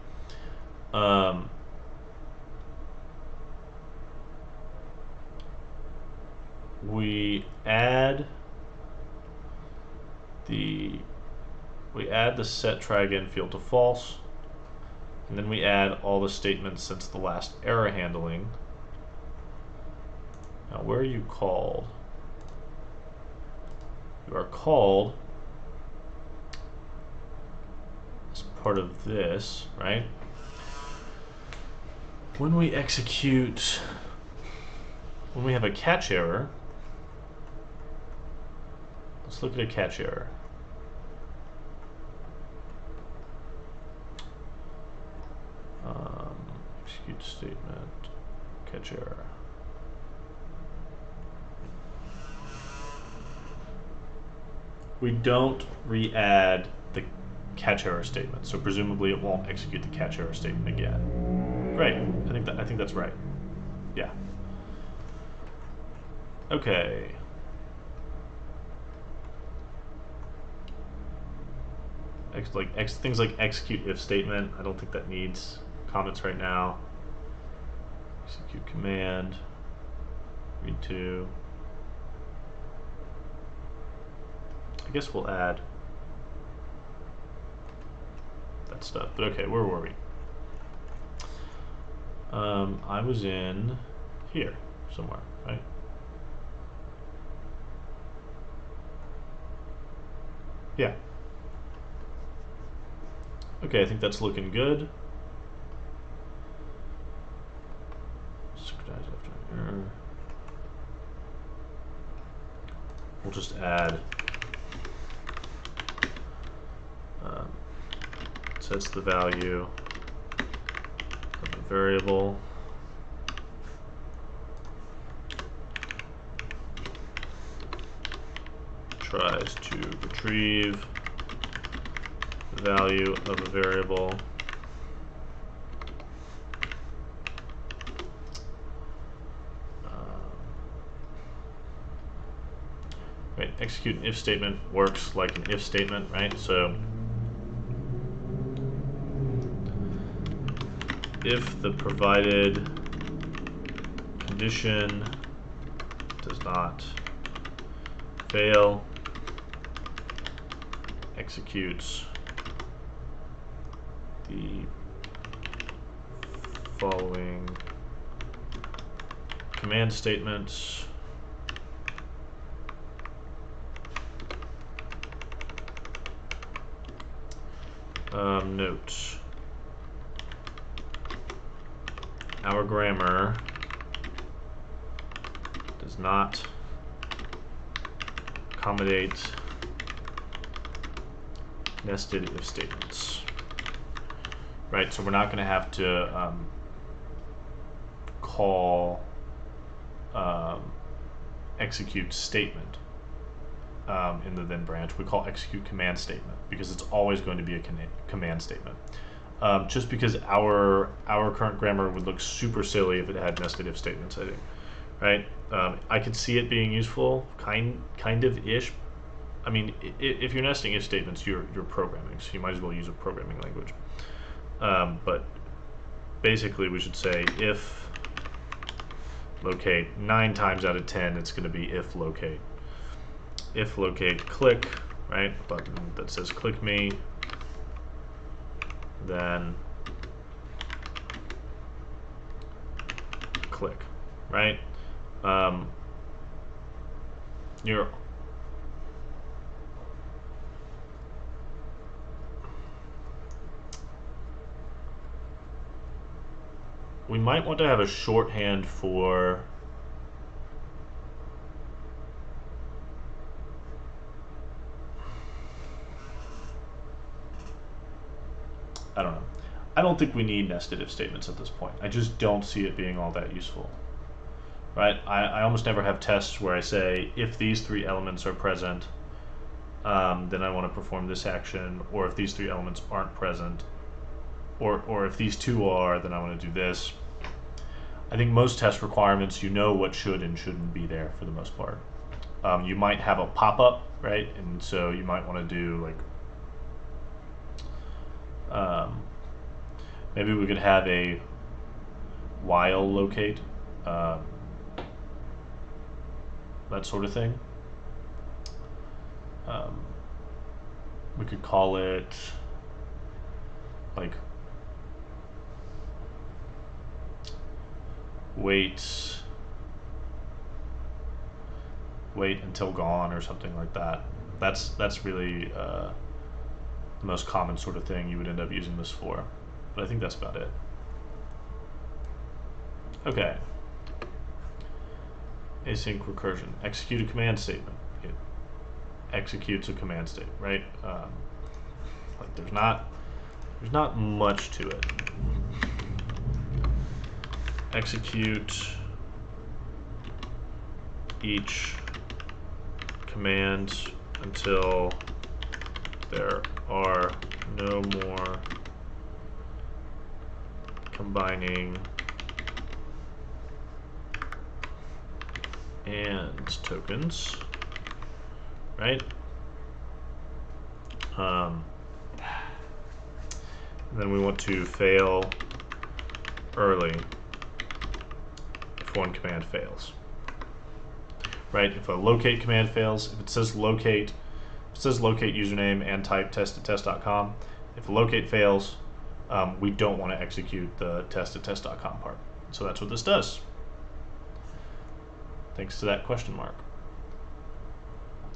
We add the set try again field to false, and then we add all the statements since the last error handling. Now, where are you called? You are called as part of this, right? When we execute, when we have a catch error, let's look at a catch error. Execute statement, catch error. We don't re-add the catch error statement, so presumably it won't execute the catch error statement again. Great. I think that's right. Yeah. Okay. Things like execute if statement, I don't think that needs comments right now. Execute command, read to. I guess we'll add that stuff, but okay, where were we? I was in here somewhere, right? Yeah. Okay, I think that's looking good. Synchronize after an error. We'll just add sets the value of a variable. Tries to retrieve the value of a variable. execute an if statement works like an if statement, right? So if the provided condition does not fail, executes the following command statements. Note, our grammar does not accommodate nested if statements. Right, so we're not going to have to call execute statement in the then branch. We call execute command statement because it's always going to be a command statement. Just because our current grammar would look super silly if it had nested if statements, I think. Right? I could see it being useful, kind of ish. I mean, if you're nesting if statements, you're programming, so you might as well use a programming language. But basically, we should say if locate. 9 times out of 10, it's going to be if locate. If locate click, right? A button that says click me. Then click, right? We might want to have a shorthand for I don't know. I don't think we need nested if statements at this point. I just don't see it being all that useful. Right? I almost never have tests where I say if these 3 elements are present, then I want to perform this action, or if these 3 elements aren't present, or if these 2 are, then I want to do this. I think most test requirements, you know what should and shouldn't be there for the most part. You might have a pop-up, right? And so you might want to do like maybe we could have a while locate, that sort of thing. We could call it like wait until gone or something like that. That's really the most common sort of thing you would end up using this for. But I think that's about it. Okay. Async recursion. Execute a command statement. It executes a command statement, right? Like there's not much to it. Execute each command until there are no more combining and tokens, right? Then we want to fail early if one command fails, right? If a locate command fails, if it says locate username and type test@test.com, if locate fails, we don't want to execute the test@test.com part. So that's what this does. Thanks to that question mark.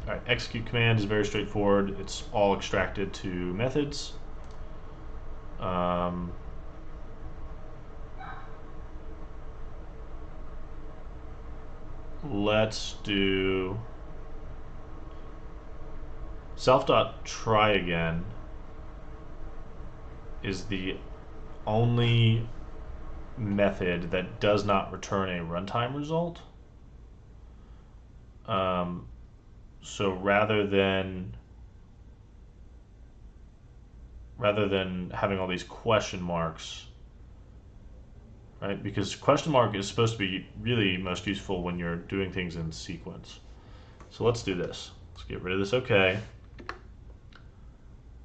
All right, execute command is very straightforward. It's all extracted to methods. Let's do self.try again is the only method that does not return a runtime result. So rather than having all these question marks, right? Because question mark is supposed to be really most useful when you're doing things in sequence. So let's do this. Let's get rid of this okay.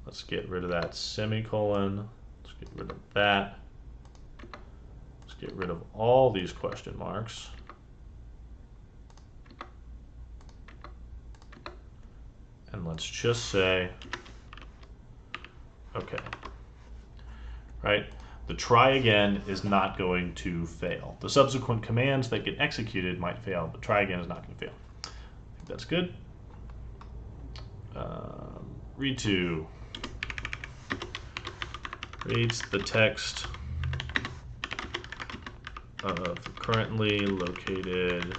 Let's get rid of that semicolon. Let's get rid of that. Let's get rid of all these question marks. And let's just say, okay, right? The try again is not going to fail. The subsequent commands that get executed might fail, but try again is not going to fail. I think that's good. Read to reads the text of currently located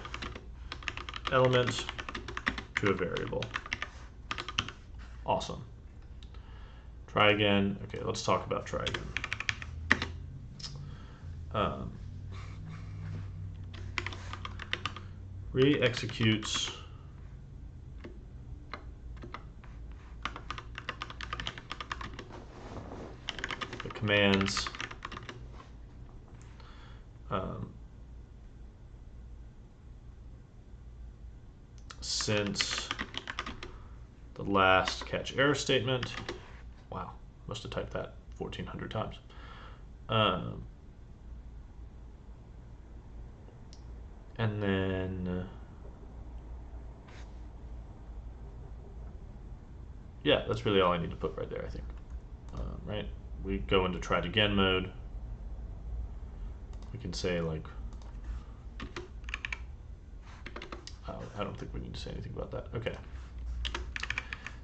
element to a variable. Awesome. Try again. Okay, let's talk about try again. Re-executes the commands since the last catch error statement. Wow, must have typed that 1,400 times. And then, yeah, that's really all I need to put right there, I think. Right, we go into try it again mode. We can say like, I don't think we need to say anything about that. Okay.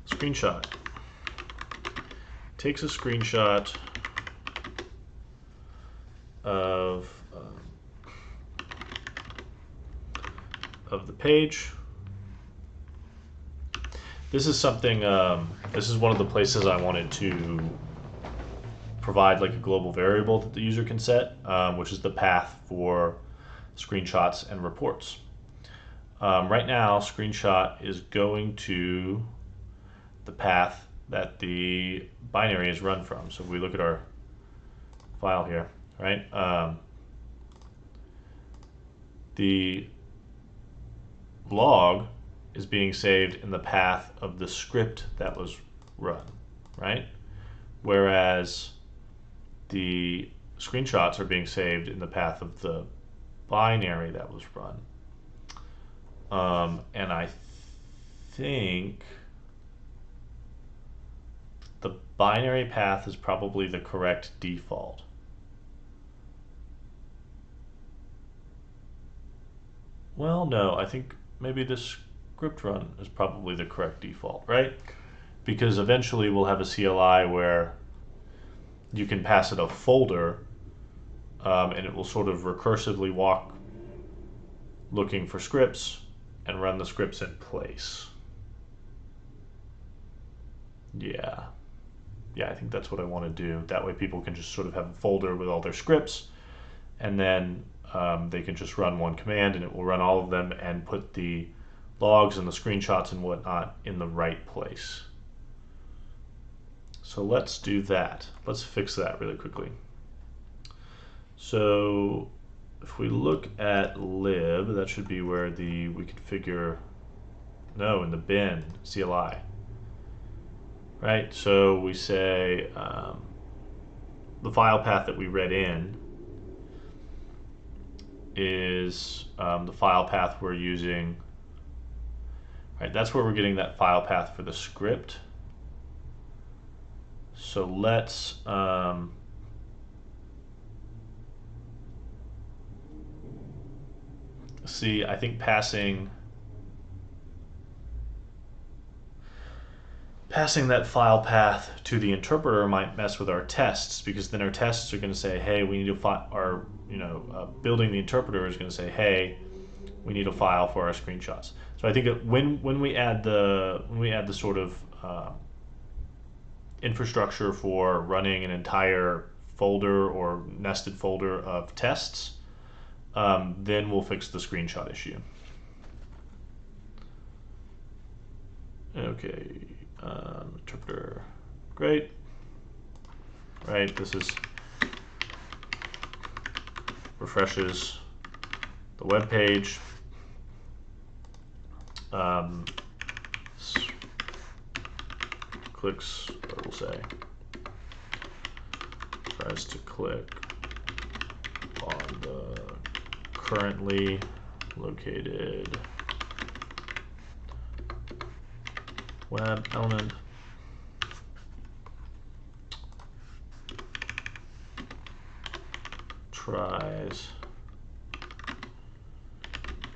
Screenshot. Takes a screenshot of the page. This is something, this is one of the places I wanted to provide like a global variable that the user can set, which is the path for screenshots and reports. Right now, screenshot is going to the path that the binary is run from. So if we look at our file here, right? The log is being saved in the path of the script that was run, right? Whereas the screenshots are being saved in the path of the binary that was run. And I think the binary path is probably the correct default. Well, no, I think maybe this script run is probably the correct default, right? Because eventually we'll have a CLI where you can pass it a folder and it will sort of recursively walk looking for scripts and run the scripts in place. Yeah, I think that's what I want to do. That way people can just sort of have a folder with all their scripts, and then they can just run one command and it will run all of them and put the logs and the screenshots and whatnot in the right place. So let's do that. Let's fix that really quickly. So if we look at lib, that should be where we configure, no, in the bin, CLI. Right, so we say the file path that we read in is the file path we're using. Right, that's where we're getting that file path for the script. So let's see, I think passing that file path to the interpreter might mess with our tests, because then our tests are going to say, hey, we need a file, or building the interpreter is going to say, hey, we need a file for our screenshots. So I think that when we add the sort of infrastructure for running an entire folder or nested folder of tests, then we'll fix the screenshot issue. Okay, interpreter, great. Right, this is refreshes the web page. clicks, or we'll say tries to click on the currently located web element. Tries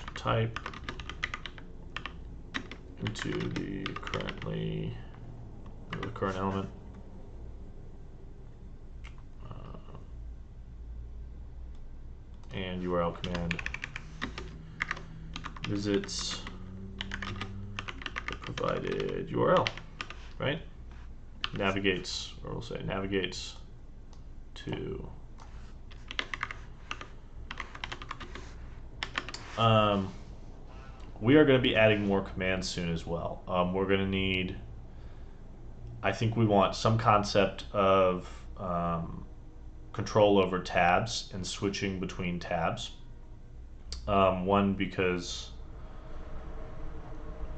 to type into the current element. And URL command visits the provided URL, right? Navigates, or we'll say navigates to we are going to be adding more commands soon as well. We're going to need, I think we want some concept of control over tabs and switching between tabs. One, because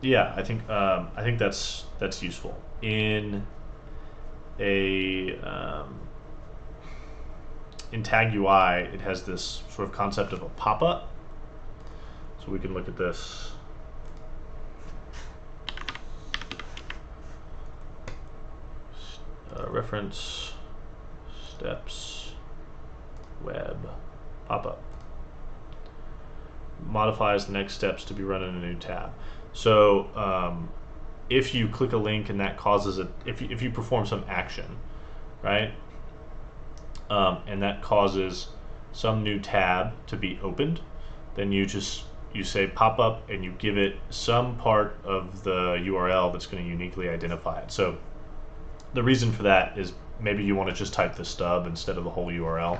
yeah, I think that's useful in in TagUI. It has this sort of concept of a pop-up. So we can look at this. Reference steps web pop-up modifies the next steps to be run in a new tab. So if you click a link and that causes it, if you perform some action, right, and that causes some new tab to be opened, then you say pop up and you give it some part of the URL that's going to uniquely identify it. So the reason for that is maybe you want to just type the stub instead of the whole URL,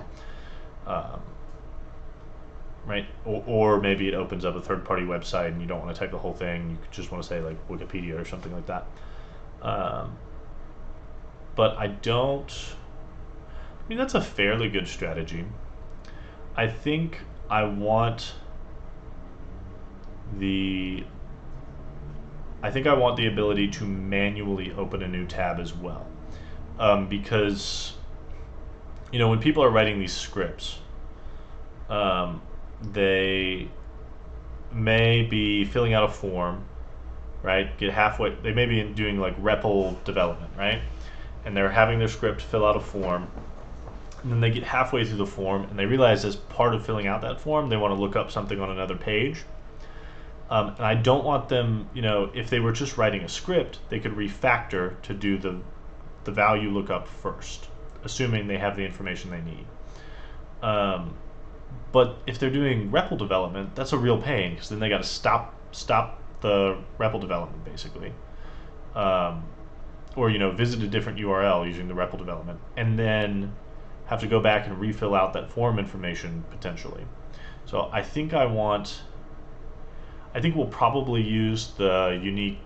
right? Or maybe it opens up a third-party website and you don't want to type the whole thing. You just want to say like Wikipedia or something like that. But I mean, that's a fairly good strategy. I think I want the ability to manually open a new tab as well, because when people are writing these scripts, they may be filling out a form, right? Get halfway, they may be doing like REPL development, right? And they're having their script fill out a form, and then they get halfway through the form and they realize as part of filling out that form they want to look up something on another page. And I don't want them, if they were just writing a script, they could refactor to do the value lookup first, assuming they have the information they need. But if they're doing REPL development, that's a real pain, because then they got to stop the REPL development basically, or visit a different URL using the REPL development, and then have to go back and refill out that form information potentially. So I think we'll probably use the unique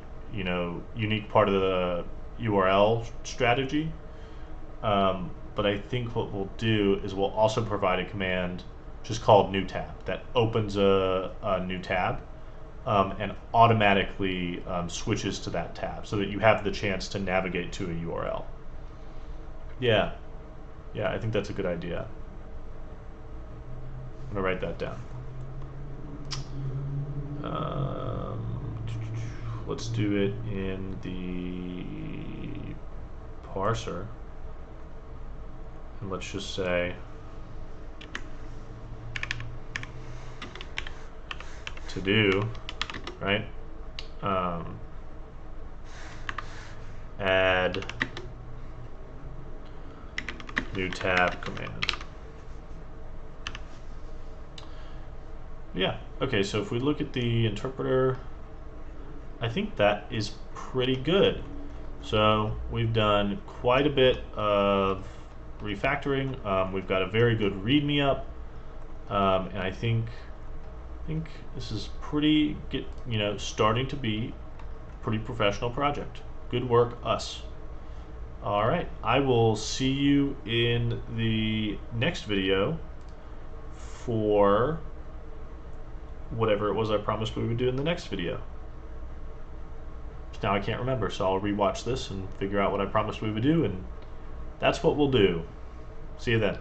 part of the URL strategy. But I think what we'll do is we'll also provide a command just called new tab that opens a new tab and automatically switches to that tab so that you have the chance to navigate to a URL. Yeah, I think that's a good idea. I'm gonna write that down. Let's do it in the parser, and let's just say to do, right? Add new tab command. Yeah, okay, so if we look at the interpreter, I think that is pretty good. So we've done quite a bit of refactoring. We've got a very good README up, and I think this is starting to be a pretty professional project. Good work, us. All right, I will see you in the next video for whatever it was I promised we would do in the next video. now I can't remember, so I'll rewatch this and figure out what I promised we would do, and that's what we'll do. See you then.